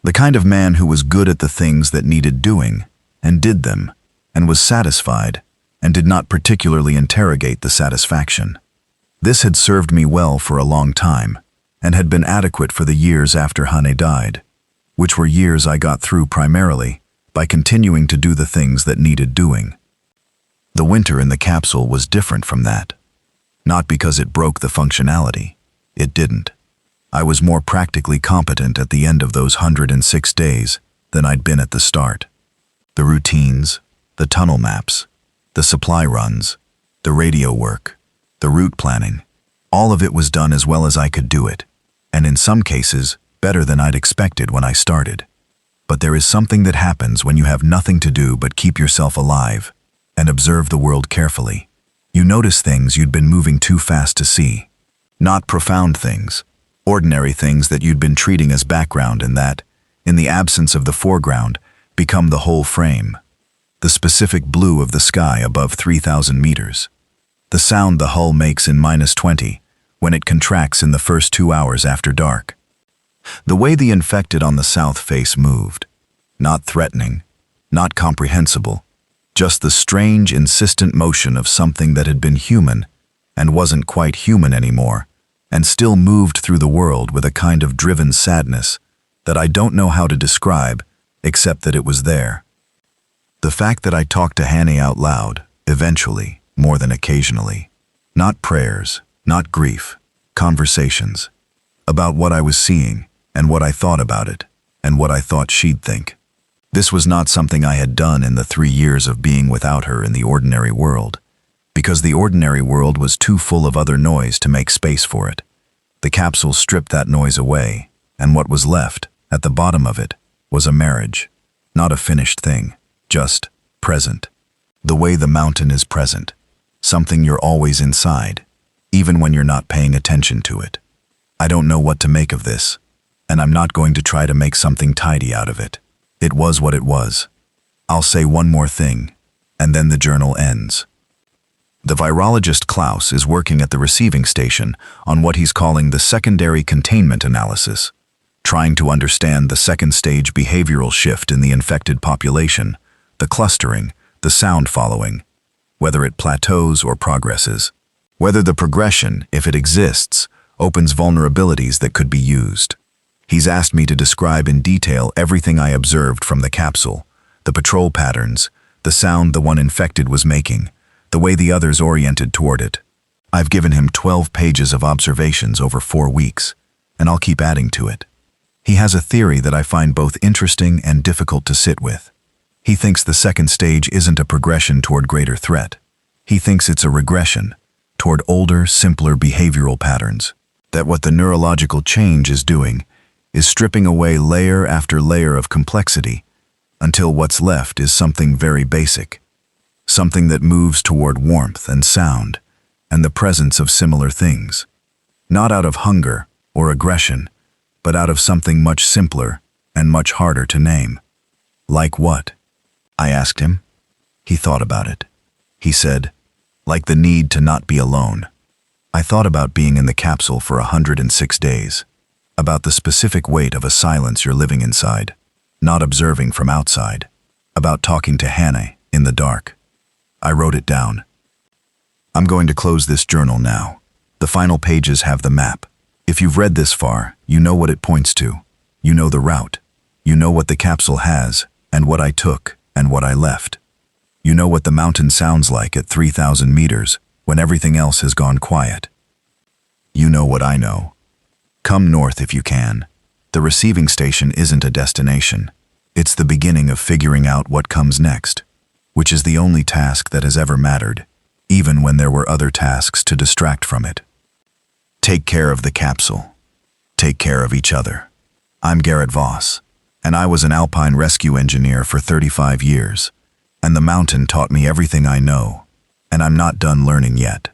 The kind of man who was good at the things that needed doing, and did them, and was satisfied, and did not particularly interrogate the satisfaction. This had served me well for a long time, and had been adequate for the years after Hane died, which were years I got through primarily by continuing to do the things that needed doing. The winter in the capsule was different from that. Not because it broke the functionality. It didn't. I was more practically competent at the end of those 106 days than I'd been at the start. The routines, the tunnel maps, the supply runs, the radio work, the route planning, all of it was done as well as I could do it, and in some cases, better than I'd expected when I started. But there is something that happens when you have nothing to do but keep yourself alive and observe the world carefully. You notice things you'd been moving too fast to see. Not profound things, ordinary things that you'd been treating as background and that, in the absence of the foreground, become the whole frame. The specific blue of the sky above 3,000 meters. The sound the hull makes in -20 when it contracts in the first 2 hours after dark. The way the infected on the south face moved. Not threatening, not comprehensible, just the strange, insistent motion of something that had been human and wasn't quite human anymore, and still moved through the world with a kind of driven sadness that I don't know how to describe, except that it was there. The fact that I talked to Hanny out loud, eventually, more than occasionally. Not prayers, not grief, conversations. About what I was seeing, and what I thought about it, and what I thought she'd think. This was not something I had done in the 3 years of being without her in the ordinary world, because the ordinary world was too full of other noise to make space for it. The capsule stripped that noise away, and what was left, at the bottom of it, was a marriage. Not a finished thing, just present. The way the mountain is present. Something you're always inside, even when you're not paying attention to it. I don't know what to make of this, and I'm not going to try to make something tidy out of it. It was what it was. I'll say one more thing, and then the journal ends. The virologist Klaus is working at the receiving station on what he's calling the secondary containment analysis, trying to understand the second stage behavioral shift in the infected population, the clustering, the sound following, whether it plateaus or progresses, whether the progression, if it exists, opens vulnerabilities that could be used. He's asked me to describe in detail everything I observed from the capsule, the patrol patterns, the sound the one infected was making, the way the others oriented toward it. I've given him 12 pages of observations over 4 weeks, and I'll keep adding to it. He has a theory that I find both interesting and difficult to sit with. He thinks the second stage isn't a progression toward greater threat. He thinks it's a regression toward older, simpler behavioral patterns, that what the neurological change is doing is stripping away layer after layer of complexity until what's left is something very basic, something that moves toward warmth and sound and the presence of similar things, not out of hunger or aggression, but out of something much simpler and much harder to name. Like what? I asked him. He thought about it. He said, like the need to not be alone. I thought about being in the capsule for 106 days. About the specific weight of a silence you're living inside, not observing from outside. About talking to Hannah in the dark. I wrote it down. I'm going to close this journal now. The final pages have the map. If you've read this far, you know what it points to. You know the route. You know what the capsule has, and what I took, and what I left. You know what the mountain sounds like at 3,000 meters when everything else has gone quiet. You know what I know. Come north if you can. The receiving station isn't a destination. It's the beginning of figuring out what comes next, which is the only task that has ever mattered, even when there were other tasks to distract from it. Take care of the capsule. Take care of each other. I'm Garrett Voss, and I was an Alpine rescue engineer for 35 years, and the mountain taught me everything I know, and I'm not done learning yet.